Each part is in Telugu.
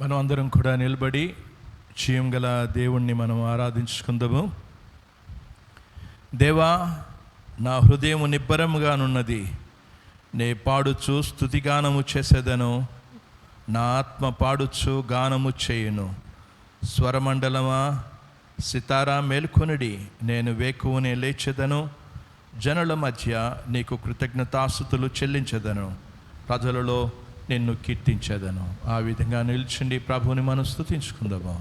మనం అందరం కూడా నిలబడి జీవం గల దేవుణ్ణి మనం ఆరాధించుకుందాము. దేవా, నా హృదయం నిబ్బరముగానున్నది, నే పాడుచు స్తుతిగానము చేసేదను, నా ఆత్మ పాడుచు గానము చేయును. స్వరమండలమా, సితారా మేల్కొనిడి, నేను వేకువనే లేచెదను, జనుల మధ్య నీకు కృతజ్ఞతాస్తుతులు చెల్లించెదను, ప్రజలలో నిన్ను కీర్తించేదను. ఆ విధంగా నిల్చుండి ప్రభువుని మనం స్తుతించుకుందాము.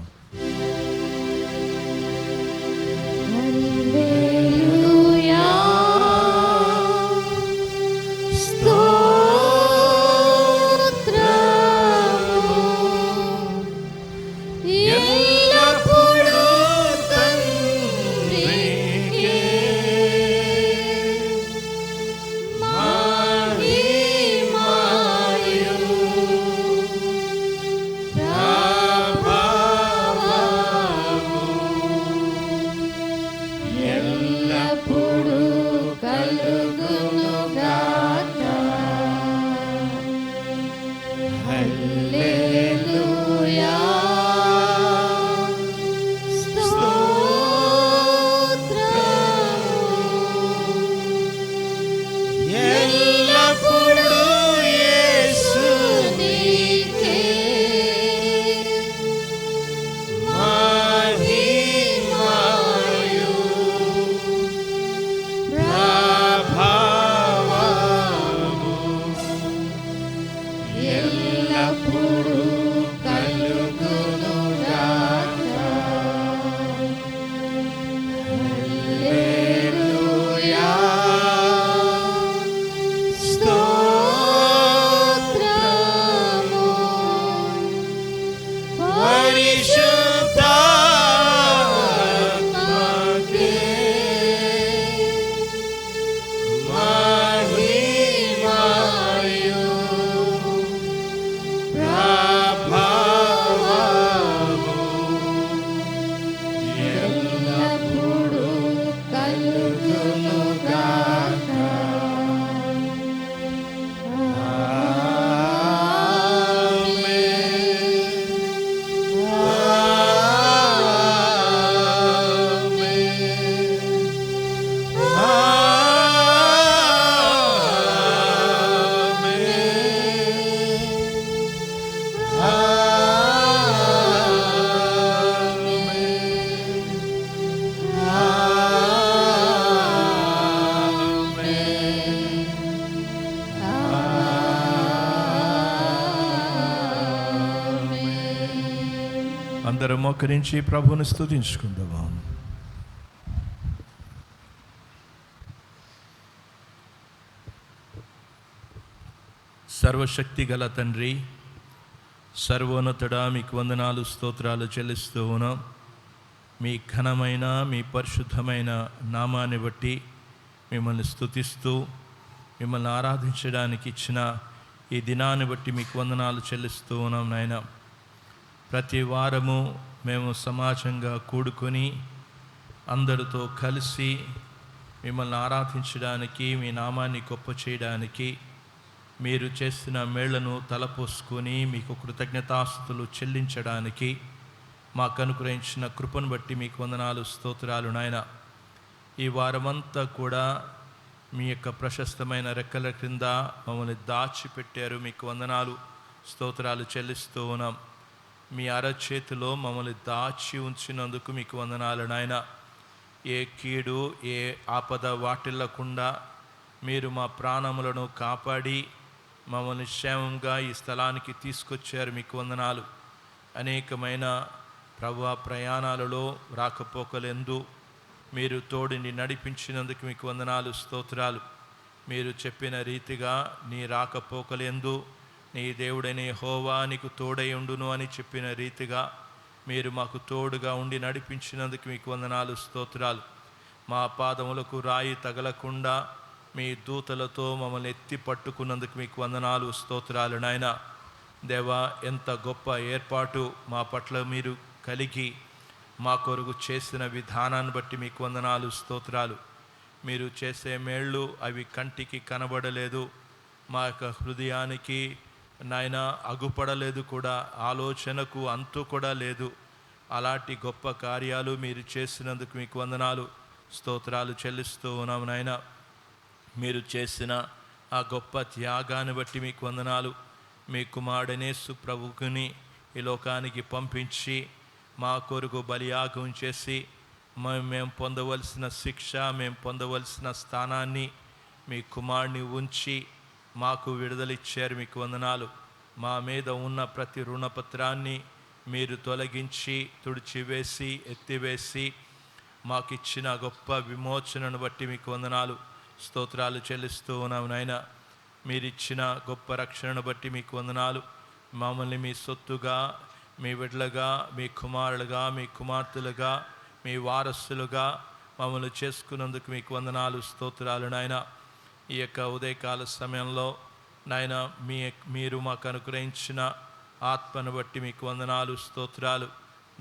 అందరం మోకరించి ప్రభువుని స్తుతించుకుందాము. సర్వశక్తి గల తండ్రి, సర్వోన్నతుడా, మీకు వందనాలు స్తోత్రాలు చెల్లిస్తూ ఉన్నాం. మీ ఘనమైన మీ పరిశుద్ధమైన నామాన్ని బట్టి మిమ్మల్ని స్తుతిస్తూ మిమ్మల్ని ఆరాధించడానికి ఇచ్చిన ఈ దినాన్ని బట్టి మీకు వందనాలు చెల్లిస్తూ ఉన్నాం నాయన. ప్రతి వారము మేము సమాజంగా కూడుకొని అందరితో కలిసి మిమ్మల్ని ఆరాధించడానికి, మీ నామాన్ని గొప్ప చేయడానికి, మీరు చేస్తున్న మేళ్లను తలపోసుకొని మీకు కృతజ్ఞతాస్తుతులు చెల్లించడానికి మాకు అనుగ్రహించిన కృపను బట్టి మీకు వందనాలు స్తోత్రాలు నాయన. ఈ వారమంతా కూడా మీ యొక్క ప్రశస్తమైన రెక్కల క్రింద మమ్మల్ని దాచిపెట్టారు. మీకు వందనాలు స్తోత్రాలు చెల్లిస్తూ ఉన్నాం. మీ అరచేతిలో మమ్మల్ని దాచి ఉంచినందుకు మీకు వందనాలు నాయన. ఏ కీడు, ఏ ఆపద వాటిల్లకుండా మీరు మా ప్రాణములను కాపాడి మమ్మల్ని క్షేమంగా ఈ స్థలానికి తీసుకొచ్చారు. మీకు వందనాలు. అనేకమైన ప్రభువా ప్రయాణాలలో రాకపోకలందు మీరు తోడిని నడిపించినందుకు మీకు వందనాలు స్తోత్రాలు. మీరు చెప్పిన రీతిగా నీ రాకపోకలందు నీ దేవుడైన యెహోవా నీకు తోడై ఉండును అని చెప్పిన రీతిగా మీరు మాకు తోడుగా ఉండి నడిపించినందుకు మీకు వందనాలు స్తోత్రాలు. మా పాదములకు రాయి తగలకుండా మీ దూతలతో మమ్మల్ని ఎత్తి పట్టుకున్నందుకు మీకు వందనాలు స్తోత్రాలు నాయన. దేవా, ఎంత గొప్ప ఏర్పాటు మా పట్ల మీరు కలిగి మా కొరకు చేసిన విధానాన్ని బట్టి మీకు వందనాలు స్తోత్రాలు. మీరు చేసే మేళ్ళు అవి కంటికి కనబడలేదు, మా యొక్క హృదయానికి నాయన అగుపడలేదు కూడా, ఆలోచనకు అంతు కూడా లేదు. అలాంటి గొప్ప కార్యాలు మీరు చేసినందుకు మీకు వందనాలు, స్తోత్రాలు చెల్లిస్తూ ఉన్నాము నాయన. మీరు చేసిన ఆ గొప్ప త్యాగాన్ని బట్టి మీకు వందనాలు. మీ కుమారుడనేసు ప్రభువుని ఈ లోకానికి పంపించి మా కొరకు బలియాగం చేసి మేము పొందవలసిన శిక్ష, మేము పొందవలసిన స్థానాన్ని మీ కుమారుని ఉంచి మాకు విడుదలిచ్చారు. మీకు వందనాలు. మా మీద ఉన్న ప్రతి రుణపత్రాన్ని మీరు తొలగించి తుడిచివేసి ఎత్తివేసి మాకిచ్చిన గొప్ప విమోచనను బట్టి మీకు వందనాలు, స్తోత్రాలు చెల్లిస్తూ ఉన్నాము నాయన. మీరిచ్చిన గొప్ప రక్షణను బట్టి మీకు వందనాలు. మమ్మల్ని మీ సొత్తుగా, మీ బిడ్డలుగా, మీ కుమారులుగా, మీ కుమార్తెలుగా, మీ వారసులుగా మమ్మల్ని చేసుకున్నందుకు మీకు వందనాలు, స్తోత్రాలు నాయన. ఈ యొక్క ఉదయకాల సమయంలో నాయన మీరు మాకు అనుగ్రహించిన ఆత్మను బట్టి మీకు వందనాలు, స్తోత్రాలు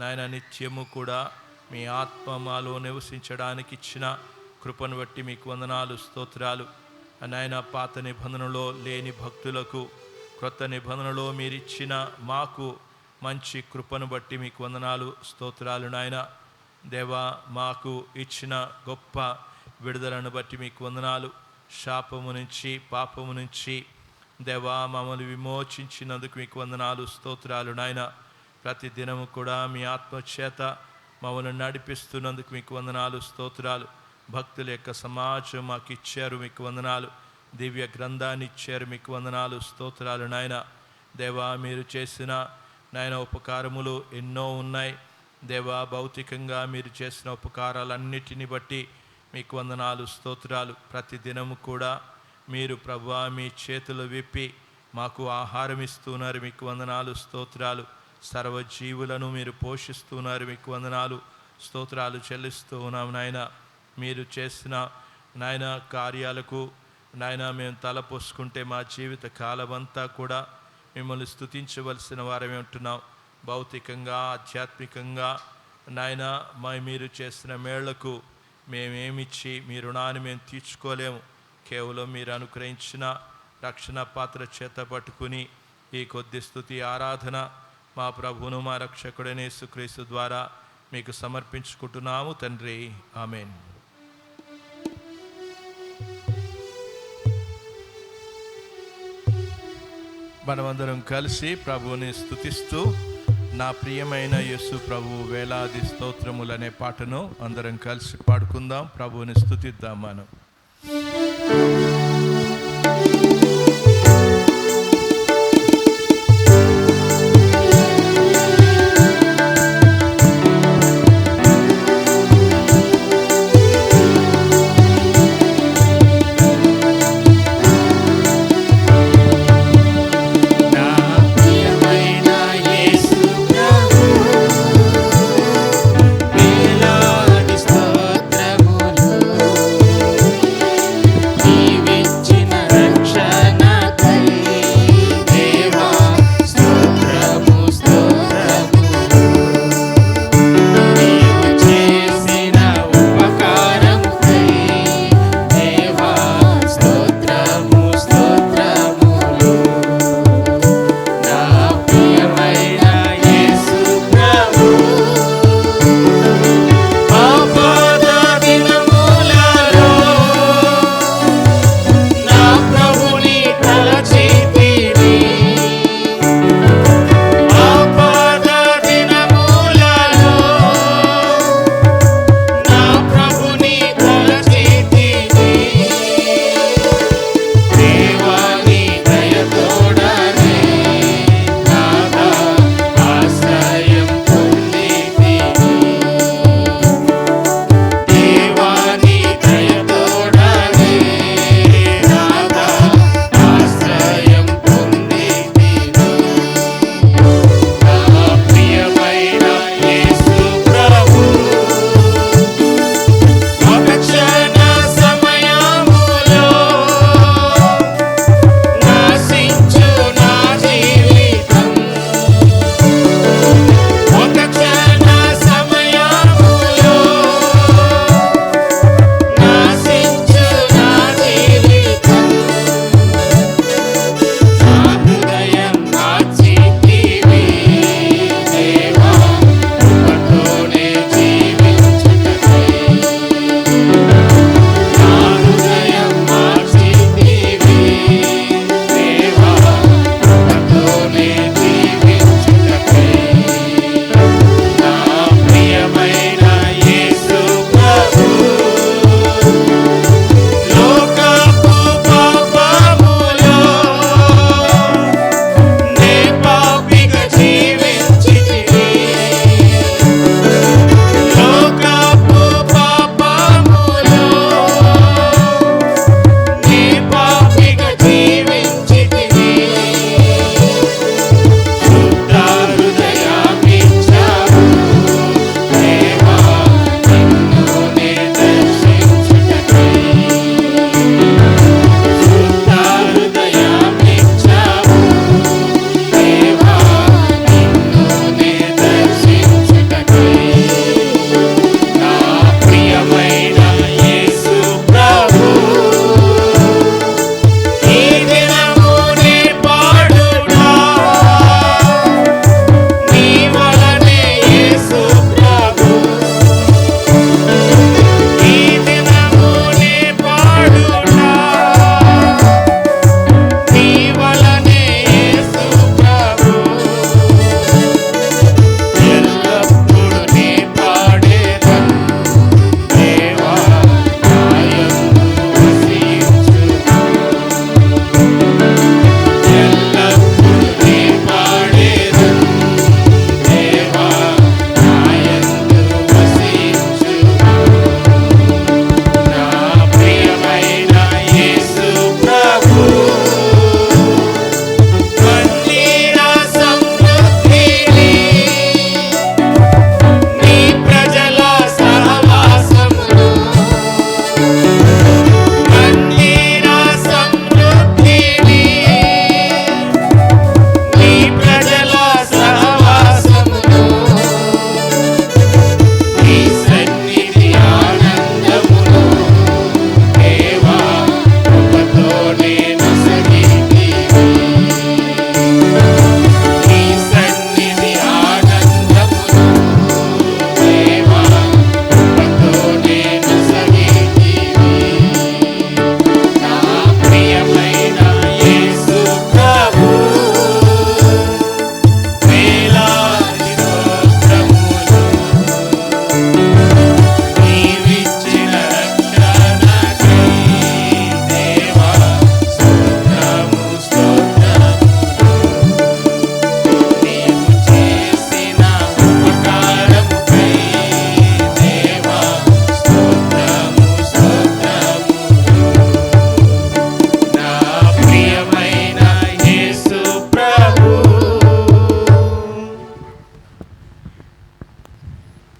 నాయన. నిత్యము కూడా మీ ఆత్మ మాలో నివసించడానికి ఇచ్చిన కృపను బట్టి మీకు వందనాలు, స్తోత్రాలు నాయన. పాత నిబంధనలో లేని భక్తులకు క్రొత్త నిబంధనలో మీరిచ్చిన మాకు మంచి కృపను బట్టి మీకు వందనాలు, స్తోత్రాలు నాయన. దేవా, మాకు ఇచ్చిన గొప్ప విడుదలను బట్టి మీకు వందనాలు. శాపము నుంచి, పాపము నుంచి దేవా మమ్మల్ని విమోచించినందుకు మీకు వందనాలు, స్తోత్రాలు నాయన. ప్రతి దినము కూడా మీ ఆత్మచేత మమ్మల్ని నడిపిస్తున్నందుకు మీకు వందనాలు, స్తోత్రాలు. భక్తుల యొక్క సమాజం మాకు ఇచ్చారు, మీకు వందనాలు. దివ్య గ్రంథాన్ని ఇచ్చారు, మీకు వందనాలు, స్తోత్రాలు నాయన. దేవా, మీరు చేసిన నాయన ఉపకారములు ఎన్నో ఉన్నాయి. దేవా, భౌతికంగా మీరు చేసిన ఉపకారాలన్నిటిని బట్టి మీకు వందనాలు, స్తోత్రాలు. ప్రతి దినము కూడా మీరు ప్రభువా మీ చేతులు విప్పి మాకు ఆహారం ఇస్తున్నారు, మీకు వందనాలు, స్తోత్రాలు. సర్వజీవులను మీరు పోషిస్తున్నారు, మీకు వందనాలు, స్తోత్రాలు చెల్లిస్తూ ఉన్నాం నాయన. మీరు చేసిన నాయన కార్యాలకు నాయన మేము తలపోసుకుంటే మా జీవిత కాలమంతా కూడా మిమ్మల్ని స్తుతించవలసిన వారమే ఉంటున్నాం. భౌతికంగా, ఆధ్యాత్మికంగా నాయన మీరు చేసిన మేళ్లకు మేమేమిచ్చి మీ రుణాన్ని మేము తీర్చుకోలేము. కేవలం మీరు అనుగ్రహించిన రక్షణ పాత్ర చేత పట్టుకుని ఈ కొద్ది స్తుతి ఆరాధన మా ప్రభువును మా రక్షకుడైన యేసుక్రీస్తు ద్వారా మీకు సమర్పించుకుంటున్నాము తండ్రి, ఆమేన్. మనమందరం కలిసి ప్రభువుని స్తుతిస్తూ నా ప్రియమైన యేసు ప్రభువు వేలాది స్తోత్రములనే పాటను అందరం కలిసి పాడుకుందాం, ప్రభువుని స్తుతిద్దాం మనం. నీవే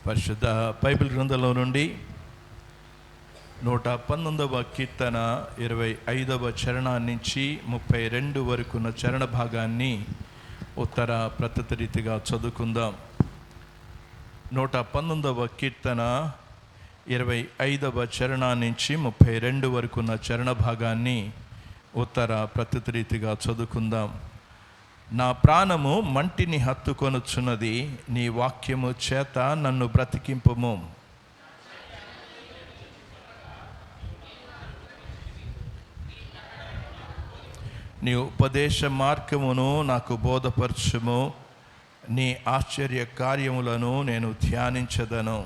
పరిశుద్ధ బైబిల్ గ్రంథంలో నుండి 119వ కీర్తన 25వ చరణాన్ని నుంచి 32 వరకున్న చరణ భాగాన్ని ఉత్తర ప్రత్యత రీతిగా చదువుకుందాం. 119వ కీర్తన 25వ చరణాన్ని నుంచి 32 వరకున్న చరణ భాగాన్ని ఉత్తర ప్రత్యత రీతిగా చదువుకుందాం. నా ప్రాణము మంటిని హత్తుకొనుచున్నది, నీ వాక్యము చేత నన్ను బ్రతికింపుము. నీ ఉపదేశ మార్గమును నాకు బోధపరచుము, నీ ఆశ్చర్య కార్యములను నేను ధ్యానించదను.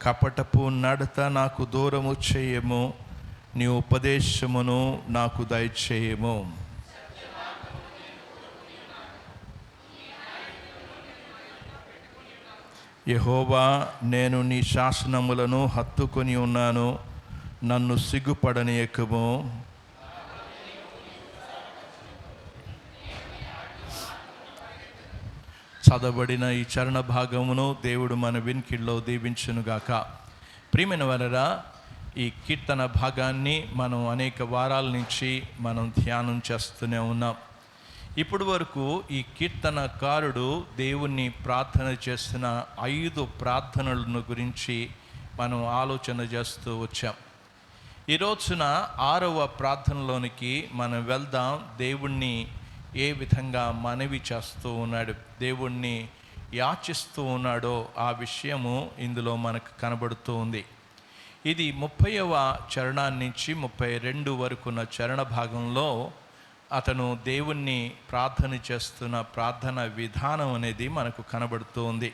కపటపు నడత నాకు దూరము చేయము, నీ ఉపదేశమును నాకు దయచేయము. యెహోవా, నేను నీ శాసనములను హత్తుకొని ఉన్నాను, నన్ను సిగ్గుపడనీయకము. చదవబడిన ఈ చరణ భాగమును దేవుడు మన వినికిడిలో దీవించునుగాక. ప్రియమైన వారరా, ఈ కీర్తన భాగాన్ని మనం అనేక వారాల నుంచి మనం ధ్యానం చేస్తూనే ఉన్నాం. ఇప్పటి వరకు ఈ కీర్తనకారుడు దేవుణ్ణి ప్రార్థన చేసిన 5 ప్రార్థనలను గురించి మనం ఆలోచన చేస్తూ వచ్చాం. ఈ రోజున 6వ ప్రార్థనలోనికి మనం వెళ్దాం. దేవుణ్ణి ఏ విధంగా మనవి చేస్తూ ఉన్నాడు, దేవుణ్ణి యాచిస్తూ ఉన్నాడో ఆ విషయము ఇందులో మనకు కనబడుతూ ఉంది. ఇది 30వ చరణాన్ని నుంచి 32 వరకున్న చరణ భాగంలో అతను దేవుణ్ణి ప్రార్థన చేస్తున్న ప్రార్థన విధానం అనేది మనకు కనబడుతూ ఉంది.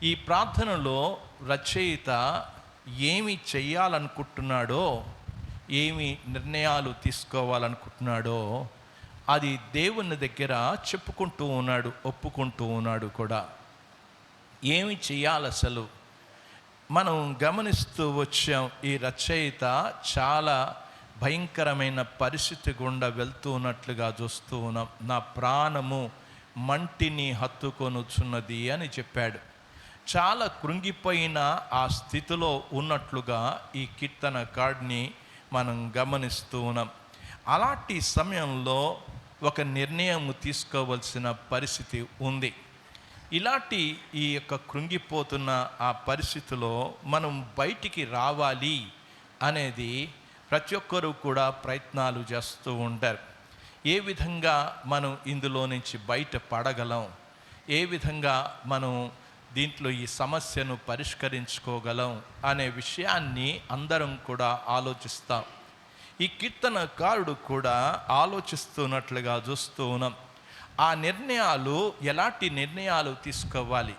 ఈ ప్రార్థనలో రచయిత ఏమి చెయ్యాలనుకుంటున్నాడో, ఏమి నిర్ణయాలు తీసుకోవాలనుకుంటున్నాడో అది దేవుని దగ్గర చెప్పుకుంటూ ఉన్నాడు, ఒప్పుకుంటూ ఉన్నాడు కూడా. ఏమి చెయ్యాలి అసలు మనం గమనిస్తూ వచ్చాం. ఈ రచయిత చాలా భయంకరమైన పరిస్థితి గుండా వెళ్తూ ఉన్నట్లుగా చూస్తూ ఉన్నాం. నా ప్రాణము మంటిని హత్తుకొనుచున్నది అని చెప్పాడు. చాలా కృంగిపోయిన ఆ స్థితిలో ఉన్నట్లుగా ఈ కీర్తనకారుడిని మనం గమనిస్తూ ఉన్నాం. అలాంటి సమయంలో ఒక నిర్ణయం తీసుకోవాల్సిన పరిస్థితి ఉంది. ఇలాంటి ఈ యొక్క కృంగిపోతున్న ఆ పరిస్థితిలో మనం బయటికి రావాలి అనేది ప్రతి ఒక్కరూ కూడా ప్రయత్నాలు చేస్తూ ఉంటారు. ఏ విధంగా మనం ఇందులో నుంచి బయట పడగలం, ఏ విధంగా మనం దీంట్లో ఈ సమస్యను పరిష్కరించుకోగలం అనే విషయాన్ని అందరం కూడా ఆలోచిస్తాం. ఈ కీర్తనకారుడు కూడా ఆలోచిస్తున్నట్లుగా చూస్తూ ఉన్నాం. ఆ నిర్ణయాలు ఎలాంటి నిర్ణయాలు తీసుకోవాలి?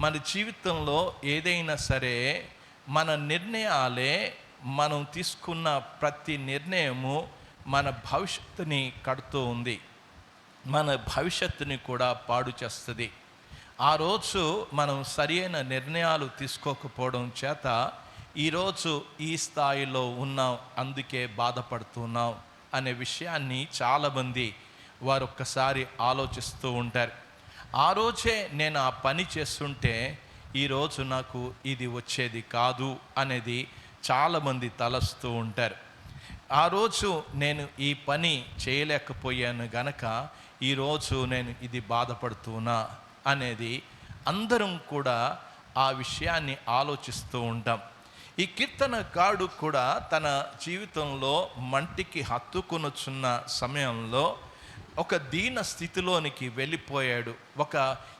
మన జీవితంలో ఏదైనా సరే మన నిర్ణయాలే, మనం తీసుకున్న ప్రతి నిర్ణయము మన భవిష్యత్తుని కడుతూ ఉంది, మన భవిష్యత్తుని కూడా పాడు చేస్తుంది. ఆ రోజు మనం సరైన నిర్ణయాలు తీసుకోకపోవడం చేత ఈరోజు ఈ స్థాయిలో ఉన్నాం, అందుకే బాధపడుతున్నాం అనే విషయాన్ని చాలామంది వారు ఒక్కసారి ఆలోచిస్తూ ఉంటారు. ఆ రోజే నేను ఆ పని చేస్తుంటే ఈరోజు నాకు ఇది వచ్చేది కాదు అనేది చాలామంది తలస్తూ ఉంటారు. ఆ రోజు నేను ఈ పని చేయలేకపోయాను గనక ఈరోజు నేను ఇది బాధపడుతున్నా అనేది అందరం కూడా ఆ విషయాన్ని ఆలోచిస్తూ ఉంటాం. ఈ కీర్తనకారుడు కూడా తన జీవితంలో మంటికి హత్తుకొనుచున్న సమయంలో ఒక దీన స్థితిలోనికి వెళ్ళిపోయాడు. ఒక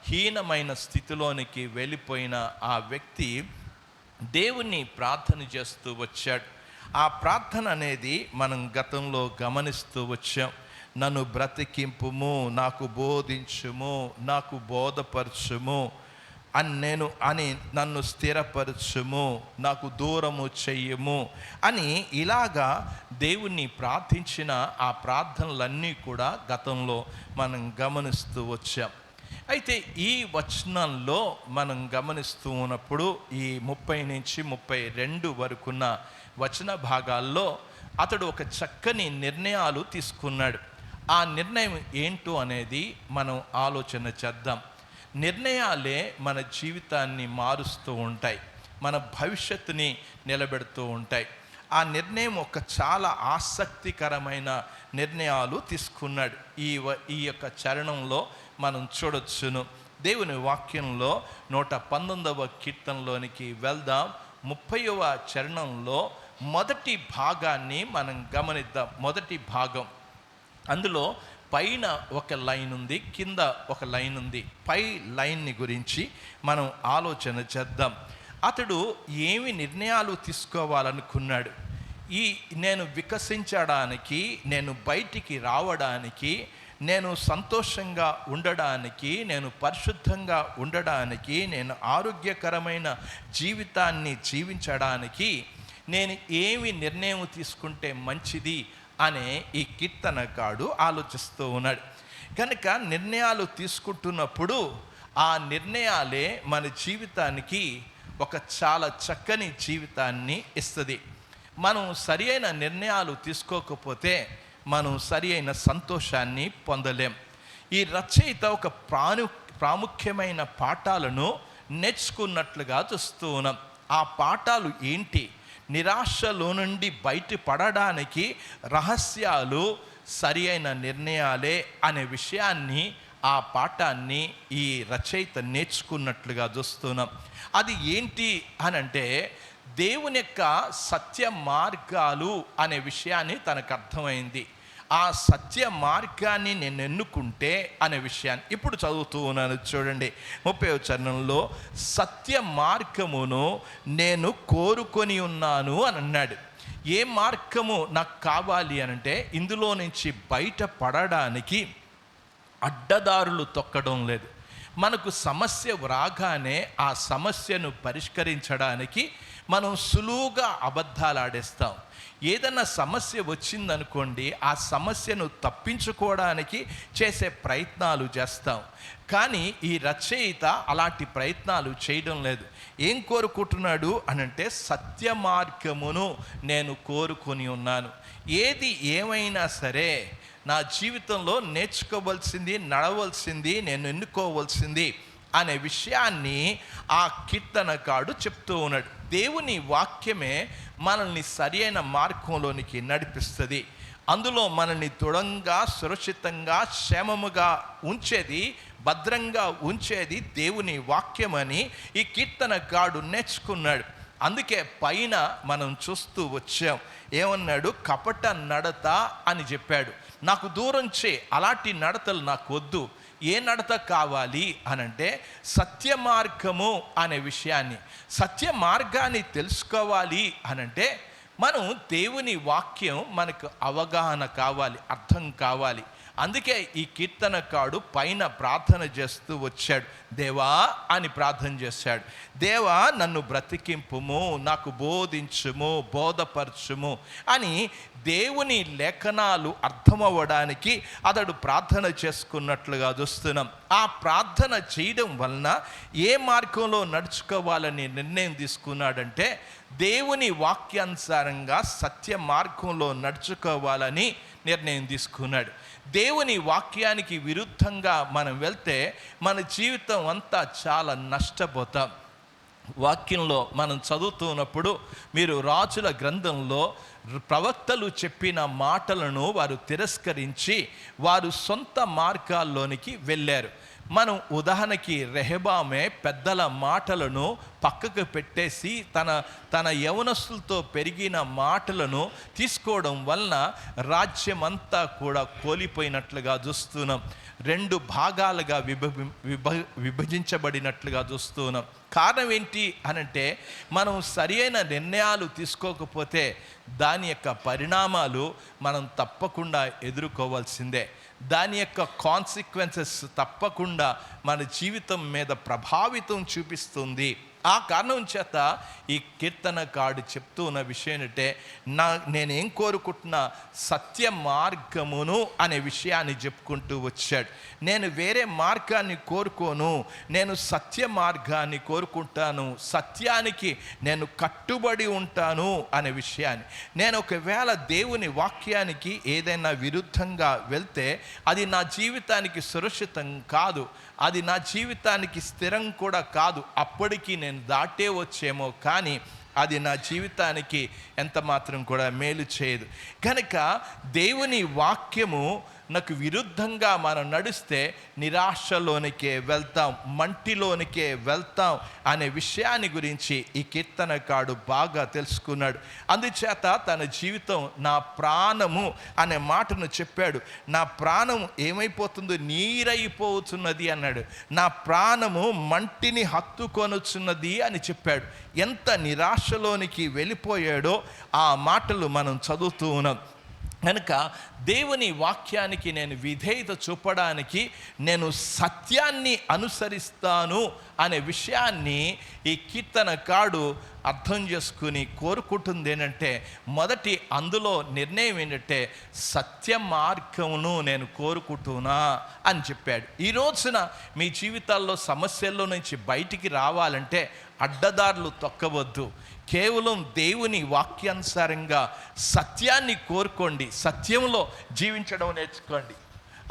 హీనమైన స్థితిలోనికి వెళ్ళిపోయిన ఆ వ్యక్తి దేవుణ్ణి ప్రార్థన చేస్తూ వచ్చాడు. ఆ ప్రార్థన అనేది మనం గతంలో గమనిస్తూ వచ్చాం. నన్ను బ్రతికింపుము, నాకు బోధించుము, నాకు బోధపరచుము అని నన్ను స్థిరపరచుము, నాకు దూరము చెయ్యము అని ఇలాగా దేవుణ్ణి ప్రార్థించిన ఆ ప్రార్థనలన్నీ కూడా గతంలో మనం గమనిస్తూ వచ్చాం. అయితే ఈ వచనంలో మనం గమనిస్తూ ఉన్నప్పుడు ఈ 30 నుంచి 32 వరకున్న వచన భాగాల్లో అతడు ఒక చక్కని నిర్ణయాలు తీసుకున్నాడు. ఆ నిర్ణయం ఏంటో అనేది మనం ఆలోచన చేద్దాం. నిర్ణయాలే మన జీవితాన్ని మారుస్తూ ఉంటాయి, మన భవిష్యత్తుని నిలబెడుతూ ఉంటాయి. ఆ నిర్ణయం ఒక చాలా ఆసక్తికరమైన నిర్ణయాలు తీసుకున్నాడు. ఈ యొక్క చరణంలో మనం చూడొచ్చును. దేవుని వాక్యంలో 119వ కీర్తనలోనికి వెళ్దాం. 30వ చరణంలో మొదటి భాగాన్ని మనం గమనిద్దాం. మొదటి భాగం, అందులో పైన ఒక లైన్ ఉంది, కింద ఒక లైన్ ఉంది. పై లైన్ని గురించి మనం ఆలోచన చేద్దాం. అతడు ఏమి నిర్ణయాలు తీసుకోవాలనుకున్నాడు? నేను వికసించడానికి, నేను బయటికి రావడానికి, నేను సంతోషంగా ఉండడానికి, నేను పరిశుద్ధంగా ఉండడానికి, నేను ఆరోగ్యకరమైన జీవితాన్ని జీవించడానికి నేను ఏమి నిర్ణయం తీసుకుంటే మంచిది అనే ఈ కీర్తనకారుడు ఆలోచిస్తూ ఉన్నాడు. కనుక నిర్ణయాలు తీసుకుంటున్నప్పుడు ఆ నిర్ణయాలే మన జీవితానికి ఒక చాలా చక్కని జీవితాన్ని ఇస్తుంది. మనం సరి అయిన నిర్ణయాలు తీసుకోకపోతే మనం సరి అయిన సంతోషాన్ని పొందలేం. ఈ రచయిత ఒక ప్రాముఖ్యమైన పాఠాలను నేర్చుకున్నట్లుగా చూస్తూ ఉన్నాం. ఆ పాఠాలు ఏంటి? నిరాశలో నుండి బయటపడడానికి రహస్యాలు సరి అయిన నిర్ణయాలే అనే విషయాన్ని, ఆ పాఠాన్ని ఈ రచయిత నేర్చుకున్నట్లుగా చూస్తున్నాం. అది ఏంటి అనంటే, దేవుని యొక్క సత్య మార్గాలు అనే విషయాన్ని తనకు అర్థమైంది. ఆ సత్య మార్గాన్ని నేను ఎన్నుకుంటే అనే విషయాన్ని ఇప్పుడు చదువుతూ ఉన్నాను. చూడండి 30వ చరణంలో, సత్య మార్గమును నేను కోరుకొని ఉన్నాను అని అన్నాడు. ఏ మార్గము నాకు కావాలి అనంటే, ఇందులో నుంచి బయటపడడానికి అడ్డదారులు తొక్కడం లేదు. మనకు సమస్య రాగానే ఆ సమస్యను పరిష్కరించడానికి మనం సులువుగా అబద్ధాలు ఆడేస్తాం. ఏదైనా సమస్య వచ్చిందనుకోండి, ఆ సమస్యను తప్పించుకోవడానికి చేసే ప్రయత్నాలు చేస్తాం. కానీ ఈ రచయిత అలాంటి ప్రయత్నాలు చేయడం లేదు. ఏం కోరుకుంటున్నాడు అనంటే, సత్య మార్గమును నేను కోరుకొని ఉన్నాను. ఏది ఏమైనా సరే నా జీవితంలో నేర్చుకోవలసింది, నడవలసింది, నేను ఎన్నుకోవలసింది అనే విషయాన్ని ఆ కీర్తనకారుడు చెప్తూ ఉన్నాడు. దేవుని వాక్యమే మనల్ని సరి అయిన మార్గంలోనికి నడిపిస్తుంది. అందులో మనల్ని దృఢంగా, సురక్షితంగా, క్షేమముగా ఉంచేది, భద్రంగా ఉంచేది దేవుని వాక్యమని ఈ కీర్తనకారుడు నేర్చుకున్నాడు. అందుకే పైన మనం చూస్తూ వచ్చాం. ఏమన్నాడు? కపట నడత అని చెప్పాడు. నాకు దూరం చే, అలాంటి నడతలు నాకు వద్దు. ఏ నడత కావాలి అనంటే, సత్య మార్గము అనే విషయాన్ని, సత్య మార్గాన్ని తెలుసుకోవాలి అనంటే మనం దేవుని వాక్యం మనకు అవగాహన కావాలి, అర్థం కావాలి. అందుకే ఈ కీర్తనకారుడు పైన ప్రార్థన చేస్తూ వచ్చాడు. దేవా అని ప్రార్థన చేశాడు. దేవా నన్ను బ్రతికింపుము, నాకు బోధించుము, బోధపరచుము అని దేవుని లేఖనాలు అర్థమవ్వడానికి అతడు ప్రార్థన చేసుకున్నట్లుగా చూస్తున్నాం. ఆ ప్రార్థన చేయడం వలన ఏ మార్గంలో నడుచుకోవాలని నిర్ణయం తీసుకున్నాడంటే, దేవుని వాక్యానుసారంగా సత్య మార్గంలో నడుచుకోవాలని నిర్ణయం తీసుకున్నాడు. దేవుని వాక్యానికి విరుద్ధంగా మనం వెళ్తే మన జీవితం అంతా చాలా నష్టపోతాం. వాక్యంలో మనం చదువుతున్నప్పుడు మీరు రాజుల గ్రంథంలో ప్రవక్తలు చెప్పిన మాటలను వారు తిరస్కరించి వారు సొంత మార్గాల్లోనికి వెళ్ళారు. మనం ఉదాహరణకి రెహబామే పెద్దల మాటలను పక్కకు పెట్టేసి తన యవనస్తులతో పెరిగిన మాటలను తీసుకోవడం వలన రాజ్యమంతా కూడా కోల్పోయినట్లుగా చూస్తున్నాం. 2 భాగాలుగా విభజించబడినట్లుగా చూస్తున్నాం. కారణం ఏంటి అనంటే, మనం సరైన నిర్ణయాలు తీసుకోకపోతే దాని యొక్క పరిణామాలు మనం తప్పకుండా ఎదుర్కోవాల్సిందే. దాని యొక్క కాన్సిక్వెన్సెస్ తప్పకుండా మన జీవితం మీద ప్రభావితం చూపిస్తుంది ఆ కారణం చేత ఈ కీర్తనకారుడు చెప్తూ ఉన్న విషయం ఏంటంటే, నేనేం కోరుకుంటున్నా, సత్య మార్గమును అనే విషయాన్ని చెప్పుకుంటూ వచ్చాడు. నేను వేరే మార్గాన్ని కోరుకోను, నేను సత్య మార్గాన్ని కోరుకుంటాను, సత్యానికి నేను కట్టుబడి ఉంటాను అనే విషయాన్ని. నేను ఒకవేళ దేవుని వాక్యానికి ఏదైనా విరుద్ధంగా వెళ్తే అది నా జీవితానికి సురక్షితం కాదు, అది నా జీవితానికి స్థిరం కూడా కాదు. అప్పటికి నేను దాటే వచ్చేమో, కానీ అది నా జీవితానికి ఎంత మాత్రం కూడా మేలు చేయదు. కనుక దేవుని వాక్యము నాకు విరుద్ధంగా మనం నడిస్తే నిరాశలోనికే వెళ్తాం, మంటిలోనికే వెళ్తాం అనే విషయాన్ని గురించి ఈ కీర్తనకారుడు బాగా తెలుసుకున్నాడు. అందుచేత తన జీవితం నా ప్రాణము అనే మాటను చెప్పాడు. నా ప్రాణం ఏమైపోతుందో, నీరైపోతున్నది అన్నాడు. నా ప్రాణము మంటిని హత్తుకొనుచున్నది అని చెప్పాడు. ఎంత నిరాశలోనికి వెళ్ళిపోయాడో ఆ మాటలు మనం చదువుతూ ఉన్నాం. కనుక దేవుని వాక్యానికి నేను విధేయత చూపడానికి నేను సత్యాన్ని అనుసరిస్తాను అనే విషయాన్ని ఈ కీర్తనకారుడు అర్థం చేసుకుని కోరుకుంటుంది ఏంటంటే, మొదటి అందులో నిర్ణయం ఏంటంటే, సత్య మార్గమును నేను కోరుకుంటున్నా అని చెప్పాడు. ఈ రోజున మీ జీవితాల్లో సమస్యల్లో నుంచి బయటికి రావాలంటే అడ్డదారులు తొక్కవద్దు. కేవలం దేవుని వాక్యానుసారంగా సత్యాన్ని కోరుకోండి, సత్యంలో జీవించడం నేర్చుకోండి.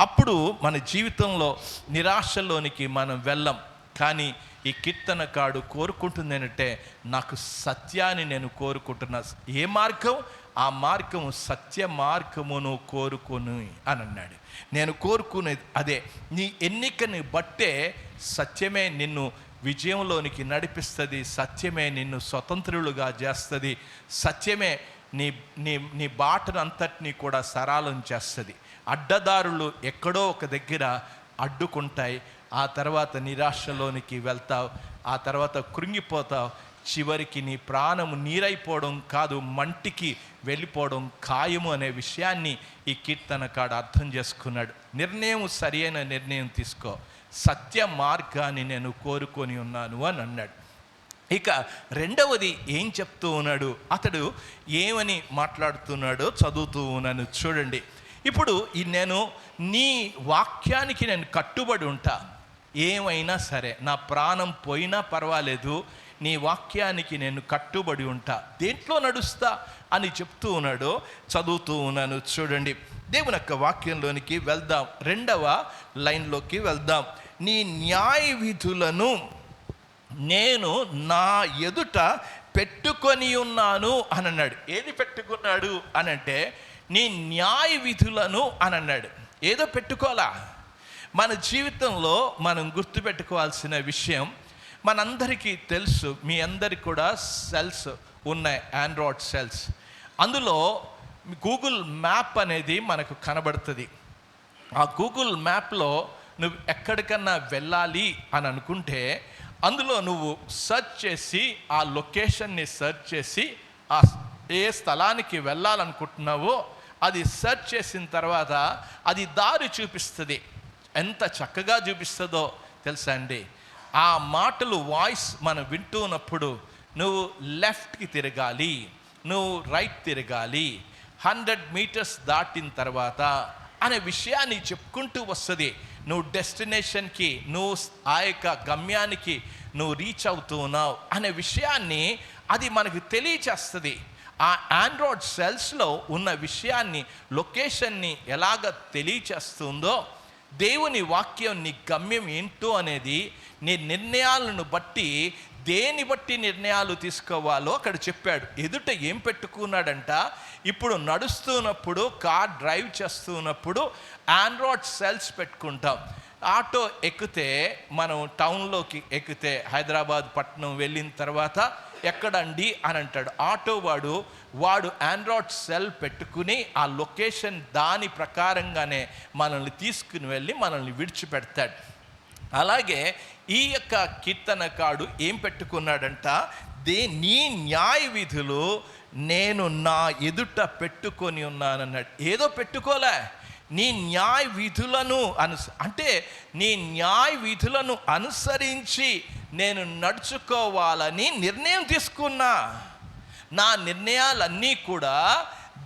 అప్పుడు మన జీవితంలో నిరాశలోనికి మనం వెళ్ళం. కానీ ఈ కీర్తనకారుడు కోరుకుంటుంది ఏంటంటే, నాకు సత్యాన్ని నేను కోరుకుంటున్నా. ఏ మార్గం? ఆ మార్గము సత్య మార్గమును కోరుకొని అని అన్నాడు. నేను కోరుకునేది అదే. నీ ఎన్నికని బట్టే సత్యమే నిన్ను విజయంలోనికి నడిపిస్తుంది, సత్యమే నిన్ను స్వతంత్రులుగా చేస్తుంది, సత్యమే నీ నీ నీ బాటను అంతటినీ కూడా సరళం చేస్తుంది. అడ్డదారులు ఎక్కడో ఒక దగ్గర అడ్డుకుంటాయి. ఆ తర్వాత నిరాశలోనికి వెళ్తావు, ఆ తర్వాత కృంగిపోతావు. చివరికి నీ ప్రాణము నీరైపోవడం కాదు, మంటికి వెళ్ళిపోవడం ఖాయము అనే విషయాన్ని ఈ కీర్తనకారుడు అర్థం చేసుకున్నాడు. నిర్ణయం సరైన నిర్ణయం తీసుకో, సత్య మార్గాన్ని నేను కోరుకొని ఉన్నాను అని అన్నాడు. ఇక రెండవది ఏం చెప్తూ ఉన్నాడు, అతడు ఏమని మాట్లాడుతున్నాడో చదువుతూ ఉన్నాను చూడండి. ఇప్పుడు నేను నీ వాక్యానికి నేను కట్టుబడి ఉంటా, ఏమైనా సరే నా ప్రాణం పోయినా పర్వాలేదు, నీ వాక్యానికి నేను కట్టుబడి ఉంటా. దేంట్లో నడుస్తా అని చెప్తూ ఉన్నాడో చదువుతూ ఉన్నాను చూడండి. దేవుని యొక్క వాక్యంలోనికి వెళ్దాం, రెండవ లైన్లోకి వెళ్దాం. నీ న్యాయ విధులను నేను నా ఎదుట పెట్టుకొని ఉన్నాను అని అన్నాడు. ఏది పెట్టుకున్నాడు అని అంటే, నీ న్యాయ విధులను అని అన్నాడు. ఏదో పెట్టుకోవాలా. మన జీవితంలో మనం గుర్తుపెట్టుకోవాల్సిన విషయం, మనందరికీ తెలుసు, మీ అందరికి కూడా సెల్స్ ఉన్నాయి, ఆండ్రాయిడ్ సెల్స్. అందులో గూగుల్ మ్యాప్ అనేది మనకు కనబడుతుంది. ఆ గూగుల్ మ్యాప్లో నువ్వు ఎక్కడికన్నా వెళ్ళాలి అని అనుకుంటే, అందులో నువ్వు సెర్చ్ చేసి ఆ లొకేషన్ని సెర్చ్ చేసి ఆ ఏ స్థలానికి వెళ్ళాలనుకుంటున్నావో అది సెర్చ్ చేసిన తర్వాత అది దారి చూపిస్తుంది. ఎంత చక్కగా చూపిస్తుందో తెలుసా అండి. ఆ మాటలు వాయిస్ మనం వింటున్నప్పుడు నువ్వు లెఫ్ట్కి తిరగాలి, నువ్వు రైట్ తిరగాలి, 100 మీటర్స్ దాటిన తర్వాత అనే విషయాన్ని చెప్పుకుంటూ వస్తుంది. నువ్వు డెస్టినేషన్కి, నువ్వు ఆ యొక్క గమ్యానికి నువ్వు రీచ్ అవుతూ ఉన్నావు అనే విషయాన్ని అది మనకు తెలియచేస్తుంది. ఆ ఆండ్రాయిడ్ సెల్స్లో ఉన్న విషయాన్ని, లొకేషన్ని ఎలాగ తెలియచేస్తుందో, దేవుని వాక్యం నీ గమ్యం ఏంటో అనేది నీ నిర్ణయాలను బట్టి, దేని బట్టి నిర్ణయాలు తీసుకోవాలో అక్కడ చెప్పాడు. ఎదుట ఏం పెట్టుకున్నాడంట, ఇప్పుడు నడుస్తున్నప్పుడు, కార్ డ్రైవ్ చేస్తున్నప్పుడు ఆండ్రాయిడ్ సెల్స్ పెట్టుకుంటాం. ఆటో ఎక్కితే, మనం టౌన్లోకి ఎక్కితే, హైదరాబాద్ పట్టణం వెళ్ళిన తర్వాత ఎక్కడండి అని అంటాడు. ఆటో వాడు ఆండ్రాయిడ్ సెల్ పెట్టుకుని ఆ లొకేషన్ దాని ప్రకారంగానే మనల్ని తీసుకుని వెళ్ళి మనల్ని విడిచిపెడతాడు. అలాగే ఈ యొక్క కీర్తనకారుడు ఏం పెట్టుకున్నాడంట, నీ న్యాయ విధులు నేను నా ఎదుట పెట్టుకొని ఉన్నానన్నాడు. ఏదో పెట్టుకోలే, నీ న్యాయ విధులను అంటే నీ న్యాయ విధులను అనుసరించి నేను నడుచుకోవాలని నిర్ణయం తీసుకున్నా. నా నిర్ణయాలన్నీ కూడా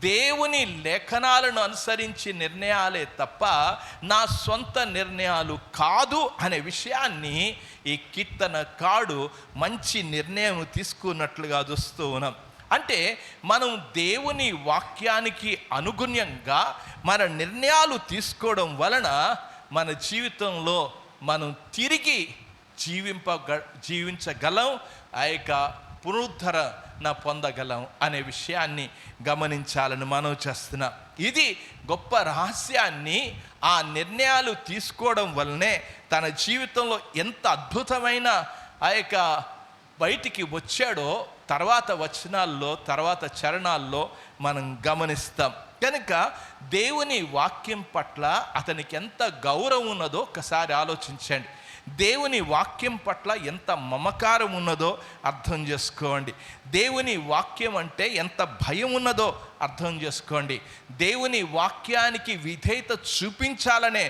దేవుని లేఖనాలను అనుసరించి నిర్ణయాలే తప్ప నా సొంత నిర్ణయాలు కాదు అనే విషయాన్ని ఈ కీర్తనకారుడు మంచి నిర్ణయం తీసుకున్నట్లుగా చూస్తూ ఉన్నాం. అంటే మనం దేవుని వాక్యానికి అనుగుణ్యంగా మన నిర్ణయాలు తీసుకోవడం వలన మన జీవితంలో మనం తిరిగి జీవించగలం, ఆ యొక్క పునరుద్ధరణ పొందగలం అనే విషయాన్ని గమనించాలని మనం చేస్తున్నాం. ఇది గొప్ప రహస్యాన్ని ఆ నిర్ణయాలు తీసుకోవడం వల్లనే తన జీవితంలో ఎంత అద్భుతమైన ఆ యొక్క బయటికి వచ్చాడో తర్వాత వచనాల్లో, తర్వాత చరణాల్లో మనం గమనిస్తాం. కనుక దేవుని వాక్యం పట్ల అతనికి ఎంత గౌరవం ఉన్నదో ఒక్కసారి ఆలోచించండి. దేవుని వాక్యం పట్ల ఎంత మమకారం ఉన్నదో అర్థం చేసుకోండి. దేవుని వాక్యం అంటే ఎంత భయం ఉన్నదో అర్థం చేసుకోండి. దేవుని వాక్యానికి విధేయత చూపించాలనే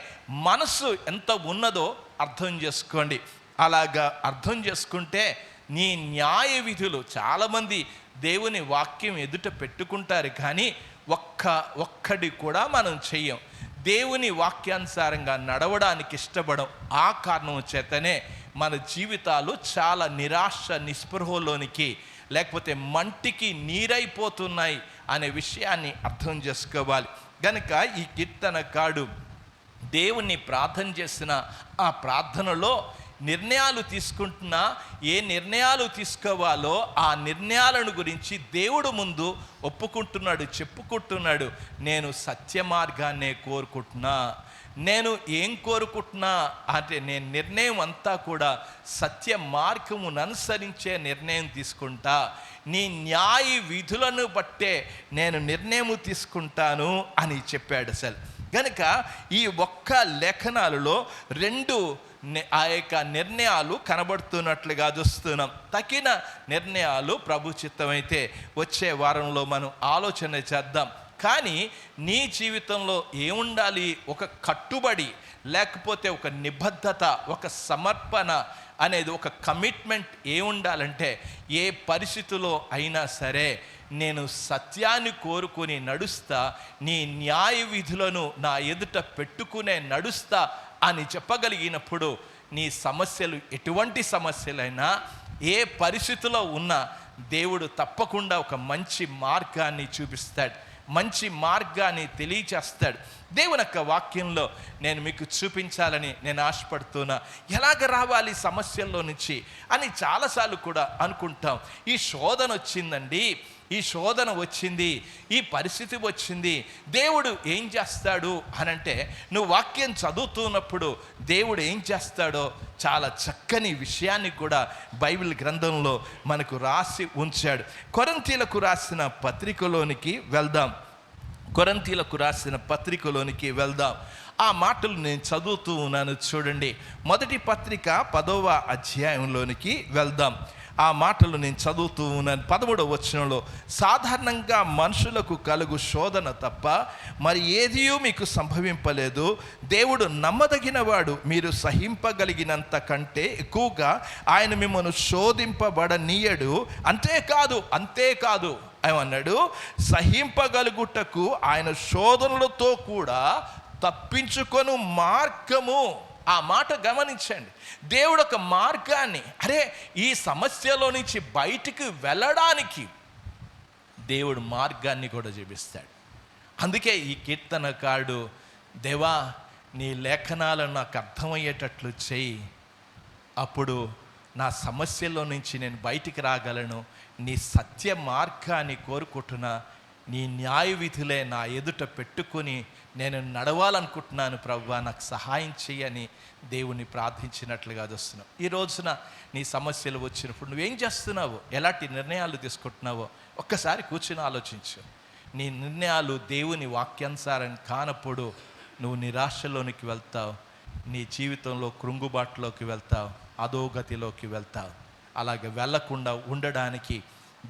మనసు ఎంత ఉన్నదో అర్థం చేసుకోండి. అలాగా అర్థం చేసుకుంటే నీ న్యాయ విధులు, చాలామంది దేవుని వాక్యం ఎదుట పెట్టుకుంటారు కానీ ఒక్కడి కూడా మనం చెయ్యం. దేవుని వాక్యానుసారంగా నడవడానికి ఇష్టపడం. ఆ కారణం చేతనే మన జీవితాలు చాలా నిరాశ, నిస్పృహలోనికి, లేకపోతే మంటికి నీరైపోతున్నాయి అనే విషయాన్ని అర్థం చేసుకోవాలి. కనుక ఈ కీర్తనకారుడు దేవుణ్ణి ప్రార్థన చేసిన ఆ ప్రార్థనలో నిర్ణయాలు తీసుకుంటున్నా, ఏ నిర్ణయాలు తీసుకోవాలో ఆ నిర్ణయాలను గురించి దేవుడు ముందు ఒప్పుకుంటున్నాడు, చెప్పుకుంటున్నాడు. నేను సత్య మార్గాన్నే కోరుకుంటున్నా. నేను ఏం కోరుకుంటున్నా అంటే నేను నిర్ణయం అంతా కూడా సత్య మార్గమును అనుసరించే నిర్ణయం తీసుకుంటా. నీ న్యాయ విధులను బట్టే నేను నిర్ణయం తీసుకుంటాను అని చెప్పాడు. అసలు కనుక ఈ ఒక్క లేఖనాలలో రెండు ఆ యొక్క నిర్ణయాలు కనబడుతున్నట్లుగా చూస్తున్నాం. తగిన నిర్ణయాలు ప్రభు చిత్తమైతే వచ్చే వారంలో మనం ఆలోచన చేద్దాం. కానీ నీ జీవితంలో ఏముండాలి? ఒక కట్టుబడి, లేకపోతే ఒక నిబద్ధత, ఒక సమర్పణ అనేది, ఒక కమిట్మెంట్ ఏముండాలంటే ఏ పరిస్థితిలో అయినా సరే నేను సత్యాన్ని కోరుకొని నడుస్తా, నీ న్యాయ విధులను నా ఎదుట పెట్టుకునే నడుస్తా అని చెప్పగలిగినప్పుడు నీ సమస్యలు ఎటువంటి సమస్యలైనా, ఏ పరిస్థితిలో ఉన్నా దేవుడు తప్పకుండా ఒక మంచి మార్గాన్ని చూపిస్తాడు, మంచి మార్గాన్ని తెలియచేస్తాడు. దేవుని యొక్క వాక్యంలో నేను మీకు చూపించాలని నేను ఆశపడుతున్నా. ఎలాగ రావాలి సమస్యల్లో నుంచి అని చాలాసార్లు కూడా అనుకుంటాం. ఈ శోధన వచ్చిందండి, ఈ శోధన వచ్చింది, ఈ పరిస్థితి వచ్చింది, దేవుడు ఏం చేస్తాడు అనంటే, నువ్వు వాక్యం చదువుతున్నప్పుడు దేవుడు ఏం చేస్తాడో చాలా చక్కని విషయాన్ని కూడా బైబిల్ గ్రంథంలో మనకు రాసి ఉంచాడు. కొరింథీయులకు రాసిన పత్రికలోనికి వెళ్దాం. కొరింథీయులకు రాసిన పత్రికలోనికి వెళ్దాం. ఆ మాటలు నేను చదువుతూ ఉన్నాను, చూడండి. మొదటి పత్రిక 10వ అధ్యాయంలోనికి వెళ్దాం. ఆ మాటలు నేను చదువుతూ ఉన్నాను. 13వ వచనంలో, సాధారణంగా మనుషులకు కలుగు శోధన తప్ప మరి ఏదీ మీకు సంభవింపలేదు. దేవుడు నమ్మదగినవాడు, మీరు సహింపగలిగినంత కంటే ఎక్కువగా ఆయన మిమ్మల్ని శోధింపబడనీయడు. అంతేకాదు ఏమన్నాడు? సహింపగలుగుటకు ఆయన శోధనలతో కూడా తప్పించుకొను మార్గము. ఆ మాట గమనించండి. దేవుడు ఒక మార్గాన్ని, ఈ సమస్యలో నుంచి బయటికి వెళ్ళడానికి దేవుడు మార్గాన్ని కూడా చూపిస్తాడు. అందుకే ఈ కీర్తనకారుడు, దేవా నీ లేఖనాలను నాకు అర్థమయ్యేటట్లు చేయి, అప్పుడు నా సమస్యలో నుంచి నేను బయటికి రాగలను. నీ సత్య మార్గాన్ని కోరుకుంటున్నా, నీ న్యాయ విధులే నా ఎదుట పెట్టుకొని నేను నడవాలనుకుంటున్నాను ప్రభువా, నాకు సహాయం చేయని దేవుని ప్రార్థించినట్లుగా చూస్తున్నావు. ఈ రోజున నీ సమస్యలు వచ్చినప్పుడు నువ్వేం చేస్తున్నావు, ఎలాంటి నిర్ణయాలు తీసుకుంటున్నావో ఒక్కసారి కూర్చుని ఆలోచించు. నీ నిర్ణయాలు దేవుని వాక్యానుసారం కానప్పుడు నువ్వు నిరాశలోనికి వెళ్తావు, నీ జీవితంలో కృంగుబాటులోకి వెళ్తావు, అధోగతిలోకి వెళ్తావు. అలాగే వెళ్లకుండా ఉండడానికి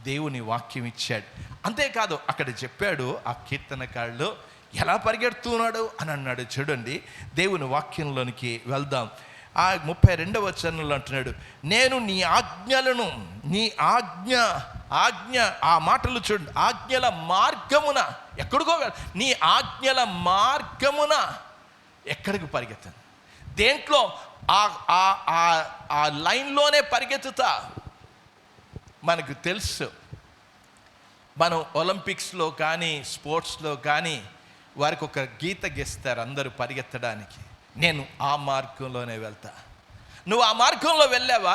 దేవుని వాక్యం ఇచ్చాడు. అంతేకాదు అక్కడ చెప్పాడు ఆ కీర్తనకారుడు ఎలా పరిగెడుతున్నాడు అని అన్నాడు. చూడండి, దేవుని వాక్యంలోనికి వెళ్దాం. ఆ 32వ వచనంలో అంటున్నాడు, నేను నీ ఆజ్ఞలను, నీ ఆజ్ఞ ఆ మాటలు చూడండి, ఆజ్ఞల మార్గమున ఎక్కడికో, నీ ఆజ్ఞల మార్గమున ఎక్కడికి పరిగెత్తాను, దేంట్లో ఆ లైన్లోనే పరిగెత్తుతా. మనకు తెలుసు, మనం ఒలింపిక్స్లో కానీ స్పోర్ట్స్లో కానీ వారికి ఒక గీత గీస్తారు అందరూ పరిగెత్తడానికి. నేను ఆ మార్గంలోనే వెళ్తా. నువ్వు ఆ మార్గంలో వెళ్ళావా,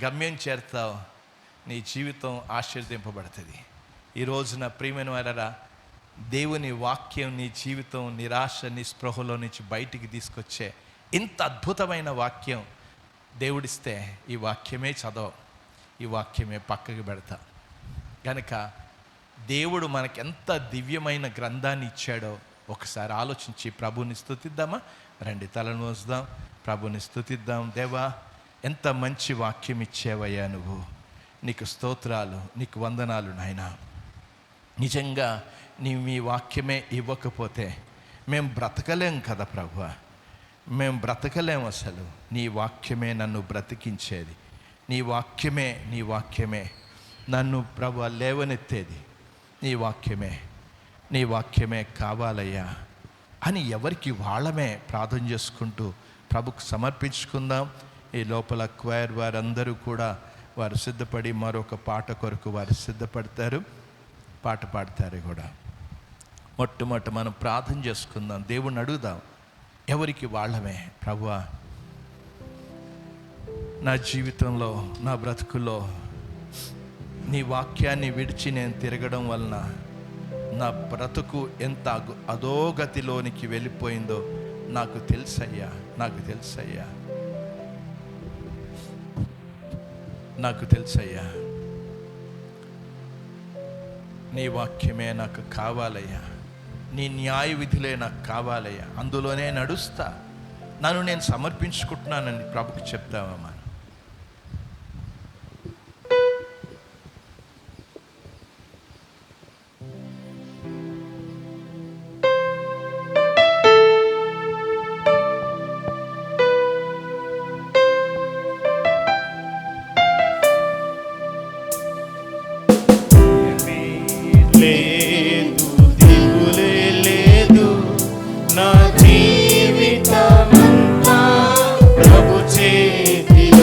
గమ్యం చేరుతావు, నీ జీవితం ఆశీర్వదింపబడుతుంది. ఈ రోజున ప్రియమైన వారరా, దేవుని వాక్యం నీ జీవితం నిరాశ నిస్పృహలో నుంచి బయటికి తీసుకొచ్చే ఇంత అద్భుతమైన వాక్యం దేవుడిస్తే ఈ వాక్యమే చదవ, ఈ వాక్యమే పక్కకి పెడతా. కనుక దేవుడు మనకి ఎంత దివ్యమైన గ్రంథాన్ని ఇచ్చాడో ఒకసారి ఆలోచించి ప్రభుని స్తుతిద్దామా? రండి, తలను మోస్తాం, ప్రభుని స్తుతిద్దాం. దేవా, ఎంత మంచి వాక్యం ఇచ్చేవయ్యా నువ్వు, నీకు స్తోత్రాలు, నీకు వందనాలు నాయనా. నిజంగా నీవు మీ వాక్యమే ఇవ్వకపోతే మేము బ్రతకలేం కదా ప్రభువా, మేము బ్రతకలేం. అసలు నీ వాక్యమే నన్ను బ్రతికించేది, నీ వాక్యమే నన్ను ప్రభువా లేవనెత్తేది, నీ వాక్యమే కావాలయ్యా అని ఎవరికి వాళ్ళమే ప్రార్థన చేసుకుంటూ ప్రభుకు సమర్పించుకుందాం. ఈ లోపల క్వైర్ వారందరూ కూడా వారు సిద్ధపడి మరొక పాట కొరకు వారు సిద్ధపడతారు, పాట పాడతారు కూడా. మొట్టమొదట మనం ప్రార్థన చేసుకుందాం, దేవుణ్ణి అడుగుదాం ఎవరికి వాళ్ళమే. ప్రభువా, నా జీవితంలో, నా బ్రతుకులో నీ వాక్యాన్ని విడిచి నేను తిరగడం వలన నా బ్రతుకు ఎంత అధోగతిలోనికి వెళ్ళిపోయిందో నాకు తెలుసయ్యా, నాకు తెలుసయ్యా. నీ వాక్యమే నాకు కావాలయ్యా, నీ న్యాయ విధులే నాకు కావాలయ్యా, అందులోనే నడుస్తా, నన్ను నేను సమర్పించుకుంటున్నానని ప్రభుకి చెప్తావమ్మా. లేదు దిగులే లేదు, నా జీవితమంతా ప్రభు చేతిలో.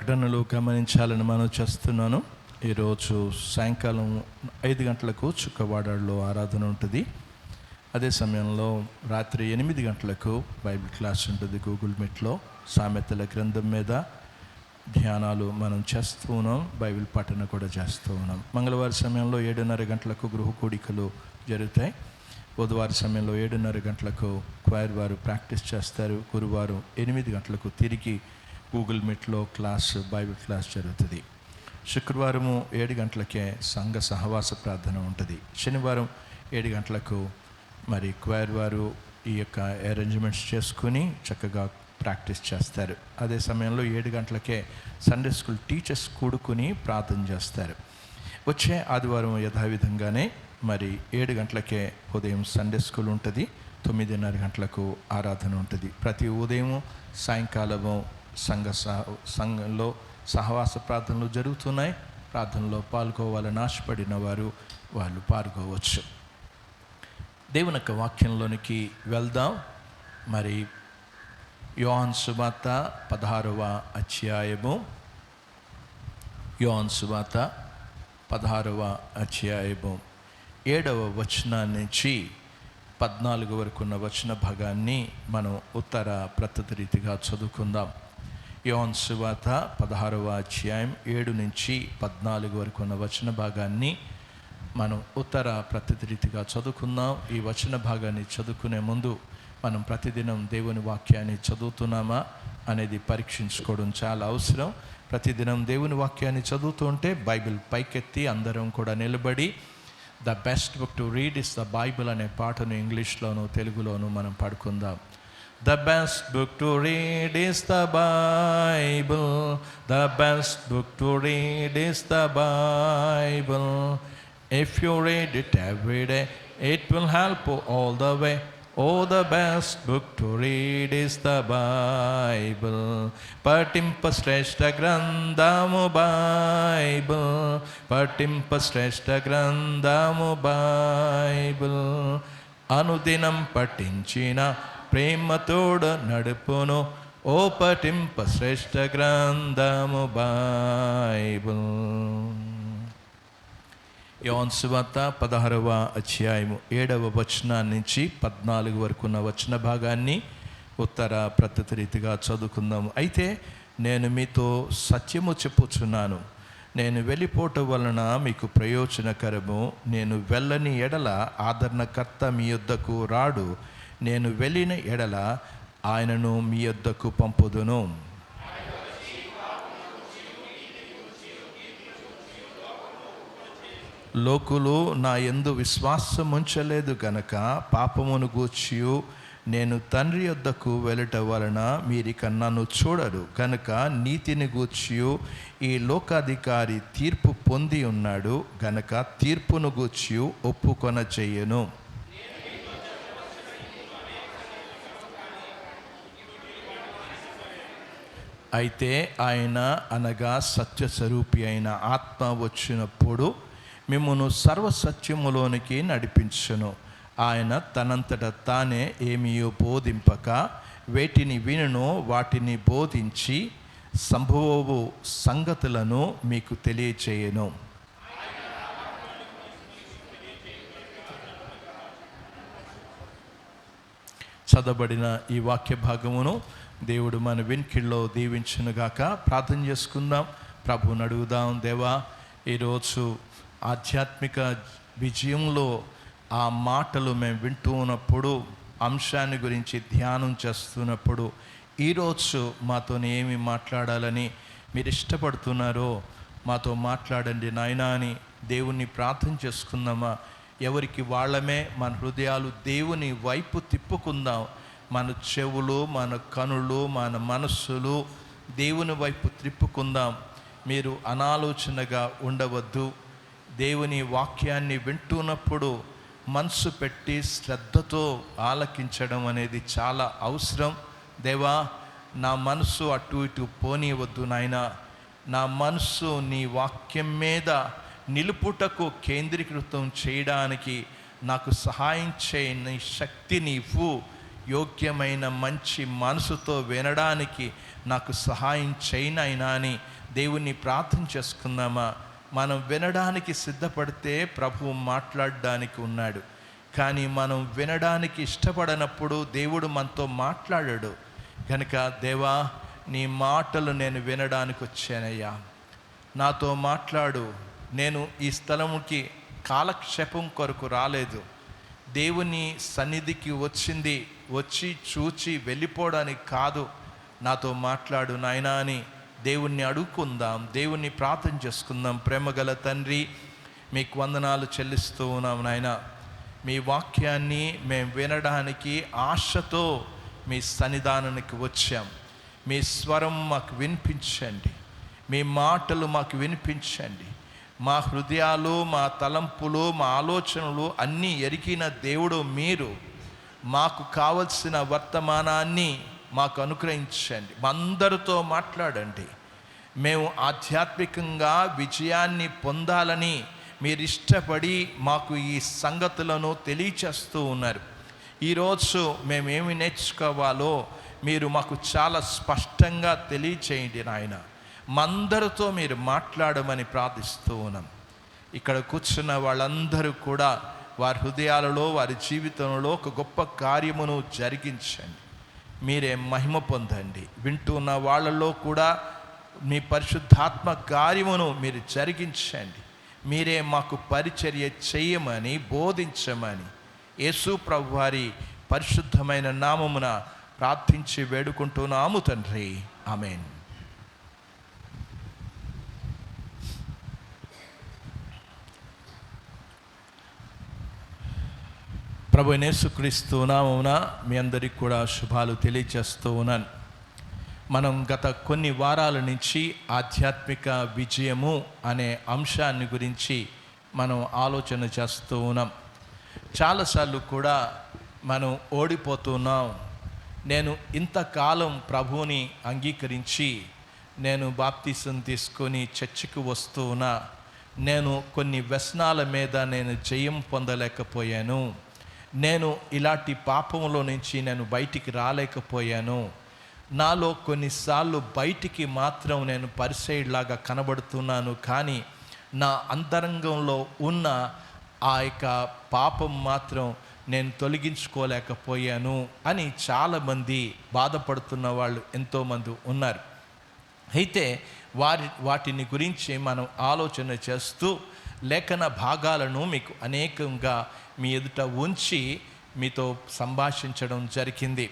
ప్రకటనలు గమనించాలని మనం చేస్తున్నాను. ఈరోజు సాయంకాలం 5 గంటలకు చుక్కవాడలో ఆరాధన ఉంటుంది. అదే సమయంలో రాత్రి 8 గంటలకు బైబిల్ క్లాస్ ఉంటుంది గూగుల్ మీట్లో. సామెతల గ్రంథం మీద ధ్యానాలు మనం చేస్తూ ఉన్నాం, బైబిల్ పఠన కూడా చేస్తూ ఉన్నాం. మంగళవారం సమయంలో 7:30 గంటలకు గృహ కూడికలు జరుగుతాయి. బుధవారం సమయంలో 7:30 గంటలకు క్వైర్ వారు ప్రాక్టీస్ చేస్తారు. గురువారం 8 గంటలకు తిరిగి గూగుల్ మీట్లో బైబిల్ క్లాస్ జరుగుతుంది. శుక్రవారము 7 గంటలకే సంఘ సహవాస ప్రార్థన ఉంటుంది. శనివారం 7 గంటలకు మరి క్వైర్ వారు ఈ యొక్క అరేంజ్మెంట్స్ చేసుకుని చక్కగా ప్రాక్టీస్ చేస్తారు. అదే సమయంలో 7 గంటలకే సండే స్కూల్ టీచర్స్ కూడుకుని ప్రార్థన చేస్తారు. వచ్చే ఆదివారం యథావిధంగానే మరి 7 గంటలకే ఉదయం సండే స్కూల్ ఉంటుంది. 9:30 గంటలకు ఆరాధన ఉంటుంది. ప్రతి ఉదయం సాయంకాలము సంఘంలో సహవాస ప్రార్థనలు జరుగుతున్నాయి. ప్రార్థనలో పాల్గొవాలని ఆశపడిన వాళ్ళు పాల్గొవచ్చు. దేవుని యొక్క వాక్యంలోనికి వెళ్దాం. మరి యోహాను సువార్త 16వ అధ్యాయము, యోహాను సువార్త 16వ అధ్యాయము 7వ వచనం నుంచి 14 వరకు ఉన్న వచన భాగాన్ని మనం ఉత్తర ప్రత్యుత రీతిగా చదువుకుందాం. యోహాను సువార్త 16వ అధ్యాయం 7 నుంచి 14 వరకు ఉన్న వచన భాగాన్ని మనం ఉత్తర ప్రత్యుత రీతిగా చదువుకుందాం. ఈ వచన భాగాన్ని చదువుకునే ముందు మనం ప్రతిదినం దేవుని వాక్యాన్ని చదువుతున్నామా అనేది పరీక్షించుకోవడం చాలా అవసరం. ప్రతిదినం దేవుని వాక్యాన్ని చదువుతుంటే బైబిల్ పైకెత్తి అందరం కూడా నిలబడి the best book to read is the Bible అనే పాటను ఇంగ్లీష్లోను తెలుగులోను మనం పాడుకుందాం. The best book to read is the Bible. The best book to read is the Bible. If you read it every day, it will help you all the way. Oh, the best book to read is the Bible. Patimpa grandamu Bible. Patimpa grandamu Bible. Anudinam patinchina ప్రేమతోడు నడుపును ఓ పఠింప శ్రేష్ఠ గ్రంథము బైబిల్. యోహాను సువార్త 16వ అధ్యాయము 7వ వచనం నుంచి 14 వరకు ఉన్న వచన భాగాన్ని ఉత్తర ప్రత్యుత రీతిగా చదువుకుందాము. అయితే నేను మీతో సత్యము చెప్పుచున్నాను, నేను వెళ్ళిపోవటం వలన మీకు ప్రయోజనకరము. నేను వెళ్ళని ఎడల ఆదరణకర్త మీ యొద్దకు రాడు. నేను వెళ్ళిన ఎడల ఆయనను మీ యొద్దకు పంపుదును. లోకులు నా యందు విశ్వాసం ఉంచలేదు గనక పాపమును గూర్చియు నేను తండ్రి యొద్దకు వెళ్ళటం వలన మీరిక నన్ను చూడరు గనక నీతిని గూర్చియు ఈ లోకాధికారి తీర్పు పొంది ఉన్నాడు గనక తీర్పును గూర్చియు ఒప్పుకొన చెయ్యను. అయితే ఆయన అనగా సత్యస్వరూపి అయిన ఆత్మ వచ్చినప్పుడు మిమ్మును సర్వసత్యములోనికి నడిపించును. ఆయన తనంతట తానే ఏమీయో బోధింపక వేటిని వినునో వాటిని బోధించి సంభవపు సంగతులను మీకు తెలియచేయను. చదవబడిన ఈ వాక్య భాగమును దేవుడు మన వెనుకల్లో దీవించునుగాక. ప్రార్థన చేసుకుందాం, ప్రభువుని అడుగుదాం. దేవా, ఈరోజు ఆధ్యాత్మిక విజయంలో ఆ మాటలు మేము వింటూ ఉన్నప్పుడు, అంశాన్ని గురించి ధ్యానం చేస్తున్నప్పుడు ఈరోజు మాతో ఏమి మాట్లాడాలని మీరు ఇష్టపడుతున్నారో మాతో మాట్లాడండి నాయనా అని దేవుణ్ణి ప్రార్థన చేసుకుందామా. ఎవరికి వాళ్ళమే మన హృదయాలు దేవుని వైపు తిప్పుకుందాం. మన చెవులు, మన కనులు, మన మనస్సులు దేవుని వైపు త్రిప్పుకుందాం. మీరు అనాలోచనగా ఉండవద్దు. దేవుని వాక్యాన్ని వింటున్నప్పుడు మనసు పెట్టి శ్రద్ధతో ఆలకించడం అనేది చాలా అవసరం. దేవా, నా మనసు అటు ఇటు పోనీవద్దు నాయనా. నా మనసు నీ వాక్యం మీద నిలుపుటకు కేంద్రీకృతం చేయడానికి నాకు సహాయం చేయి. నీ శక్తి నీవు యోగ్యమైన మంచి మనసుతో వినడానికి నాకు సహాయం చేయనైనా అని దేవుణ్ణి ప్రార్థన చేసుకుందామా? మనం వినడానికి సిద్ధపడితే ప్రభువు మాట్లాడడానికి ఉన్నాడు. కానీ మనం వినడానికి ఇష్టపడనప్పుడు దేవుడు మనతో మాట్లాడాడు. కనుక దేవా, నీ మాటలు నేను వినడానికి వచ్చానయ్యా, నాతో మాట్లాడు. నేను ఈ స్థలముకి కాలక్షేపం కొరకు రాలేదు, దేవుని సన్నిధికి వచ్చి చూచి వెళ్ళిపోవడానికి కాదు. నాతో మాట్లాడు నాయనా అని దేవుణ్ణి అడుగుకుందాం, దేవుణ్ణి ప్రార్థన చేసుకుందాం. ప్రేమగల తండ్రి, మీకు వందనాలు చెల్లిస్తూ ఉన్నాం నాయన. మీ వాక్యాన్ని మేము వినడానికి ఆశతో మీ సన్నిధానానికి వచ్చాం. మీ స్వరం మాకు వినిపించండి, మీ మాటలు మాకు వినిపించండి. మా హృదయాలు, మా తలంపులు, మా ఆలోచనలు అన్నీ ఎరిగిన దేవుడు మీరు. మాకు కావలసిన వర్తమానాన్ని మాకు అనుగ్రహించండి. మా అందరితో మాట్లాడండి. మేము ఆధ్యాత్మికంగా విజయాన్ని పొందాలని మీరు ఇష్టపడి మాకు ఈ సంగతులను తెలియచేస్తూ ఉన్నారు. ఈరోజు మేమేమి నేర్చుకోవాలో మీరు మాకు చాలా స్పష్టంగా తెలియచేయండి నాయన. మా అందరితో మీరు మాట్లాడమని ప్రార్థిస్తూ ఉన్నాం. ఇక్కడ కూర్చున్న వాళ్ళందరూ కూడా వారి హృదయాలలో, వారి జీవితంలో ఒక గొప్ప కార్యమును జరిగించండి. మీరే మహిమ పొందండి. వింటున్న వాళ్ళలో కూడా మీ పరిశుద్ధాత్మ కార్యమును మీరు జరిగించండి. మీరే మాకు పరిచర్య చేయమని, బోధించమని యేసు ప్రభువారి పరిశుద్ధమైన నామమున ప్రార్థించి వేడుకుంటున్నాము తండ్రి. ఆమేన్. ప్రభు యేసుక్రీస్తు నామమున మీ అందరికీ కూడా శుభాలు తెలియజేస్తూ ఉన్నాను. మనం గత కొన్ని వారాల నుంచి ఆధ్యాత్మిక విజయము అనే అంశాన్ని గురించి మనం ఆలోచన చేస్తూ ఉన్నాం. చాలాసార్లు కూడా మనం ఓడిపోతున్నాం. నేను ఇంతకాలం ప్రభువుని అంగీకరించి నేను బాప్తిసం తీసుకొని చర్చికి వస్తూ ఉన్నా. నేను కొన్ని వ్యసనాల మీద నేను జయం పొందలేకపోయాను. నేను ఇలాంటి పాపంలో నుంచి నేను బయటికి రాలేకపోయాను. నాలో కొన్నిసార్లు బయటికి మాత్రం నేను పరిసైడ్లాగా కనబడుతున్నాను, కానీ నా అంతరంగంలో ఉన్న ఆ యొక్క పాపం మాత్రం నేను తొలగించుకోలేకపోయాను అని చాలామంది బాధపడుతున్న వాళ్ళు ఎంతోమంది ఉన్నారు. అయితే వాటిని గురించి మనం ఆలోచన చేస్తూ లేఖన భాగాలను మీకు అనేకంగా మీ ఎదుట ఉంచి మీతో సంభాషించడం జరిగింది.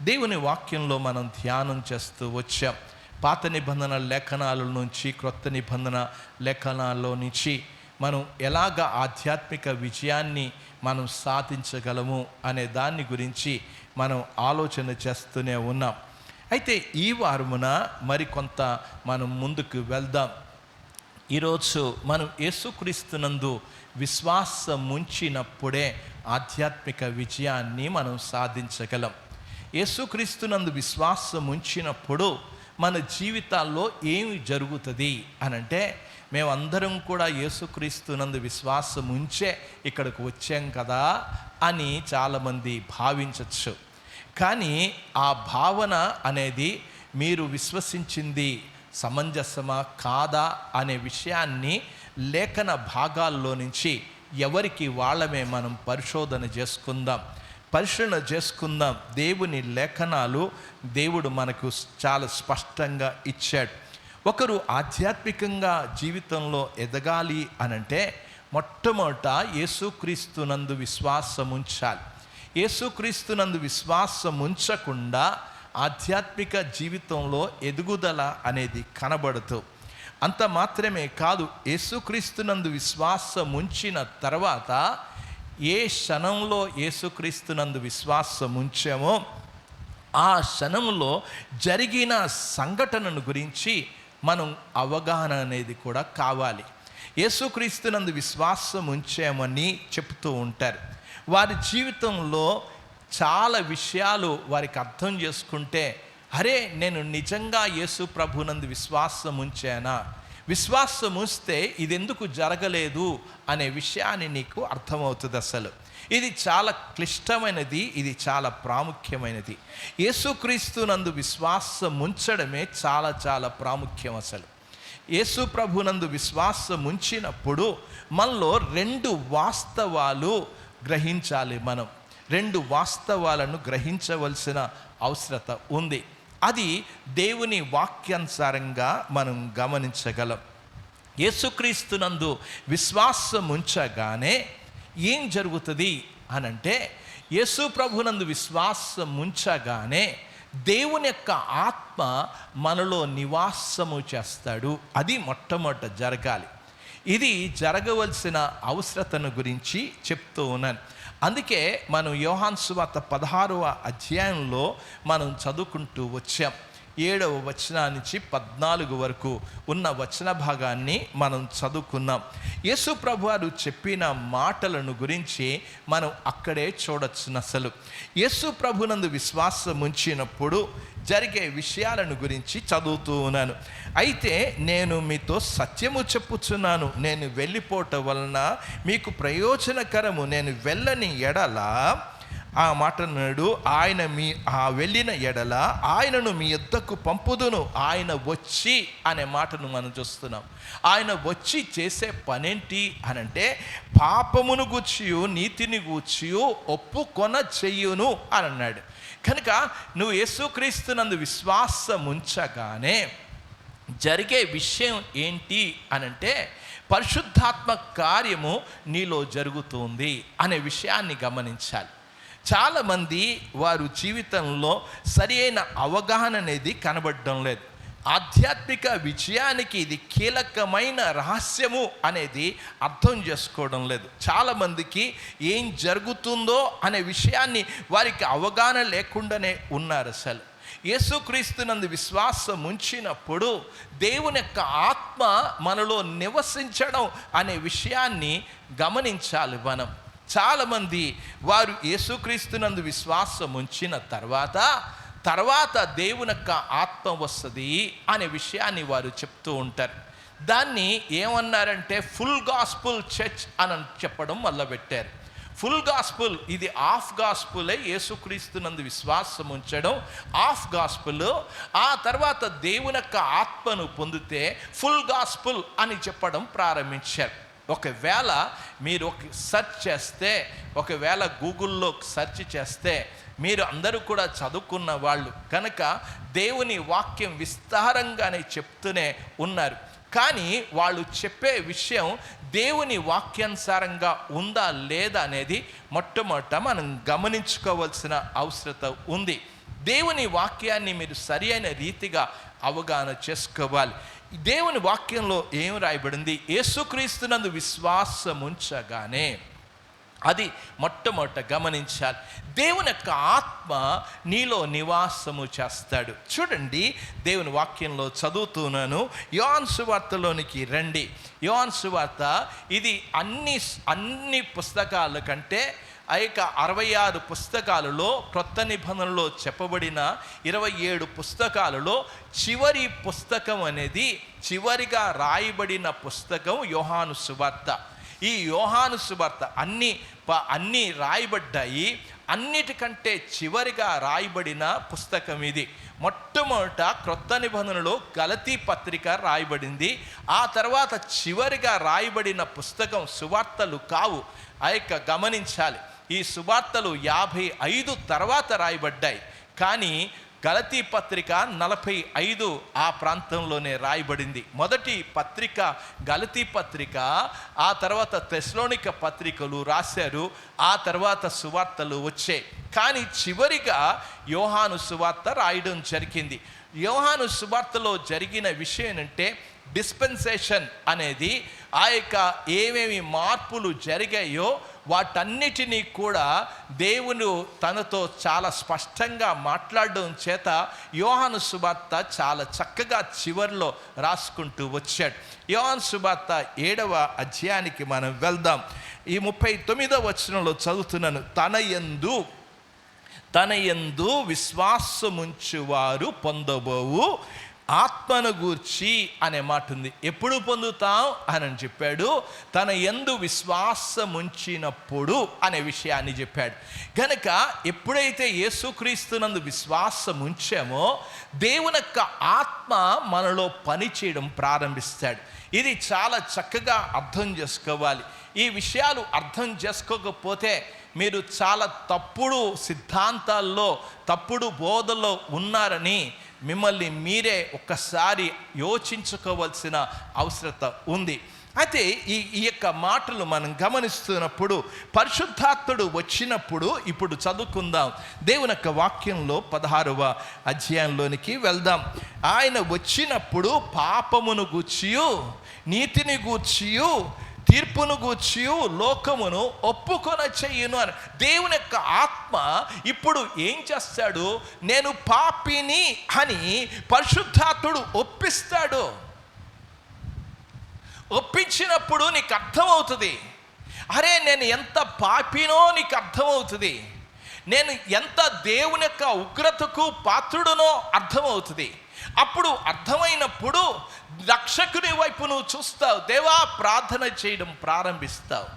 దేవుని వాక్యంలో మనం ధ్యానం చేస్తూ వచ్చాం. పాత నిబంధన లేఖనాల నుంచి, క్రొత్త నిబంధన లేఖనాల్లో నుంచి మనం ఎలాగ ఆధ్యాత్మిక విజయాన్ని మనం సాధించగలము అనే దాన్ని గురించి మనం ఆలోచన చేస్తూనే ఉన్నాం. అయితే ఈ వారమున మరికొంత మనం ముందుకు వెళ్దాం. ఈరోజు మనం యేసుక్రీస్తునందు విశ్వాసం ఉంచినప్పుడే ఆధ్యాత్మిక విజయాన్ని మనం సాధించగలం. యేసుక్రీస్తునందు విశ్వాసం ఉంచినప్పుడు మన జీవితాల్లో ఏమి జరుగుతుంది అనంటే, మేమందరం కూడా యేసుక్రీస్తునందు విశ్వాసం ఉంచే ఇక్కడికి వచ్చాం కదా అని చాలామంది భావించవచ్చు. కానీ ఆ భావన అనేది మీరు విశ్వసించింది సమంజసమా కాదా అనే విషయాన్ని లేఖన భాగాల్లో నుంచి ఎవరికి వాళ్ళమే మనం పరిశోధన చేసుకుందాం. దేవుని లేఖనాలు దేవుడు మనకు చాలా స్పష్టంగా ఇచ్చాడు. ఒకరు ఆధ్యాత్మికంగా జీవితంలో ఎదగాలి అనంటే మొట్టమొదట యేసుక్రీస్తునందు విశ్వాసం ఉంచాలి. యేసుక్రీస్తునందు విశ్వాసం ఉంచకుండా ఆధ్యాత్మిక జీవితంలో ఎదుగుదల అనేది కనబడుతూ, అంత మాత్రమే కాదు, యేసుక్రీస్తునందు విశ్వాసం ఉంచిన తర్వాత ఏ క్షణంలో యేసుక్రీస్తునందు విశ్వాసం ఉంచామో ఆ క్షణంలో జరిగిన సంఘటనను గురించి మనం అవగాహన అనేది కూడా కావాలి. యేసుక్రీస్తునందు విశ్వాసం ఉంచామని చెప్తూ ఉంటారు. వారి జీవితంలో చాలా విషయాలు వారికి అర్థం చేసుకుంటే, అరే నేను నిజంగా యేసు ప్రభునందు విశ్వాసం ఉంచానా, విశ్వాసం ఉంచితే ఇది ఎందుకు జరగలేదు అనే విషయాన్ని నీకు అర్థమవుతుంది. అసలు ఇది చాలా క్లిష్టమైనది, ఇది చాలా ప్రాముఖ్యమైనది. యేసుక్రీస్తునందు విశ్వాసం ఉంచడమే చాలా చాలా ప్రాముఖ్యం. అసలు యేసు ప్రభునందు విశ్వాసం ఉంచినప్పుడు మనలో 2 వాస్తవాలు గ్రహించాలి. మనం 2 వాస్తవాలను గ్రహించవలసిన అవసరత ఉంది. అది దేవుని వాక్యానుసారంగా మనం గమనించగలం. యేసుక్రీస్తునందు విశ్వాసం ఉంచగానే ఏం జరుగుతుంది అనంటే, యేసు ప్రభునందు విశ్వాసం ఉంచగానే దేవుని యొక్క ఆత్మ మనలో నివాసము చేస్తాడు. అది మొట్టమొదట జరగాలి. ఇది జరగవలసిన అవసరతను గురించి చెప్తూ ఉన్నాను. అందుకే మనం యోహాను సువార్త 16వ అధ్యాయంలో మనం చదువుకుంటూ వచ్చాం. 7వ వచనం నుంచి 14 వరకు ఉన్న వచన భాగాన్ని మనం చదువుకున్నాం. యేసు ప్రభువారు చెప్పిన మాటలను గురించి మనం అక్కడే చూడొచ్చు. అసలు యేసు ప్రభునందు విశ్వాసం ఉంచినప్పుడు జరిగే విషయాలను గురించి చదువుతూ ఉన్నాను. అయితే నేను మీతో సత్యము చెప్పుచున్నాను, నేను వెళ్ళిపోవటం వలన మీకు ప్రయోజనకరము. నేను వెళ్ళని ఎడల, ఆ మాట నాడు, ఆయన వెళ్ళిన ఎడల ఆయనను మీ యొద్దకు పంపుదును. ఆయన వచ్చి అనే మాటను మనం చూస్తున్నాం. ఆయన వచ్చి చేసే పనేంటి అనంటే, పాపమును గూర్చియు నీతిని గూర్చియు ఒప్పుకొన చెయ్యును అని అన్నాడు. కనుక నువ్వు యేసుక్రీస్తునందు విశ్వాసం ఉంచగానే జరిగే విషయం ఏంటి అనంటే, పరిశుద్ధాత్మ కార్యము నీలో జరుగుతుంది అనే విషయాన్ని గమనించాలి. చాలామంది వారు జీవితంలో సరి అయిన అవగాహన అనేది కనబడడం లేదు. ఆధ్యాత్మిక విజయానికి ఇది కీలకమైన రహస్యము అనేది అర్థం చేసుకోవడం లేదు. చాలామందికి ఏం జరుగుతుందో అనే విషయాన్ని వారికి అవగాహన లేకుండానే ఉన్నారు. అసలు యేసుక్రీస్తునందు విశ్వాసం ఉంచినప్పుడు దేవుని యొక్క ఆత్మ మనలో నివసించడం అనే విషయాన్ని గమనించాలి మనం. చాలామంది వారు యేసుక్రీస్తునందు విశ్వాసం ఉంచిన తర్వాత దేవుని యొక్క ఆత్మ వస్తుంది అనే విషయాన్ని వారు చెప్తూ ఉంటారు. దాన్ని ఏమన్నారంటే ఫుల్ గాస్పుల్ చర్చ్ అని చెప్పడం మొదలుపెట్టారు. ఫుల్ గాస్పుల్ ఇది హాఫ్ గాస్పులే. యేసుక్రీస్తునందు విశ్వాసం ఉంచడం హాఫ్ గాస్పుల్. ఆ తర్వాత దేవుని యొక్క ఆత్మను పొందితే ఫుల్ గాస్పుల్ అని చెప్పడం ప్రారంభించారు. ఒకవేళ మీరు సెర్చ్ చేస్తే, ఒకవేళ గూగుల్లో సెర్చ్ చేస్తే, మీరు అందరూ కూడా చదువుకున్న వాళ్ళు కనుక దేవుని వాక్యం విస్తారంగానే చెప్తూనే ఉన్నారు. కానీ వాళ్ళు చెప్పే విషయం దేవుని వాక్యానుసారంగా ఉందా లేదా అనేది మొట్టమొదట మనం గమనించుకోవాల్సిన అవసరత ఉంది. దేవుని వాక్యాన్ని మీరు సరి అయిన రీతిగా అవగాహన చేసుకోవాలి. దేవుని వాక్యంలో ఏం రాయబడింది? యేసుక్రీస్తునందు విశ్వాసం ఉంచగానే అది మొట్టమొదట గమనించాలి. దేవుని యొక్క ఆత్మ నీలో నివాసము చేస్తాడు. చూడండి, దేవుని వాక్యంలో చదువుతున్నాను. యోహాను సువార్తలోనికి రండి. యోహాను సువార్త ఇది అన్ని పుస్తకాల కంటే 66 పుస్తకాలలో, క్రొత్త నిబంధనలో చెప్పబడిన 27 పుస్తకాలలో చివరి పుస్తకం అనేది, చివరిగా రాయబడిన పుస్తకం యోహాను సువార్త. ఈ యోహాను సువార్త అన్నీ రాయబడ్డాయి. అన్నిటికంటే చివరిగా రాయబడిన పుస్తకం ఇది. మొట్టమొదట క్రొత్త నిబంధనలో గలతీ పత్రిక రాయబడింది. ఆ తర్వాత చివరిగా రాయబడిన పుస్తకం సువార్తలు కావు. గమనించాలి, ఈ సువార్తలు 55 తర్వాత రాయబడ్డాయి. కానీ గలతీ పత్రిక 45 ఆ ప్రాంతంలోనే రాయబడింది. మొదటి పత్రిక గలతీ పత్రిక, ఆ తర్వాత తెస్సలోనిక పత్రికలు రాశారు, ఆ తర్వాత సువార్తలు వచ్చాయి. కానీ చివరిగా యోహాను సువార్త రాయడం జరిగింది. యోహాను సువార్తలో జరిగిన విషయం అంటే, డిస్పెన్సేషన్ అనేది ఏమేమి మార్పులు జరిగాయో వాటన్నిటినీ కూడా దేవుడు తనతో చాలా స్పష్టంగా మాట్లాడడం చేత యోహాను సువార్త చాలా చక్కగా చివరిలో రాసుకుంటూ వచ్చాడు. యోహాను సువార్త 7వ అధ్యాయానికి మనం వెళ్దాం. ఈ 39వ వచనంలో చదువుతున్నాను. తన యందు విశ్వాసముంచువారు పొందబోవు ఆత్మను గూర్చి అనే మాట ఉంది. ఎప్పుడు పొందుతాం అని చెప్పాడు, తన యందు విశ్వాసముంచినప్పుడు అనే విషయాన్ని చెప్పాడు. గనక ఎప్పుడైతే యేసుక్రీస్తునందు విశ్వాసం ఉంచామో దేవుని యొక్క ఆత్మ మనలో పనిచేయడం ప్రారంభిస్తాడు. ఇది చాలా చక్కగా అర్థం చేసుకోవాలి. ఈ విషయాలు అర్థం చేసుకోకపోతే మీరు చాలా తప్పుడు సిద్ధాంతాల్లో, తప్పుడు బోధల్లో ఉన్నారని మిమ్మల్ని మీరే ఒక్కసారి యోచించుకోవాల్సిన అవసరత ఉంది. అయితే ఈ యొక్క మాటలు మనం గమనిస్తున్నప్పుడు పరిశుద్ధాత్ముడు వచ్చినప్పుడు, ఇప్పుడు చదువుకుందాం దేవుని యొక్క వాక్యంలో 16వ అధ్యాయంలోనికి వెళ్దాం. ఆయన వచ్చినప్పుడు పాపమును గూర్చియు నీతిని గూర్చియు తీర్పును గూర్చి లోకమును ఒప్పుకొన చెయ్యును అని దేవుని యొక్క ఆత్మ ఇప్పుడు ఏం చేస్తాడు? నేను పాపిని అని పరిశుద్ధాత్ముడు ఒప్పిస్తాడు. ఒప్పించినప్పుడు నీకు అర్థమవుతుంది, అరే నేను ఎంత పాపినో నీకు అర్థమవుతుంది, నేను ఎంత దేవుని యొక్క ఉగ్రతకు పాత్రుడునో అర్థమవుతుంది. అప్పుడు అర్థమైనప్పుడు రక్షకుని వైపు నువ్వు చూస్తావు, దేవా ప్రార్థన చేయడం ప్రారంభిస్తావు.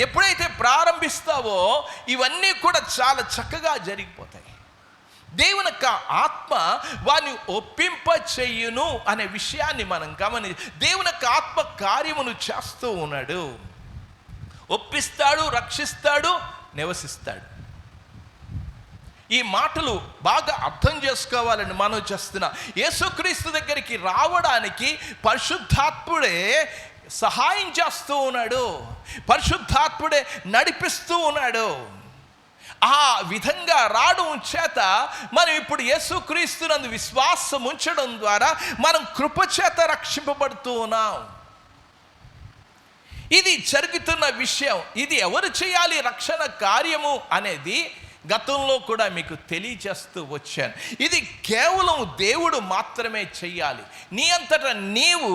ఎప్పుడైతే ప్రారంభిస్తావో ఇవన్నీ కూడా చాలా చక్కగా జరిగిపోతాయి. దేవుని యొక్క ఆత్మ వారిని ఒప్పింప చెయ్యును అనే విషయాన్ని మనం దేవుని యొక్క ఆత్మ కార్యమును చేస్తూ ఉన్నాడు. ఒప్పిస్తాడు, రక్షిస్తాడు, నివసిస్తాడు. ఈ మాటలు బాగా అర్థం చేసుకోవాలని మనం చేస్తున్నా. యేసుక్రీస్తు దగ్గరికి రావడానికి పరిశుద్ధాత్ముడే సహాయం చేస్తూ ఉన్నాడు, పరిశుద్ధాత్ముడే నడిపిస్తూ ఉన్నాడు. ఆ విధంగా రావడం చేత మనం ఇప్పుడు యేసుక్రీస్తునందు విశ్వాసం ఉంచడం ద్వారా మనం కృపచేత రక్షింపబడుతూ ఉన్నాం. ఇది జరుగుతున్న విషయం. ఇది ఎవరు చేయాలి రక్షణ కార్యము అనేది గతంలో కూడా మీకు తెలియజేస్తూ వచ్చాను. ఇది కేవలం దేవుడు మాత్రమే చెయ్యాలి. నీ అంతటా నీవు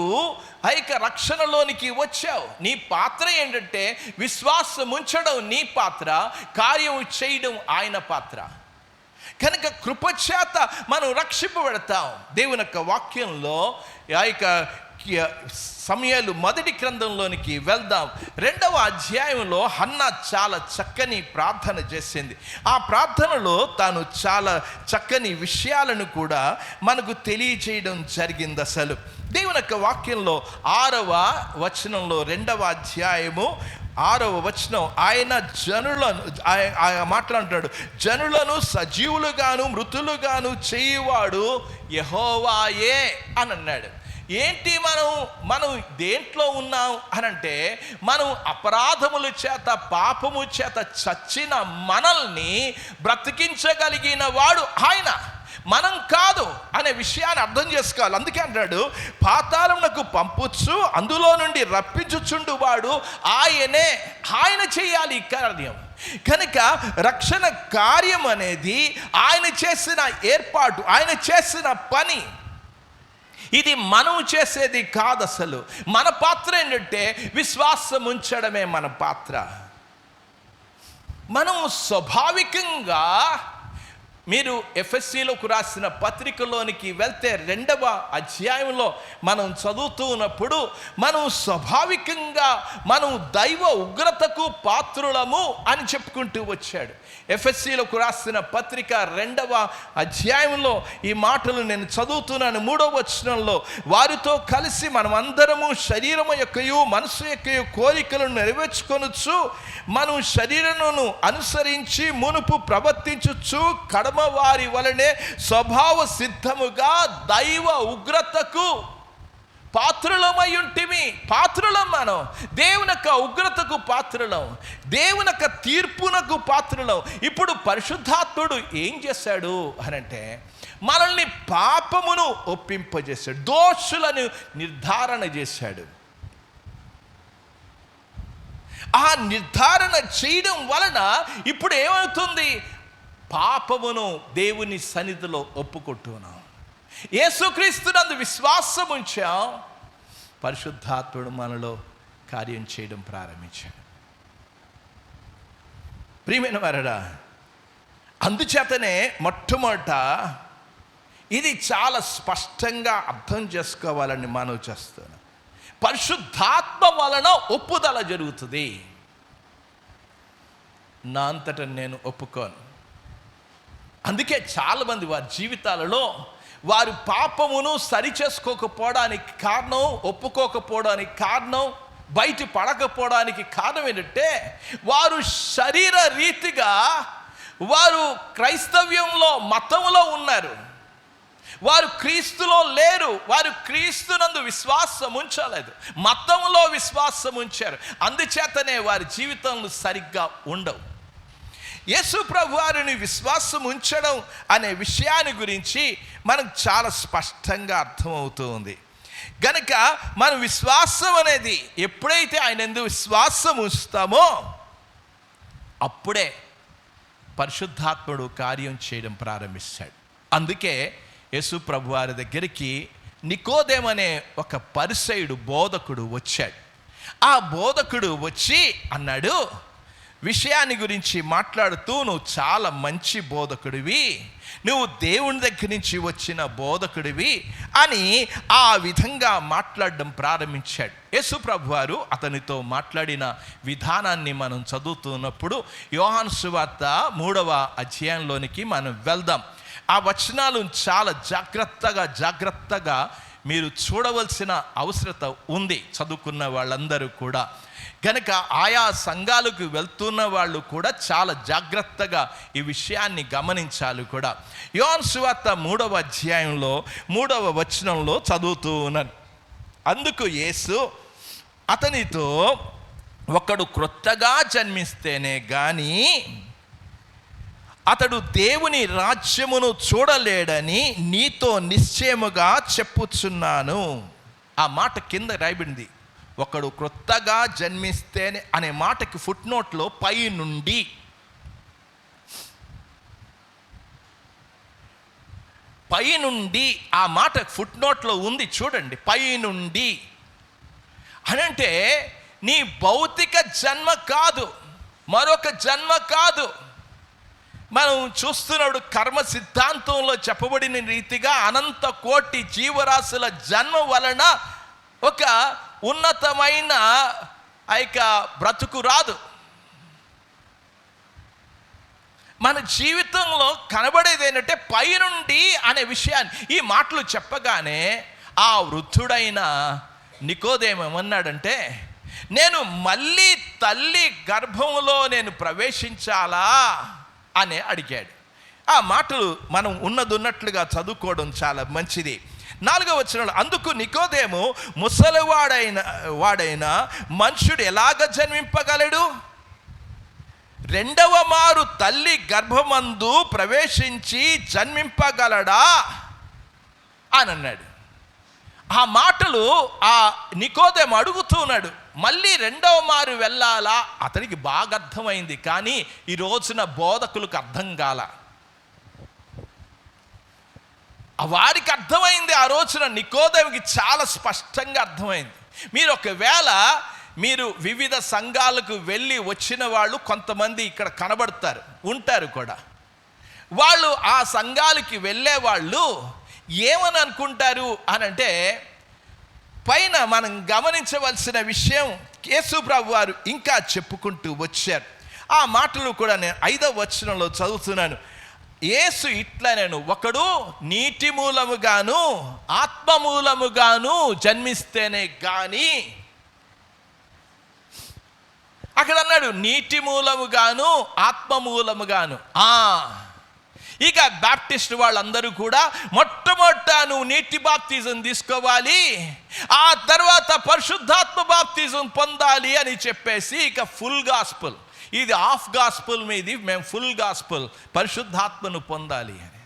ఆ యొక్క రక్షణలోనికి వచ్చావు. నీ పాత్ర ఏంటంటే విశ్వాసం ఉంచడం నీ పాత్ర, కార్యం చేయడం ఆయన పాత్ర. కనుక కృపచేత మనం రక్షింపబడతాం. దేవుని యొక్క వాక్యంలో ఆ యొక్క సమూయేలు మొదటి గ్రంథంలోనికి వెళ్దాం. 2వ అధ్యాయంలో హన్నా చాలా చక్కని ప్రార్థన చేసింది. ఆ ప్రార్థనలో తాను చాలా చక్కని విషయాలను కూడా మనకు తెలియజేయడం జరిగింది. అసలు దేవుని యొక్క వాక్యంలో 6వ వచనంలో 2వ అధ్యాయము 6వ వచనం, ఆయన జనులను మాట్లాడుతాడు, జనులను సజీవులుగాను మృతులుగాను చేయువాడు యెహోవాయే అని అన్నాడు. ఏంటి మనం దేంట్లో ఉన్నాం అనంటే, మనం అపరాధముల చేత పాపము చేత చచ్చిన మనల్ని బ్రతికించగలిగిన వాడు ఆయన, మనం కాదు అనే విషయాన్ని అర్థం చేసుకోవాలి. అందుకే అంటాడు, పాతాళమునకు పంపుచు అందులో నుండి రప్పించుచుండు వాడు ఆయనే, ఆయన చేయాలి ఈ కార్యం. కనుక రక్షణ కార్యం అనేది ఆయన చేసిన ఏర్పాటు, ఆయన చేసిన పని. ఇది మనం చేసేది కాదు. అసలు మన పాత్ర ఏంటంటే విశ్వాసం ఉంచడమే మన పాత్ర. మనం స్వాభావికంగా, మీరు ఎఫ్ఎస్సిలోకి రాసిన పత్రికలోనికి వెళ్తే 2వ అధ్యాయంలో మనం చదువుతూ ఉన్నప్పుడు మనం స్వాభావికంగా మనం దైవ ఉగ్రతకు పాత్రులము అని చెప్పుకుంటూ వచ్చాడు. ఎఫ్ఎస్సిలోకి రాసిన పత్రిక 2వ అధ్యాయంలో ఈ మాటలు నేను చదువుతున్నాను. 3వ వచనంలో, వారితో కలిసి మనం అందరము శరీరము యొక్కయు మనసు యొక్కయు కోరికలను నెరవేర్చుకొనొచ్చు, మనం శరీరమును అనుసరించి మునుపు ప్రవర్తించుచు కడమ వారి వలనే స్వభావ సిద్ధముగా దైవ ఉగ్రతకు పాత్రులమై ఉంటిమి. పాత్రులం మనం, దేవుని యొక్క ఉగ్రతకు పాత్రులం, దేవుని యొక్క తీర్పునకు పాత్రులం. ఇప్పుడు పరిశుద్ధాత్ముడు ఏం చేశాడు అనంటే, మనల్ని పాపమును ఒప్పింపజేశాడు, దోషులను నిర్ధారణ చేశాడు. ఆ నిర్ధారణ చేయడం వలన ఇప్పుడు ఏమవుతుంది? పాపమును దేవుని సన్నిధిలో ఒప్పుకుంటున్నాం. యేసుక్రీస్తునందు విశ్వాసం ఉంచాం, పరిశుద్ధాత్ముడు మనలో కార్యం చేయడం ప్రారంభించాడు. ప్రియమైన వారడా, అందుచేతనే మొట్టమొదట ఇది చాలా స్పష్టంగా అర్థం చేసుకోవాలని మనవి చేస్తున్నాను. పరిశుద్ధాత్మ వలన ఒప్పుదల జరుగుతుంది. నా అంతటా నేను ఒప్పుకోను. అందుకే చాలామంది వారి జీవితాలలో వారు పాపమును సరిచేసుకోకపోవడానికి కారణం, ఒప్పుకోకపోవడానికి కారణం, బయట పడకపోవడానికి కారణం ఏంటంటే వారు శరీర రీతిగా వారు క్రైస్తవ్యంలో మతంలో ఉన్నారు, వారు క్రీస్తులో లేరు, వారు క్రీస్తునందు విశ్వాసం ఉంచలేదు, మతంలో విశ్వాసం ఉంచారు. అందుచేతనే వారి జీవితంలో సరిగ్గా ఉండవు. యేసు ప్రభు వారిని విశ్వాసం ఉంచడం అనే విషయాన్ని గురించి మనకు చాలా స్పష్టంగా అర్థమవుతూ ఉంది. గనుక మన విశ్వాసం అనేది ఎప్పుడైతే ఆయన యందు విశ్వాసం ఉంచుతామో అప్పుడే పరిశుద్ధాత్ముడు కార్యం చేయడం ప్రారంభిస్తాడు. అందుకే యేసు ప్రభు వారి దగ్గరికి నికోదేము అనే ఒక పరిసయ్యుడు బోధకుడు వచ్చాడు. ఆ బోధకుడు వచ్చి అన్నాడు, విషయాన్ని గురించి మాట్లాడుతూ, నువ్వు చాలా మంచి బోధకుడివి, నువ్వు దేవుని దగ్గర నుంచి వచ్చిన బోధకుడివి అని ఆ విధంగా మాట్లాడడం ప్రారంభించాడు. యేసు ప్రభు వారు అతనితో మాట్లాడిన విధానాన్ని మనం చదువుతున్నప్పుడు యోహాను సువార్త 3వ అధ్యాయంలోనికి మనం వెళ్దాం. ఆ వచనాలు చాలా జాగ్రత్తగా మీరు చూడవలసిన అవసరత ఉంది, చదువుకున్న వాళ్ళందరూ కూడా. కనుక ఆయా సంఘాలకు వెళ్తున్న వాళ్ళు కూడా చాలా జాగ్రత్తగా ఈ విషయాన్ని గమనించాలి కూడా. యోహాను సువార్త 3వ అధ్యాయంలో 3వ వచనంలో చదువుతూ ఉన్నాను. అందుకు యేసు అతనితో, ఒకడు క్రొత్తగా జన్మిస్తేనే కానీ అతడు దేవుని రాజ్యమును చూడలేడని నీతో నిశ్చయముగా చెప్పుచున్నాను. ఆ మాట కింద రాయబడింది, ఒకడు క్రొత్తగా జన్మిస్తేనే అనే మాటకి ఫుట్ నోట్లో పై నుండి ఆ మాట ఫుట్ నోట్లో ఉంది చూడండి. పై నుండి అనంటే నీ భౌతిక జన్మ కాదు, మరొక జన్మ కాదు. మనం చూస్తున్నప్పుడు కర్మ సిద్ధాంతంలో చెప్పబడిన రీతిగా అనంత కోటి జీవరాశుల జన్మ వలన ఒక ఉన్నతమైన బ్రతుకు రాదు. మన జీవితంలో కనబడేది ఏంటంటే పైనుండి అనే విషయాన్ని, ఈ మాటలు చెప్పగానే ఆ వృద్ధుడైన నికోదేము ఏమన్నాడంటే, నేను మళ్ళీ తల్లి గర్భంలో నేను ప్రవేశించాలా అని అడిగాడు. ఆ మాటలు మనం ఉన్నట్లుగా చదువుకోవడం చాలా మంచిది. 4వ వచనంలో, అందుకు నికోదేము, ముసలివాడైన మనుషుడు ఎలాగ జన్మింపగలడు? రెండవ మారు తల్లి గర్భమందు ప్రవేశించి జన్మింపగలడా అని అన్నాడు. ఆ మాటలు ఆ నికోదేము అడుగుతున్నాడు, మళ్ళీ రెండవ మారు వెళ్ళాలా? అతనికి బాగా అర్థమైంది, కానీ ఈ రోజున బోధకులకు అర్థం కాల. వారికి అర్థమైంది, ఆ రోజున నికోదేముకి చాలా స్పష్టంగా అర్థమైంది. మీరు ఒకవేళ వివిధ సంఘాలకు వెళ్ళి వచ్చిన వాళ్ళు కొంతమంది ఇక్కడ కనబడతారు, ఉంటారు కూడా. వాళ్ళు ఆ సంఘాలకి వెళ్ళే వాళ్ళు ఏమని అనుకుంటారు అనంటే, పైన మనం గమనించవలసిన విషయం యేసు ప్రభు వారు ఇంకా చెప్పుకుంటూ వచ్చారు. ఆ మాటలు కూడా నేను 5వ వచనంలో చదువుతున్నాను. యేసు ఇట్లా, నేను ఒకడు నీటి మూలముగాను ఆత్మ మూలముగాను జన్మిస్తేనే కానీ, అక్కడ అన్నాడు నీటి మూలముగాను ఆత్మ మూలముగాను. ఇక బాప్టిస్ట్ వాళ్ళందరూ కూడా మొట్టమొదట నువ్వు నీటి బాప్తిజం తీసుకోవాలి, ఆ తర్వాత పరిశుద్ధాత్మ బాప్తిజం పొందాలి అని చెప్పేసి ఇక ఫుల్ గాస్పుల్, ఇది హాఫ్ గాస్పుల్ మీది, మేము ఫుల్ గాస్పుల్ పరిశుద్ధాత్మను పొందాలి అని.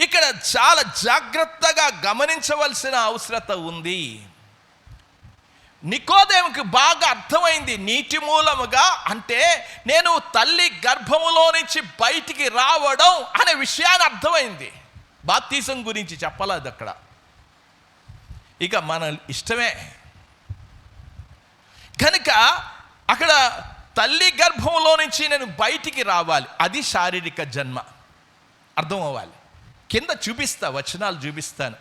ఇక్కడ చాలా జాగ్రత్తగా గమనించవలసిన అవసరత ఉంది. నికోదేముకి బాగా అర్థమైంది, నీటి మూలముగా అంటే నేను తల్లి గర్భములో నుంచి బయటికి రావడం అనే విషయాన్ని అర్థమైంది. బాప్తిజం గురించి చెప్పలేదు అక్కడ. ఇక మన ఇష్టమే కనుక అక్కడ తల్లి గర్భంలో నుంచి నేను బయటికి రావాలి, అది శారీరక జన్మ. అర్థం అవ్వాలి. కింద వచనాలు చూపిస్తాను,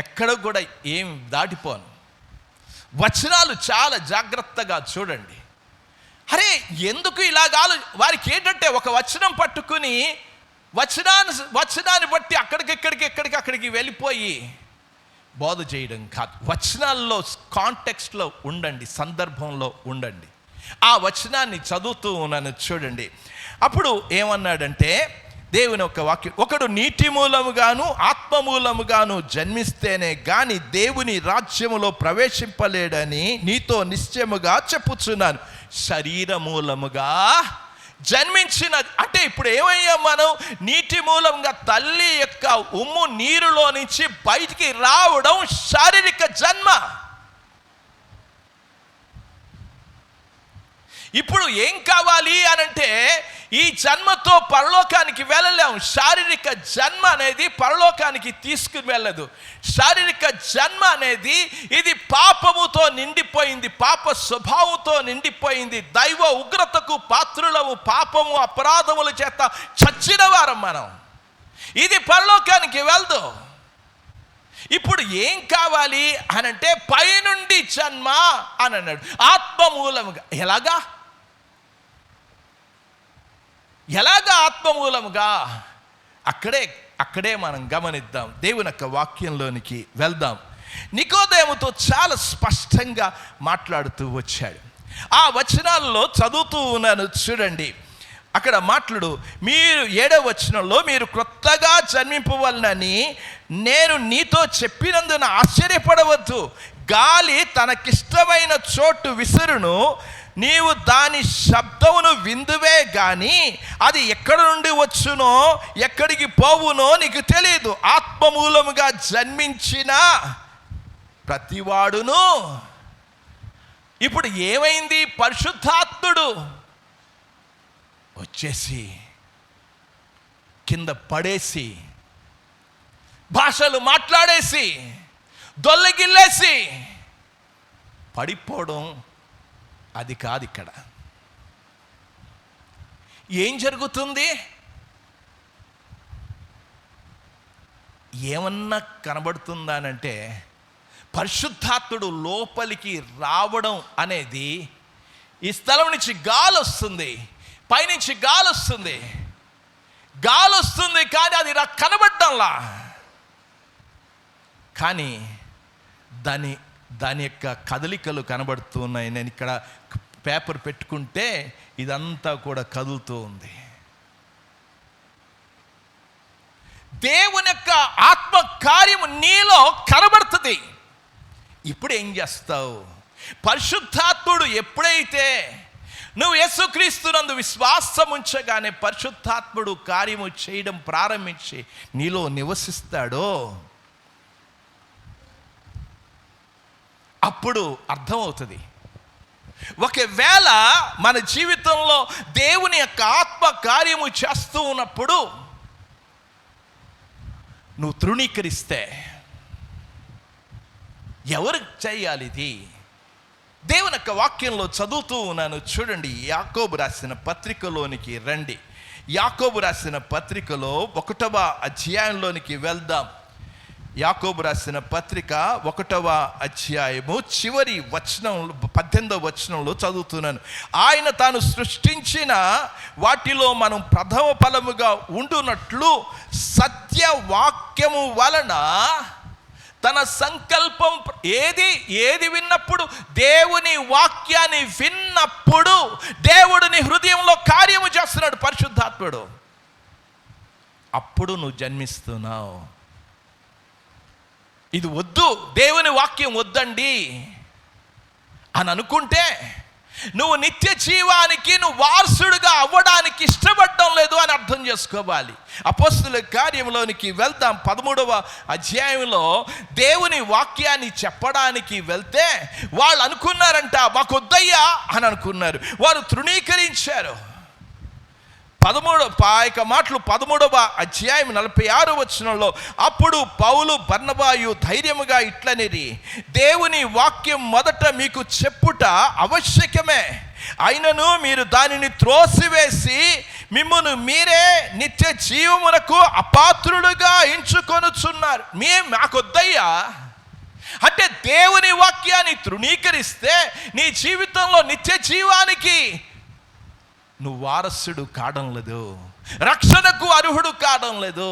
ఎక్కడ కూడా ఏం దాటిపోను. వచనాలు చాలా జాగ్రత్తగా చూడండి. అరే ఎందుకు ఇలాగాలు వారికి ఏంటంటే ఒక వచనం పట్టుకుని వచనాన్ని బట్టి అక్కడికి వెళ్ళిపోయి బోధ చేయడం కాదు. వచనాల్లో కాంటెక్స్ట్లో ఉండండి, సందర్భంలో ఉండండి. ఆ వచనాన్ని చదువుతూ ఉన్నాను చూడండి. అప్పుడు ఏమన్నాడంటే దేవుని ఒక వాక్యం, ఒకడు నీటి మూలముగాను ఆత్మ మూలముగాను జన్మిస్తేనే గాని దేవుని రాజ్యములో ప్రవేశింపలేడని నీతో నిశ్చయముగా చెప్పుచున్నాను. శరీర మూలముగా జన్మించిన అంటే ఇప్పుడు ఏమయ్యాం మనం? నీటి మూలంగా తల్లి యొక్క ఉమ్ము నీరులో నుంచి బయటికి రావడం శారీరక జన్మ. ఇప్పుడు ఏం కావాలి అనంటే ఈ జన్మతో పరలోకానికి వెళ్ళలేము. శారీరక జన్మ అనేది పరలోకానికి తీసుకుని వెళ్ళదు. శారీరక జన్మ అనేది ఇది పాపముతో నిండిపోయింది, పాప స్వభావంతో నిండిపోయింది. దైవ ఉగ్రతకు పాత్రులము, పాపము అపరాధముల చేత చచ్చిన వారం మనం. ఇది పరలోకానికి వెళ్దు. ఇప్పుడు ఏం కావాలి అనంటే పైనుండి జన్మ అని అన్నాడు, ఆత్మ మూలముగా. ఎలాగా ఆత్మ మూలముగా? అక్కడే మనం గమనిద్దాం. దేవుని యొక్క వాక్యంలోనికి వెళ్దాం. నికోదేముతో చాలా స్పష్టంగా మాట్లాడుతూ వచ్చాడు. ఆ వచనాల్లో చదువుతూ ఉన్నాను చూడండి. అక్కడ మాట్లాడు, మీరు 7వ వచనంలో మీరు క్రొత్తగా జన్మింపవలనని నేను నీతో చెప్పినందున ఆశ్చర్యపడవద్దు. గాలి తనకిష్టమైన చోటు విసురును, నీవు దాని శబ్దమును విందువే గాని అది ఎక్కడి నుండి వచ్చునో ఎక్కడికి పోవునో నీకు తెలియదు. ఆత్మమూలముగా జన్మించిన ప్రతివాడును. ఇప్పుడు ఏమైంది? పరిశుద్ధాత్ముడు వచ్చేసి కింద పడేసి భాషలు మాట్లాడేసి దొల్లగిల్లేసి పడిపోవడం అది కాదు. ఇక్కడ ఏం జరుగుతుంది? ఏమన్నా కనబడుతుందానంటే పరిశుద్ధాత్ముడు లోపలికి రావడం అనేది, ఈ స్థలం నుంచి గాలి వస్తుంది, పైనుంచి గాలి వస్తుంది కానీ అది నాకు కనబడ్డంలా. కానీ దాని యొక్క కదలికలు కనబడుతూ ఉన్నాయి. నేను ఇక్కడ పేపర్ పెట్టుకుంటే ఇదంతా కూడా కదులుతూ ఉంది. దేవుని యొక్క ఆత్మ కార్యము నీలో కనబడుతుంది. ఇప్పుడు ఏం చేస్తావు? పరిశుద్ధాత్ముడు ఎప్పుడైతే నువ్వు యేసుక్రీస్తునందు విశ్వాసం ఉంచగానే పరిశుద్ధాత్ముడు కార్యము చేయడం ప్రారంభించి నీలో నివసిస్తాడో అప్పుడు అర్థమవుతుంది. ఒకవేళ మన జీవితంలో దేవుని యొక్క ఆత్మ కార్యము చేస్తూ ఉన్నప్పుడు నువ్వు తృణీకరిస్తే ఎవరు చేయాలి ఇది? దేవుని యొక్క వాక్యంలో చదువుతూ ఉన్నాను చూడండి. యాకోబు రాసిన పత్రికలోనికి రండి. యాకోబు రాసిన పత్రికలో 1వ అధ్యాయంలోనికి వెళ్దాం. యాకోబు రాసిన పత్రిక 1వ అధ్యాయము చివరి వచనం 18వ వచనంలో చదువుతున్నాను. ఆయన తాను సృష్టించిన వాటిలో మనం ప్రథమ ఫలముగా ఉండునట్లు సత్యవాక్యము వలన తన సంకల్పం ఏది విన్నప్పుడు, దేవుని వాక్యాన్ని విన్నప్పుడు దేవుడిని హృదయంలో కార్యము చేస్తున్నాడు పరిశుద్ధాత్ముడు. అప్పుడు నువ్వు జన్మిస్తున్నావు. ఇది వద్దు, దేవుని వాక్యం వద్దండి అని అనుకుంటే నువ్వు నిత్య జీవానికి నువ్వు వారసుడుగా అవ్వడానికి ఇష్టపడడం లేదు అని అర్థం చేసుకోవాలి. అపోస్తలుల కార్యంలోనికి వెళ్దాం. 13వ అధ్యాయంలో దేవుని వాక్యాన్ని చెప్పడానికి వెళ్తే వాళ్ళు అనుకున్నారంట, మాకు వద్దయ్యా అని అనుకున్నారు. వారు తృణీకరించారు. 13వ అధ్యాయం 46వ వచనంలో అప్పుడు పౌలు బర్నబాయు ధైర్యముగా ఇట్లనిరి, దేవుని వాక్యం మొదట మీకు చెప్పుట ఆవశ్యకమే, అయినను మీరు దానిని త్రోసివేసి మిమ్మును మీరే నిత్య జీవమునకు అపాత్రులుగా ఎంచుకొనుచున్నారు. మాకొద్దయ్యా అంటే దేవుని వాక్యాన్ని తృణీకరిస్తే నీ జీవితంలో నిత్య జీవానికి నువ్వు వారసుడు కావడం లేదు, రక్షణకు అర్హుడు కావడం లేదు.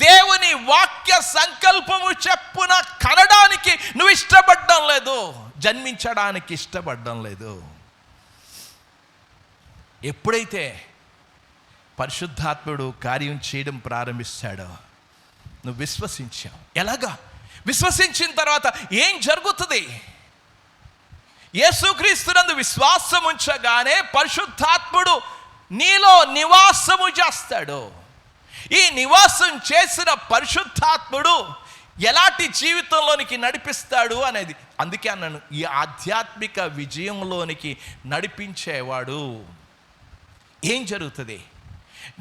దేవుని వాక్య సంకల్పము చెప్పున కనడానికి నువ్వు ఇష్టపడడం లేదు, జన్మించడానికి ఇష్టపడడం లేదు. ఎప్పుడైతే పరిశుద్ధాత్ముడు కార్యం చేయడం ప్రారంభిస్తాడో నువ్వు విశ్వసించావు. ఎలాగా? విశ్వసించిన తర్వాత ఏం జరుగుతుంది? యేసుక్రీస్తునందు విశ్వాసం ఉంచగానే పరిశుద్ధాత్ముడు నీలో నివాసము చేస్తాడు. ఈ నివాసం చేసిన పరిశుద్ధాత్ముడు ఎలాంటి జీవితంలోనికి నడిపిస్తాడు అనేది, అందుకే అన్నాను ఈ ఆధ్యాత్మిక విజయంలోనికి నడిపించేవాడు. ఏం జరుగుతుంది?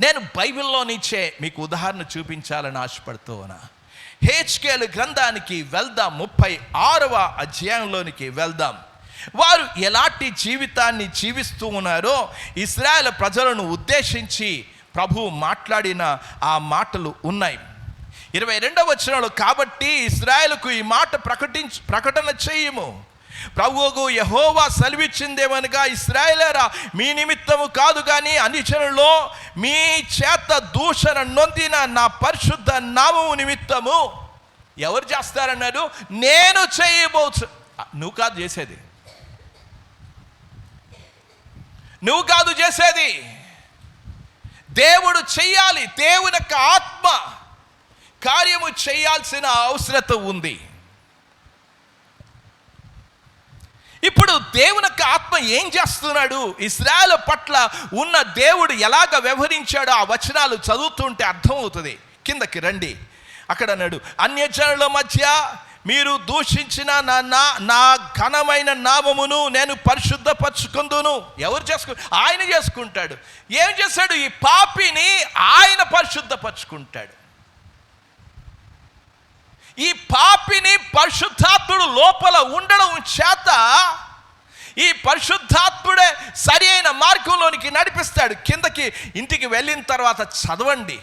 నేను బైబిల్లో నుంచే మీకు ఉదాహరణ చూపించాలని ఆశపడుతూ ఉన్నా. హెచ్కేలు గ్రంథానికి వెళ్దాం, 36వ అధ్యాయంలోనికి వెళ్దాం. వారు ఎలాంటి జీవితాన్ని జీవిస్తూ ఉన్నారో ఇశ్రాయేలు ప్రజలను ఉద్దేశించి ప్రభువు మాట్లాడిన ఆ మాటలు ఉన్నాయి. 22వ వచనంలో, కాబట్టి ఇశ్రాయేలుకు ఈ మాట ప్రకటన చేయము, ప్రభువుకు యెహోవా సెలవిచ్చిందేమనగా, ఇశ్రాయేలరా మీ నిమిత్తము కాదు కానీ అన్యజనులలో మీ చేత దూషణ నొందిన నా పరిశుద్ధ నామము నిమిత్తము. ఎవరు చేస్తారన్నారు? నేను చేయబోచు. నువ్వు కాదు చేసేది, నువ్వు కాదు చేసేది, దేవుడు చెయ్యాలి. దేవుని యొక్క ఆత్మ కార్యము చేయాల్సిన అవసరత ఉంది. ఇప్పుడు దేవుని యొక్క ఆత్మ ఏం చేస్తున్నాడు? ఇశ్రాయేలు పట్ల ఉన్న దేవుడు ఎలాగ వ్యవహరించాడో ఆ వచనాలు చదువుతుంటే అర్థమవుతుంది. కిందకి రండి. అక్కడ అన్నాడు, అన్యజనుల మధ్య మీరు దూషించిన నా ఘనమైన నామమును నేను పరిశుద్ధపరచుకుందును. ఎవరు ఆయన చేసుకుంటాడు. ఏం చేశాడు? ఈ పాపిని ఆయన పరిశుద్ధపరచుకుంటాడు. ఈ పాపిని పరిశుద్ధాత్ముడు లోపల ఉండడం చేత ఈ పరిశుద్ధాత్ముడే సరి అయిన మార్గంలోనికి నడిపిస్తాడు. కిందకి ఇంటికి వెళ్ళిన తర్వాత చదవండి,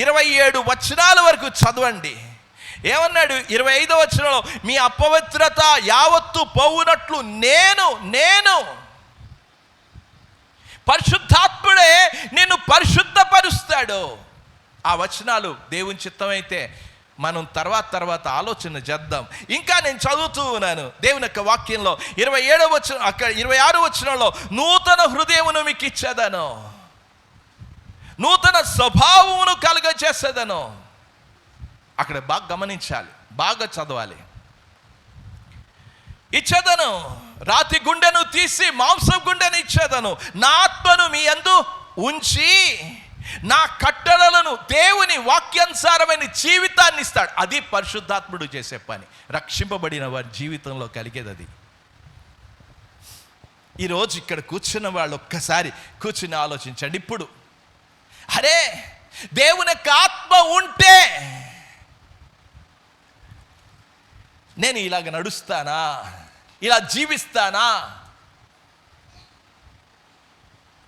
27 వచనాల వరకు చదవండి. ఏమన్నాడు? 25వ వచనంలో, మీ అపవిత్రత యావత్తు పోవునట్లు నేను పరిశుద్ధాత్ముడే నిన్ను పరిశుద్ధపరుస్తాడు. ఆ వచనాలు దేవుని చిత్తమైతే మనం తర్వాత ఆలోచన చేద్దాం. ఇంకా నేను చదువుతూ ఉన్నాను దేవుని యొక్క వాక్యంలో 27వ వచనం, అక్కడ 26వ వచనంలో, నూతన హృదయమును మీకు ఇచ్చేదను, నూతన స్వభావమును కలుగజేసేదను. అక్కడ బాగా గమనించాలి, బాగా చదవాలి. ఇచ్చేదను, రాతి గుండెను తీసి మాంసం గుండెను ఇచ్చేదను, నా ఆత్మను మీ యందు ఉంచి నా కట్టడలను, దేవుని వాక్యానుసారమైన జీవితాన్ని ఇస్తాడు. అది పరిశుద్ధాత్ముడు చేసే పని. రక్షింపబడిన వారి జీవితంలో కలిగేది అది. ఈరోజు ఇక్కడ కూర్చున్న వాళ్ళు ఒక్కసారి కూర్చుని ఆలోచించండి. ఇప్పుడు అరే దేవుని యొక్క ఆత్మ ఉంటే నేను ఇలాగ నడుస్తానా, ఇలా జీవిస్తానా?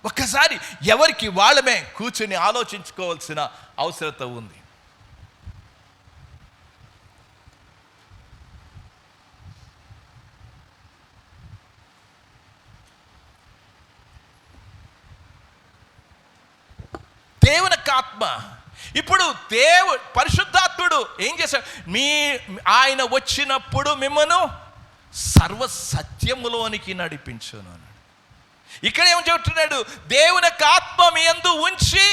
ఒక్కసారి ఎవరికి వాళ్ళమే కూర్చుని ఆలోచించుకోవాల్సిన అవసరత ఉంది. దేవుని ఆత్మ ఇప్పుడు పరిశుద్ధాత్ముడు ఏం చేశాడు? ఆయన వచ్చినప్పుడు మిమ్మను సర్వ సత్యములోనికి నడిపించును. ఇక్కడ ఏం చెప్తున్నాడు? దేవుని ఆత్మ మీ యందు ఉంచి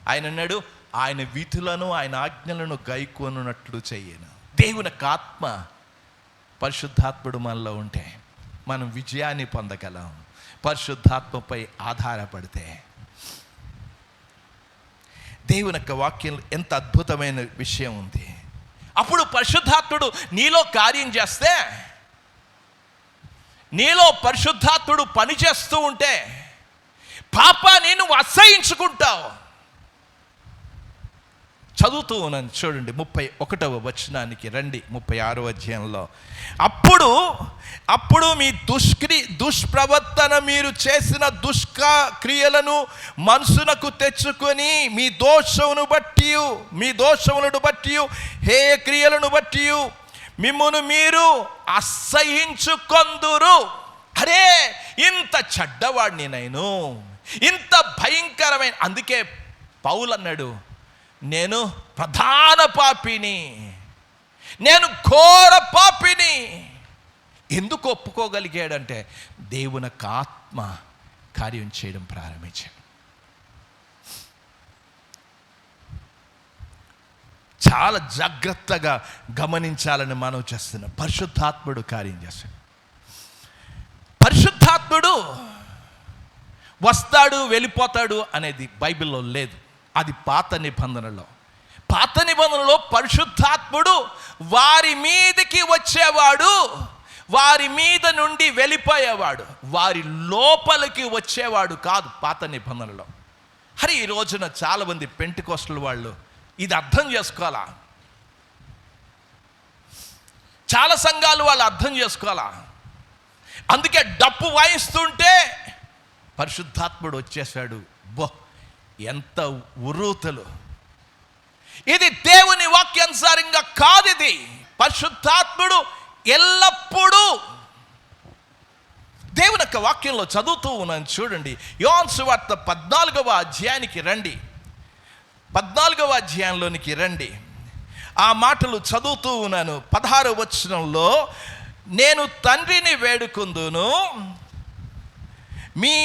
ఆయన అన్నాడు, ఆయన విధులను ఆయన ఆజ్ఞలను గైకొనున్నట్లు చెయ్యను. దేవుని ఆత్మ పరిశుద్ధాత్ముడు మనలో ఉంటే మనం విజయాన్ని పొందగలం. పరిశుద్ధాత్మపై ఆధారపడితే దేవుని యొక్క వాక్యం ఎంత అద్భుతమైన విషయం ఉంది. అప్పుడు పరిశుద్ధాత్ముడు నీలో కార్యం చేస్తే, నీలో పరిశుద్ధాత్ముడు పనిచేస్తూ ఉంటే పాపాన్ని నువ్వు అసహించుకుంటావు. చదువుతూ ఉన్నాను చూడండి, 31వ వచనానికి రండి. 36వ అధ్యాయంలో, అప్పుడు మీ దుష్ప్రవర్తన, మీరు చేసిన క్రియలను మనసునకు తెచ్చుకొని మీ దోషములను బట్టి హేయ క్రియలను బట్టి మిమ్మును మీరు అసహ్యించుకొందురు. అరే, ఇంత చెడ్డవాడిని నేను, ఇంత భయంకరమైన. అందుకే పౌలు అన్నాడు, నేను ప్రధాన పాపిని, నేను ఘోర పాపిని. ఎందుకు ఒప్పుకోగలిగాడంటే దేవుని ఆత్మ కార్యం చేయడం ప్రారంభించాడు. చాలా జాగ్రత్తగా గమనించాలని మనం చేస్తున్నాం. పరిశుద్ధాత్ముడు కార్యం చేస్తాడు. పరిశుద్ధాత్ముడు వస్తాడు వెళ్ళిపోతాడు అనేది బైబిల్లో లేదు. అది పాత నిబంధనలో పరిశుద్ధాత్ముడు వారి మీదకి వచ్చేవాడు, వారి మీద నుండి వెళ్ళిపోయేవాడు, వారి లోపలికి వచ్చేవాడు కాదు పాత నిబంధనలో. అరే, ఈ రోజున చాలామంది పెంటెకోస్టల్ వాళ్ళు ఇది అర్థం చేసుకోవాలా. చాలా సంఘాలు వాళ్ళు అర్థం చేసుకోవాలా. అందుకే డప్పు వాయిస్తుంటే పరిశుద్ధాత్ముడు వచ్చేసాడు. ఎంత ఉర్రూతలు! ఇది దేవుని వాక్యానుసారంగా కాదు. ఇది పరిశుద్ధాత్ముడు ఎల్లప్పుడూ దేవుని యొక్క వాక్యంలో చదువుతూ ఉన్నాను చూడండి. యోహాను సువార్త 14వ అధ్యాయానికి రండి. 14వ అధ్యాయంలోనికి రండి. ఆ మాటలు చదువుతూ ఉన్నాను. 16వ వచనంలో, నేను తండ్రిని వేడుకుందును, మీ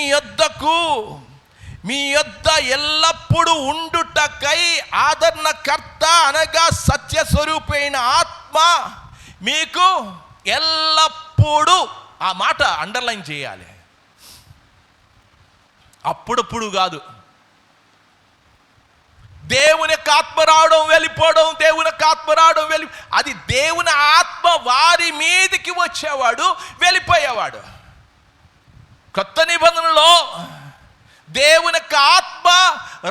యొద్ద ఎల్లప్పుడూ ఉండుటకై ఆదరణకర్త అనగా సత్యస్వరూపైన ఆత్మ మీకు ఎల్లప్పుడూ. ఆ మాట అండర్లైన్ చేయాలి. అప్పుడప్పుడు కాదు. దేవుని యొక్క ఆత్మ రావడం వెళ్ళిపోవడం, దేవుని యొక్క ఆత్మ రావడం అది దేవుని ఆత్మ వారి మీదకి వచ్చేవాడు, వెళ్ళిపోయేవాడు. కొత్త నిబంధనలో దేవుని యొక్క ఆత్మ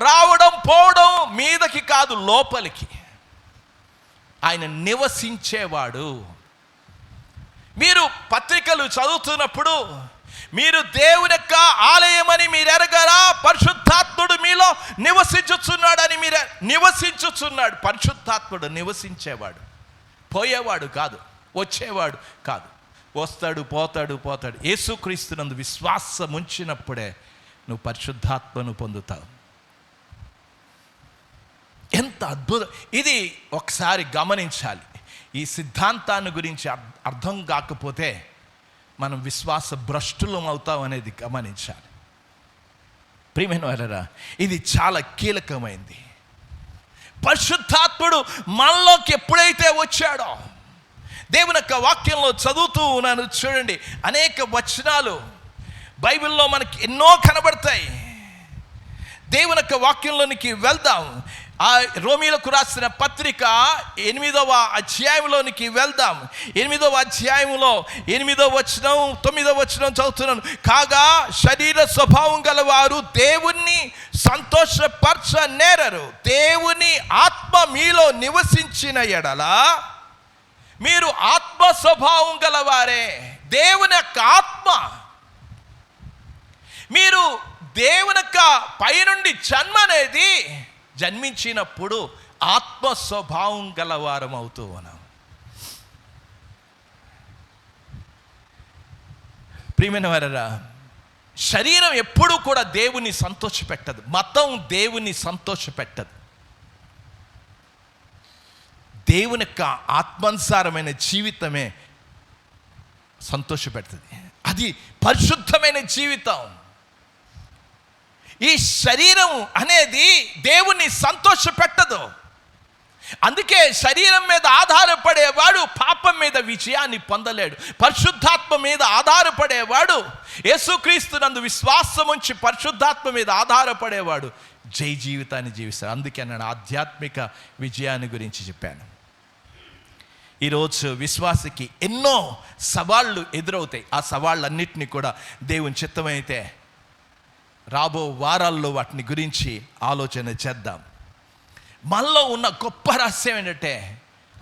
రావడం పోవడం మీదకి కాదు, లోపలికి ఆయన నివసించేవాడు. మీరు పత్రికలు చదువుతున్నప్పుడు మీరు దేవుని యొక్క ఆలయమని మీరు ఎరగరా? పరిశుద్ధాత్ముడు మీలో నివసించుచున్నాడని మీరు నివసించుచున్నాడు. పరిశుద్ధాత్ముడు నివసించేవాడు, పోయేవాడు కాదు, వచ్చేవాడు కాదు. వస్తాడు పోతాడు. యేసుక్రీస్తునందు విశ్వాసం ఉంచినప్పుడే నువ్వు పరిశుద్ధాత్మను పొందుతావు. ఎంత అద్భుతం! ఇది ఒకసారి గమనించాలి. ఈ సిద్ధాంతాన్ని గురించి అర్థం కాకపోతే మనం విశ్వాస భ్రష్టులం అవుతాం అనేది గమనించాలి. ప్రియమైన వారరా, ఇది చాలా కీలకమైంది. పరిశుద్ధాత్ముడు మనలోకి ఎప్పుడైతే వచ్చాడో, దేవుని యొక్క వాక్యంలో చదువుతూ ఉన్నాను చూడండి, అనేక వచనాలు బైబిల్లో మనకి ఎన్నో కనబడతాయి. దేవుని యొక్క వాక్యంలోనికి వెళ్దాం. ఆ రోమీలకు రాసిన పత్రిక 8వ అధ్యాయంలోనికి వెళ్దాం. 8వ అధ్యాయంలో 8వ వచనం 9వ వచనం చదువుతున్నాను. కాగా శరీర స్వభావం గలవారు దేవుణ్ణి సంతోషపరచనేరరు. దేవుని ఆత్మ మీలో నివసించిన ఎడల మీరు ఆత్మ స్వభావం గలవారే. దేవుని యొక్క ఆత్మ, మీరు దేవుని యొక్క పైనుండి జన్మనేది జన్మించినప్పుడు ఆత్మ స్వభావం గలవారం అవుతూ ఉన్నాం. ప్రియమైన వారరా, శరీరం ఎప్పుడూ కూడా దేవుని సంతోషపెట్టదు, మతం దేవుని సంతోషపెట్టదు. దేవుని యొక్క ఆత్మానుసారమైన జీవితమే సంతోషపెడుతుంది. అది పరిశుద్ధమైన జీవితం. ఈ శరీరం అనేది దేవుని సంతోషపెట్టదు. అందుకే శరీరం మీద ఆధారపడేవాడు పాపం మీద విజయాన్ని పొందలేడు. పరిశుద్ధాత్మ మీద ఆధారపడేవాడు, యేసుక్రీస్తునందు విశ్వాసం ఉంచి పరిశుద్ధాత్మ మీద ఆధారపడేవాడు జై జీవితాన్ని జీవిస్తాడు. అందుకే నేను ఆధ్యాత్మిక విజయాన్ని గురించి చెప్పాను. ఈరోజు విశ్వాసకి ఎన్నో సవాళ్ళు ఎదురవుతాయి. ఆ సవాళ్ళన్నింటినీ కూడా దేవుని చిత్తమైతే రాబో వారాల్లో వాటిని గురించి ఆలోచన చేద్దాం. మనలో ఉన్న గొప్ప రహస్యం ఏంటంటే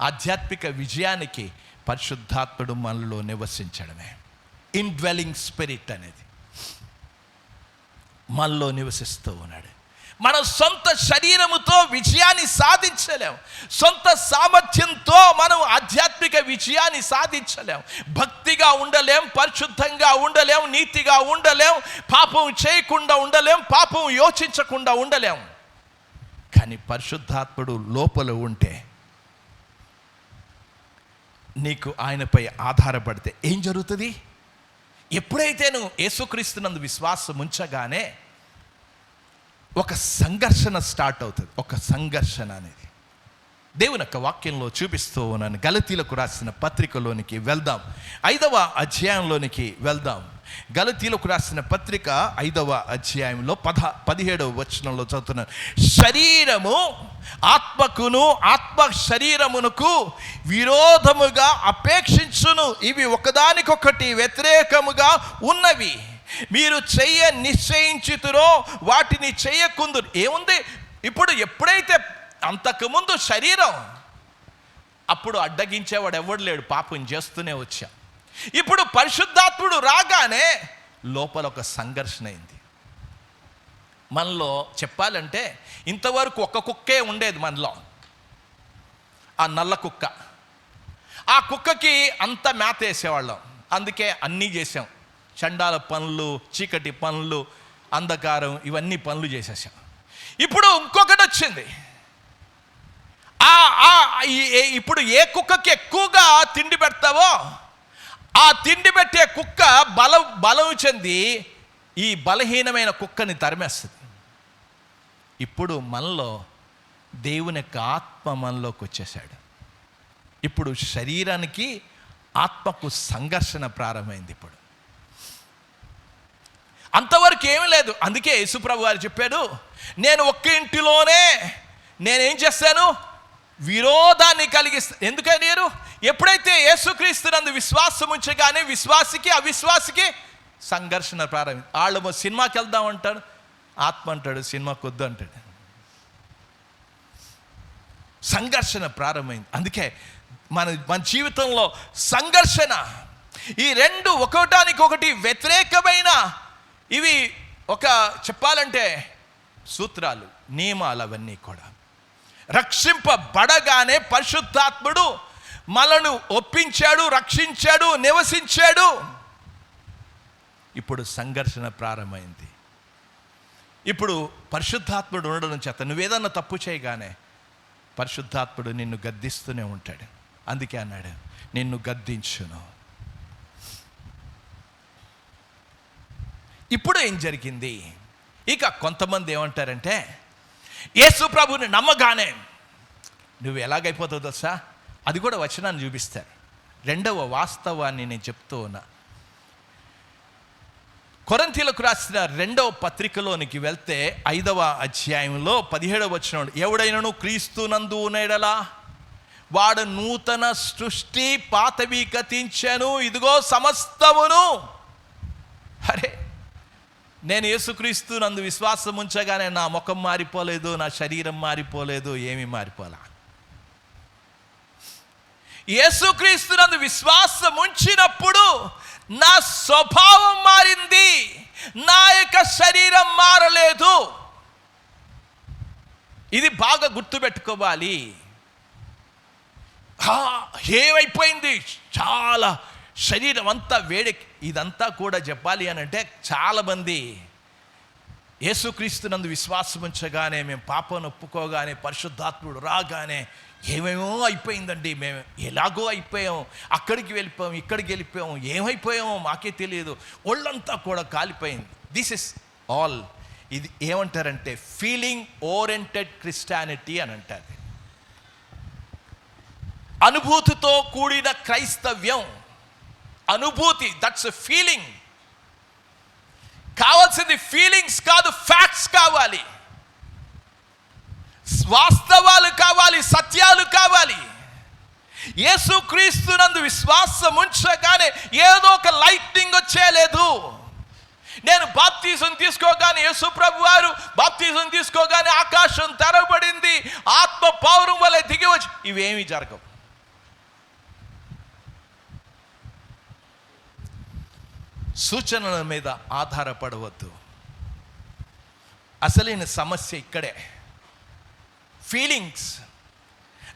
ఆధ్యాత్మిక విజయానికి పరిశుద్ధాత్ముడు మనలో నివసించడమే. ఇన్డ్వెల్లింగ్ స్పిరిట్ అనేది మనలో నివసిస్తూ ఉన్నాడు. మన సొంత శరీరముతో విజయాన్ని సాధించలేం, సొంత సామర్థ్యంతో మనం ఆధ్యాత్మిక విజయాన్ని సాధించలేం. భక్తిగా ఉండలేం, పరిశుద్ధంగా ఉండలేం, నీతిగా ఉండలేం, పాపం చేయకుండా ఉండలేం, పాపం యోచించకుండా ఉండలేం. కానీ పరిశుద్ధాత్ముడు లోపల ఉంటే, నీకు ఆయనపై ఆధారపడితే ఏం జరుగుతుంది? ఎప్పుడైతే నువ్వు యేసుక్రీస్తునందు విశ్వాసం ఉంచగానే ఒక సంఘర్షణ స్టార్ట్ అవుతుంది. ఒక సంఘర్షణ అనేది దేవుని యొక్క వాక్యంలో చూపిస్తూ ఉన్నాను. గలతీలకు రాసిన పత్రికలోనికి వెళ్దాం, 5వ అధ్యాయంలోనికి వెళ్దాం. గలతీలకు రాసిన పత్రిక 5వ అధ్యాయంలో 17వ వచనంలో చదువుతున్నాను. శరీరము ఆత్మకును, ఆత్మ శరీరమునకు విరోధముగా అపేక్షించును, ఇవి ఒకదానికొకటి వ్యతిరేకముగా ఉన్నవి. మీరు నిశ్చయించుతురో వాటిని చేయకుందురు. ఏముంది ఇప్పుడు? ఎప్పుడైతే అంతకుముందు శరీరం, అప్పుడు అడ్డగించేవాడు ఎవడు లేడు, పాపం చేస్తూనే వచ్చాం. ఇప్పుడు పరిశుద్ధాత్ముడు రాగానే లోపల ఒక సంఘర్షణ అయింది మనలో. చెప్పాలంటే ఇంతవరకు ఒక కుక్కే ఉండేది మనలో, ఆ నల్ల కుక్క. ఆ కుక్కకి అంత మేత వేసేవాళ్ళం, అందుకే అన్నీ చేసాం. చండాల పనులు, చీకటి పనులు, అంధకారం, ఇవన్నీ పనులు చేసేసాం. ఇప్పుడు ఇంకొకటి వచ్చింది. ఇప్పుడు ఏ కుక్కకి ఎక్కువగా తిండి పెడతావో ఆ తిండి పెట్టే కుక్క బలం చెంది ఈ బలహీనమైన కుక్కని తరిమేస్తుంది. ఇప్పుడు మనలో దేవుని యొక్క ఆత్మ మనలోకి వచ్చేసాడు. ఇప్పుడు శరీరానికి ఆత్మకు సంఘర్షణ ప్రారంభమైంది. ఇప్పుడు అంతవరకు ఏమీ లేదు. అందుకే యేసుప్రభు వారు చెప్పాడు, నేను ఒక్క ఇంటిలోనే నేనేం చేస్తాను? విరోధాన్ని కలిగిస్తాను. ఎందుకని? ఎప్పుడైతే యేసుక్రీస్తునందు విశ్వాసం ఉంచగానే విశ్వాసికి అవిశ్వాసికి సంఘర్షణ ప్రారంభం. వాళ్ళు సినిమాకి వెళ్దాం అంటాడు, ఆత్మ అంటాడు సినిమాకి వద్దు అంటాడు. సంఘర్షణ ప్రారంభమైంది. అందుకే మన జీవితంలో సంఘర్షణ, ఈ రెండు ఒకటానికొకటి వ్యతిరేకమైన, ఇవి ఒక చెప్పాలంటే సూత్రాలు, నియమాలు. అవన్నీ కూడా రక్షింపబడగానే పరిశుద్ధాత్ముడు మనను ఒప్పించాడు, రక్షించాడు, నివసించాడు. ఇప్పుడు సంఘర్షణ ప్రారంభమైంది. ఇప్పుడు పరిశుద్ధాత్ముడు ఉండడం చేత నువ్వేదన్నా తప్పు చేయగానే పరిశుద్ధాత్ముడు నిన్ను గద్దిస్తూనే ఉంటాడు. అందుకే అన్నాడు, నిన్ను గద్దించును. ఇప్పుడు ఏం జరిగింది? ఇక కొంతమంది ఏమంటారంటే, యేసు ప్రభుని నమ్మగానే నువ్వు ఎలాగైపోతావు తెలుసా? అది కూడా వచనాన్ని చూపిస్తారు. రెండవ వాస్తవాన్ని నేను చెప్తూ ఉన్నా. కొరింథీయులకు రాసిన 2వ పత్రికలోనికి వెళ్తే 5వ అధ్యాయంలో 17వ వచనం, ఎవడైనను క్రీస్తునందు ఉన్నడలా వాడు నూతన సృష్టి, పాతవి గతించెను, ఇదిగో సమస్తమును. అరే, నేను యేసుక్రీస్తు నందు విశ్వాసం ఉంచగానే నా ముఖం మారిపోలేదు, నా శరీరం మారిపోలేదు, ఏమీ మారిపోలా. యేసుక్రీస్తు నందు విశ్వాసం ఉంచినప్పుడు నా స్వభావం మారింది, నా యొక్క శరీరం మారలేదు. ఇది బాగా గుర్తుపెట్టుకోవాలి. ఏమైపోయింది? చాలా శరీరం అంతా వేడెక్కి. ఇదంతా కూడా చెప్పాలి అని అంటే చాలామంది యేసుక్రీస్తునందు విశ్వాసం ఉంచగానే, మేము పాపను ఒప్పుకోగానే, పరిశుద్ధాత్ముడు రాగానే ఏమేమో అయిపోయిందండి, మేము ఎలాగో అయిపోయాం, అక్కడికి వెళ్ళిపోయాం, ఇక్కడికి వెళ్ళిపోయాం, ఏమైపోయామో మాకే తెలియదు, ఒళ్ళంతా కూడా కాలిపోయింది. This is all. ఇది ఏమంటారంటే ఫీలింగ్ ఓరియంటెడ్ క్రిస్టియానిటీ అని అంటారు. అనుభూతితో కూడిన క్రైస్తవ్యం. అనుభూతి, దట్స్ ఎ ఫీలింగ్. కావాల్సింది ఫీలింగ్స్ కాదు, ఫ్యాక్ట్స్ కావాలి, వాస్తవాలు కావాలి, సత్యాలు కావాలి. యేసుక్రీస్తునందు విశ్వాసం ఉంచగానే ఏదో ఒక లైటింగ్ వచ్చేలేదు, నేను బాప్తీసం తీసుకోగానే, యేసు ప్రభు వారు బాప్తీసం తీసుకోగానే ఆకాశం తెరవబడింది, ఆత్మ పౌరం వలె దిగి వచ్చి, ఇవేమీ జరగవు. సూచనల మీద ఆధారపడవద్దు. అసలైన సమస్య ఇక్కడే, ఫీలింగ్స్.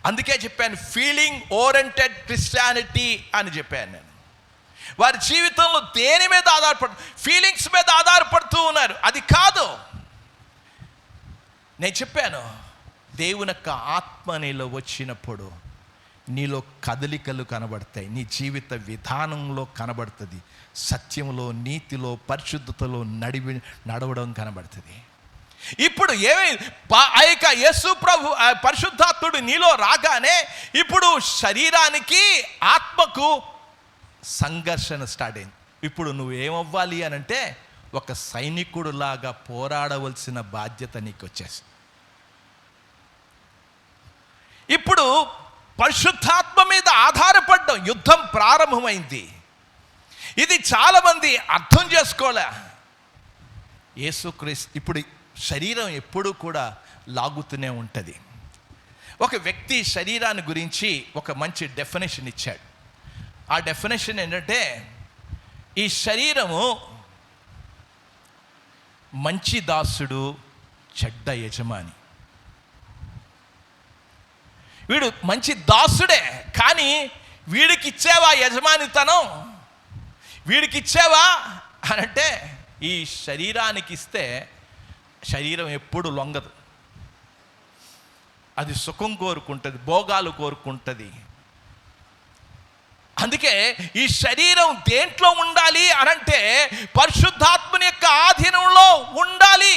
అందుకే చెప్పాను, ఫీలింగ్ ఓరియంటెడ్ క్రిస్టియానిటీ అని చెప్పాను నేను. వారి జీవితంలో దేని మీద ఫీలింగ్స్ మీద ఆధారపడుతూ ఉన్నారు. అది కాదు. నేను చెప్పాను, దేవుని యొక్క ఆత్మ నీలో వచ్చినప్పుడు నీలో కదలికలు కనబడతాయి, నీ జీవిత విధానంలో కనబడుతుంది, సత్యంలో, నీతిలో, పరిశుద్ధతలో నడవడం కనబడుతుంది. ఇప్పుడు ఆ యొక్క యేసు ప్రభు పరిశుద్ధాత్ముడు నీలో రాగానే ఇప్పుడు శరీరానికి ఆత్మకు సంఘర్షణ స్టార్ట్ అయింది. ఇప్పుడు నువ్వు ఏమవ్వాలి అని అంటే, ఒక సైనికుడు లాగా పోరాడవలసిన బాధ్యత నీకు వచ్చేసి. ఇప్పుడు పరిశుద్ధాత్మ మీద ఆధారపడడం, యుద్ధం ప్రారంభమైంది. ఇది చాలామంది అర్థం చేసుకోలే. యేసుక్రీస్తు ఇప్పుడు శరీరం ఎప్పుడూ కూడా లాగుతూనే ఉంటుంది. ఒక వ్యక్తి శరీరాన్ని గురించి ఒక మంచి డెఫినేషన్ ఇచ్చాడు. ఆ డెఫినేషన్ ఏంటంటే, ఈ శరీరము మంచి దాసుడు, చెడ్డ యజమాని. వీడు మంచి దాసుడే, కానీ వీడికిచ్చేవా యజమానితనం? వీడికిచ్చేవా అని అంటే, ఈ శరీరానికి ఇస్తే శరీరం ఎప్పుడు లొంగదు. అది సుఖం కోరుకుంటుంది, భోగాలు కోరుకుంటుంది. అందుకే ఈ శరీరం దేంట్లో ఉండాలి అనంటే, పరిశుద్ధాత్మని యొక్క ఆధీనంలో ఉండాలి.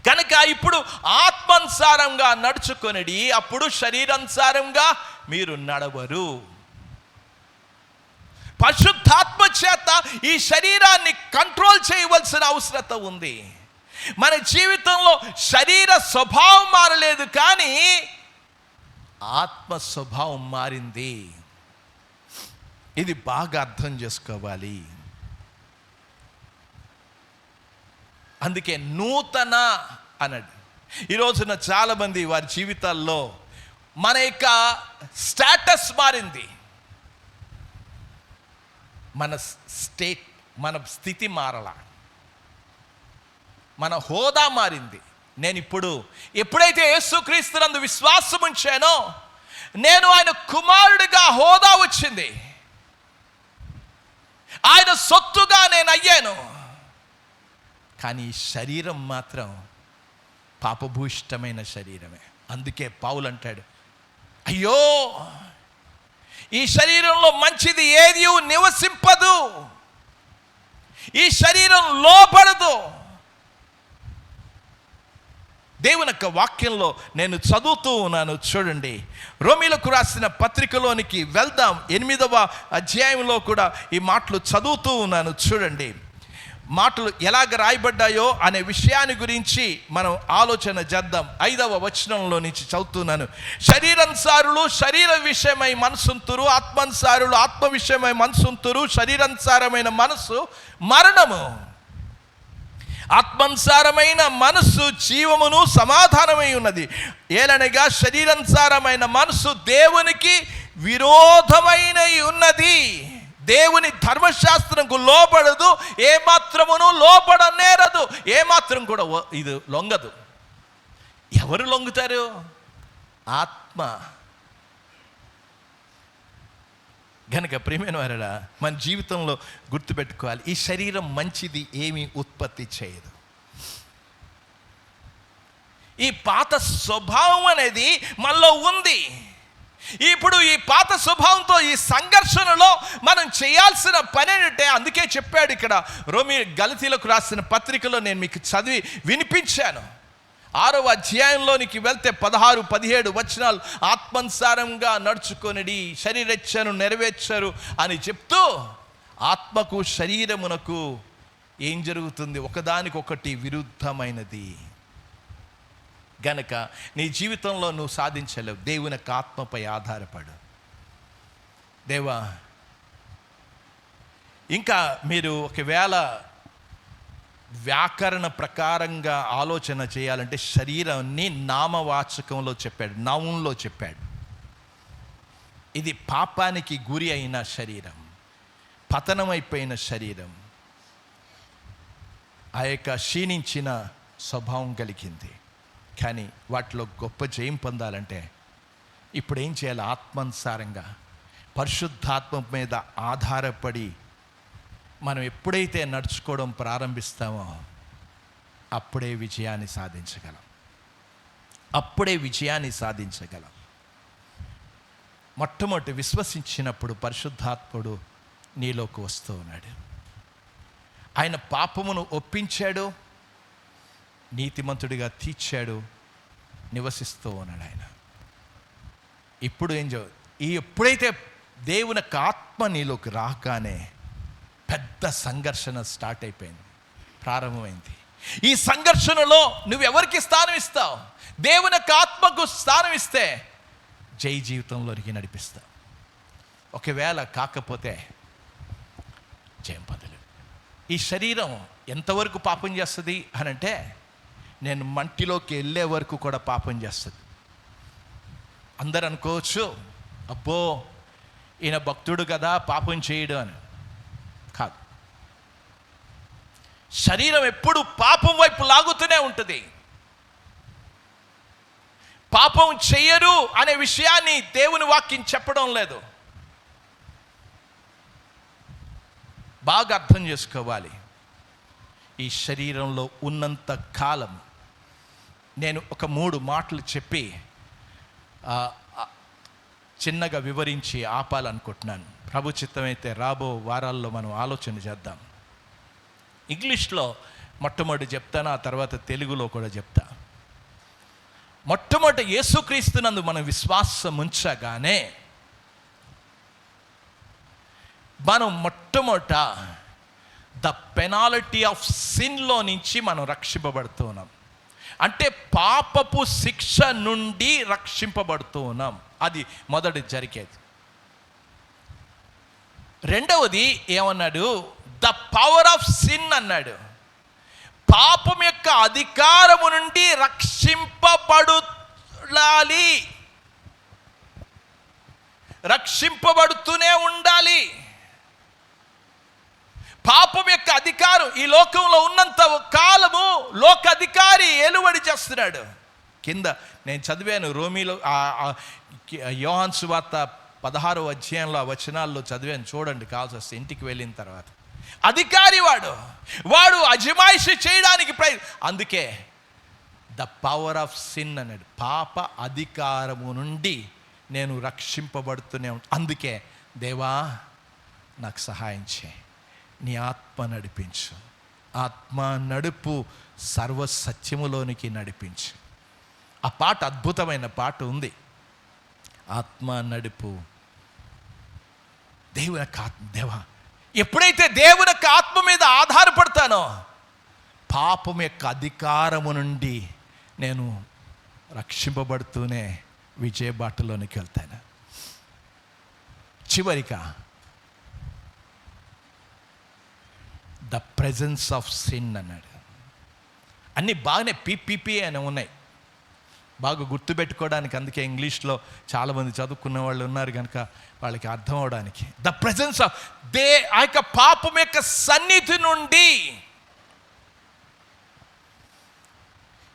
కనుక ఇప్పుడు ఆత్మానుసారంగా నడుచుకొనిడి, అప్పుడు శరీరానుసారంగా మీరు నడవరు. పరిశుద్ధాత్మ చేత ఈ శరీరాన్ని కంట్రోల్ చేయవలసిన అవసరత ఉంది. మన జీవితంలో శరీర స్వభావం మారలేదు, కానీ ఆత్మ స్వభావం మారింది. ఇది బాగా అర్థం చేసుకోవాలి. అందుకే నూతన అన్నాడు. ఈరోజున చాలామంది వారి జీవితాల్లో మన యొక్క స్టేటస్ మారింది, మన స్టేట్, మన స్థితి మారలా, మన హోదా మారింది. నేను ఎప్పుడైతే యేసుక్రీస్తునందు విశ్వాసం ఉంచానో, నేను ఆయన కుమారుడిగా హోదా వచ్చింది, ఆయన సొత్తుగా నేను అయ్యాను. కానీ ఈ శరీరం మాత్రం పాపభూయిష్టమైన శరీరమే. అందుకే పౌలు అంటాడు, అయ్యో ఈ శరీరంలో మంచిది ఏది నివసింపదు, ఈ శరీరం లోపడదు. దేవుని యొక్క వాక్యంలో నేను చదువుతూ ఉన్నాను, చూడండి. రోమీలకు రాసిన పత్రికలోనికి వెళ్దాం. 8వ అధ్యాయంలో కూడా ఈ మాటలు చదువుతూ ఉన్నాను, చూడండి. మాటలు ఎలాగ రాయబడ్డాయో అనే విషయాన్ని గురించి మనం ఆలోచన చేద్దాం. 5వ వచనంలో నుంచి చదువుతున్నాను. శరీరానుసారులు శరీర విషయమై మనసుంతురు, ఆత్మానుసారులు ఆత్మ విషయమై మనసుంతురు. శరీరానుసారమైన మనసు మరణము, ఆత్మానుసారమైన మనస్సు జీవమును సమాధానమై ఉన్నది. ఏలనగా శరీరానుసారమైన మనస్సు దేవునికి విరోధమైన ఉన్నది, దేవుని ధర్మశాస్త్రంకు లోబడదు, ఏమాత్రమును లోబడనేరదు, ఏమాత్రం కూడా ఇది లొంగదు. ఎవరు లొంగుతారు? ఆత్మ. గనక ప్రియమైన వారడా, మన జీవితంలో గుర్తుపెట్టుకోవాలి, ఈ శరీరం మంచిది ఏమీ ఉత్పత్తి చేయదు. ఈ పాత స్వభావం అనేది మనలో ఉంది. ఇప్పుడు ఈ పాత స్వభావంతో ఈ సంఘర్షణలో మనం చేయాల్సిన పని ఏంటంటే, అందుకే చెప్పాడు ఇక్కడ గలతీలకు రాసిన పత్రికలో నేను మీకు చదివి వినిపించాను. 6వ అధ్యాయంలోనికి వెళ్తే 16-17 వచనాలు, ఆత్మానుసారంగా నడుచుకొనిడి, శరీరేచ్ఛను నెరవేర్చరు అని చెప్తూ, ఆత్మకు శరీరమునకు ఏం జరుగుతుంది? ఒకదానికొకటి విరుద్ధమైనది. గనక నీ జీవితంలో నువ్వు సాధించలేవు. దేవుని యొక్క ఆత్మపై ఆధారపడు. దేవా, ఇంకా మీరు ఒకవేళ వ్యాకరణ ప్రకారంగా ఆలోచన చేయాలంటే శరీరాన్ని నామవాచకంలో చెప్పాడు, నౌన్లో చెప్పాడు. ఇది పాపానికి గురి అయిన శరీరం, పతనమైపోయిన శరీరం, ఆ యొక్క క్షీణించిన స్వభావం కలిగింది. కానీ వాటిలో గొప్ప జయం పొందాలంటే ఇప్పుడు ఏం చేయాలి? ఆత్మానుసారంగా పరిశుద్ధాత్మ మీద ఆధారపడి మనం ఎప్పుడైతే నడుచుకోవడం ప్రారంభిస్తామో అప్పుడే విజయాన్ని సాధించగలం. మొట్టమొదటి విశ్వసించినప్పుడు పరిశుద్ధాత్ముడు నీలోకి వస్తూ ఉన్నాడు. ఆయన పాపమును ఒప్పించాడు, నీతిమంతుడిగా తీర్చాడు, నివసిస్తూ ఉన్నాడు ఆయన. ఇప్పుడు ఎప్పుడైతే దేవుని ఆత్మ నీలోకి రాగానే పెద్ద సంఘర్షణ స్టార్ట్ అయిపోయింది, ప్రారంభమైంది. ఈ సంఘర్షణలో నువ్వెవరికి స్థానం ఇస్తావు? దేవుని ఆత్మకు స్థానం ఇస్తే జై జీవితంలోనికి నడిపిస్తావు. ఒకవేళ కాకపోతే జయం పొందలేవు. ఈ శరీరం ఎంతవరకు పాపం చేస్తుంది అని అంటే, నేను మంటిలోకి వెళ్ళే వరకు కూడా పాపం చేస్తుంది. అందరు అనుకోవచ్చు, అబ్బో ఈయన భక్తుడు కదా పాపం చేయడు అని. కాదు, శరీరం ఎప్పుడు పాపం వైపు లాగుతూనే ఉంటుంది. పాపం చెయ్యరు అనే విషయాన్ని దేవుని వాక్యం చెప్పడం లేదు. బాగా అర్థం చేసుకోవాలి. ఈ శరీరంలో ఉన్నంత కాలం నేను ఒక 3 మాటలు చెప్పి చిన్నగా వివరించి ఆపాలనుకుంటున్నాను. ప్రభు చిత్తమైతే రాబో వారాల్లో మనం ఆలోచన చేద్దాం. ఇంగ్లీష్లో మొట్టమొదటి చెప్తాను, ఆ తర్వాత తెలుగులో కూడా చెప్తా. మొట్టమొదటి యేసుక్రీస్తునందు మనం విశ్వాసం ఉంచగానే మనం మొట్టమొదట ద పెనాలిటీ ఆఫ్ సిన్లో నుంచి మనం రక్షింపబడుతూ ఉన్నాం. అంటే పాపపు శిక్ష నుండి రక్షింపబడుతూ ఉన్నాం. అది మొదటి జరిగేది. రెండవది ఏమన్నాడు? ద పవర్ ఆఫ్ సిన్ అన్నాడు. పాపం యొక్క అధికారము నుండి రక్షింపబడుతూనే ఉండాలి. పాపం యొక్క అధికారం ఈ లోకంలో ఉన్నంత కాలము లోక అధికారి ఏలుబడి చేస్తున్నాడు. కింద నేను చదివాను, రోమీలో యోహాను సువార్త 16వ అధ్యాయంలో ఆ వచనాల్లో చదివాను, చూడండి కావాల్సి వస్తే ఇంటికి వెళ్ళిన తర్వాత. అధికారి వాడు అజమాయిషి చేయడానికి అందుకే ద పవర్ ఆఫ్ సిన్ అన్నాడు. పాప అధికారము నుండి నేను రక్షింపబడుతూనే అందుకే దేవా నాకు సహాయం చేయి, నీ ఆత్మ నడిపించు, ఆత్మ నడుపు, సర్వసత్యములోనికి నడిపించు. ఆ పాట అద్భుతమైన పాట ఉంది, ఆత్మ నడుపు. దేవా ఎప్పుడైతే దేవుని యొక్క ఆత్మ మీద ఆధారపడతానో పాపం యొక్క అధికారము నుండి నేను రక్షింపబడుతూనే విజయబాటలోనికి వెళ్తాను. చివరిగా ద ప్రెజెన్స్ ఆఫ్ సిన్ అన్నాడు. అన్నీ బాగానే పిపిపి అని ఉన్నాయి, బాగా గుర్తుపెట్టుకోవడానికి. అందుకే ఇంగ్లీష్లో చాలామంది చదువుకున్న వాళ్ళు ఉన్నారు కనుక వాళ్ళకి అర్థం అవడానికి. ద ప్రెజెన్స్ ఆఫ్ ఆ యొక్క పాపం యొక్క సన్నిధి నుండి.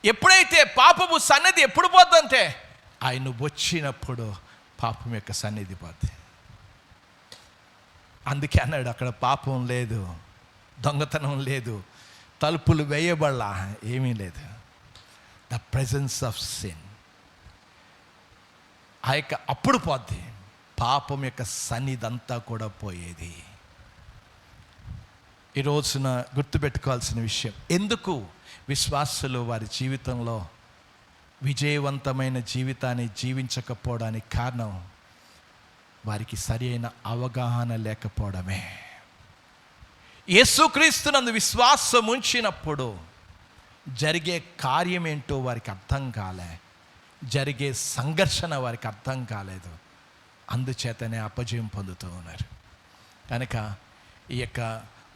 ఎప్పుడైతే పాపము సన్నిధి ఎప్పుడు పోద్దంటే ఆయన వచ్చినప్పుడు పాపం యొక్క సన్నిధి పోద్ది. అందుకే అన్నాడు అక్కడ పాపం లేదు, దొంగతనం లేదు, తలుపులు వేయబడలా, ఏమీ లేదు. ద ప్రెజెన్స్ ఆఫ్ సిన్ ఆ యొక్క అప్పుడు పోద్ది. పాపం యొక్క సన్నిధి అంతా కూడా పోయేది. ఈ రోజున గుర్తుపెట్టుకోవాల్సిన విషయం, ఎందుకు విశ్వాసులు వారి జీవితంలో విజయవంతమైన జీవితాన్ని జీవించకపోవడానికి కారణం వారికి సరి అయిన అవగాహన లేకపోవడమే. యేసుక్రీస్తునందు విశ్వాసం ఉంచినప్పుడు జరిగే కార్యం ఏంటో వారికి అర్థం కాలే, జరిగే సంఘర్షణ వారికి అర్థం కాలేదు. అందుచేతనే అపజయం పొందుతూ ఉన్నారు. కనుక ఈ యొక్క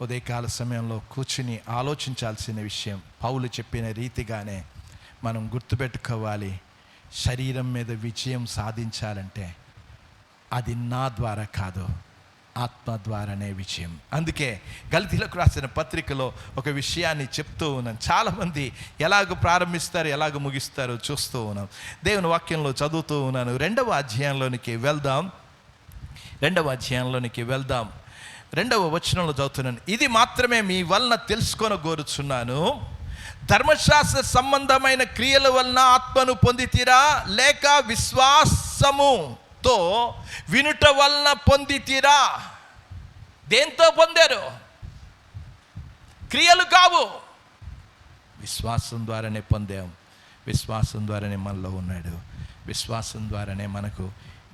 ఉదయకాల సమయంలో కూర్చుని ఆలోచించాల్సిన విషయం, పౌలు చెప్పిన రీతిగానే మనం గుర్తుపెట్టుకోవాలి. శరీరం మీద విజయం సాధించాలంటే అది నా ద్వారా కాదు, ఆత్మ ద్వారానే విజయం. అందుకే గలతీయులకు రాసిన పత్రికలో ఒక విషయాన్ని చెప్తూ ఉన్నాను. చాలామంది ఎలాగ ప్రారంభిస్తారు, ఎలాగ ముగిస్తారో చూస్తూ ఉన్నాం. దేవుని వాక్యంలో చదువుతూ ఉన్నాను. 2వ అధ్యాయంలోనికి వెళ్దాం. 2వ వచనంలో చదువుతున్నాను. ఇది మాత్రమే మీ వలన తెలుసుకొనగోరుచున్నాను, ధర్మశాస్త్ర సంబంధమైన క్రియల వలన ఆత్మను పొందితిరా, లేక విశ్వాసముతో వినుట వలన పొందితిరా? దేంతో పొందారు? క్రియలు కావు, విశ్వాసం ద్వారానే పొందాం. విశ్వాసం ద్వారానే మనలో ఉన్నాడు. విశ్వాసం ద్వారానే మనకు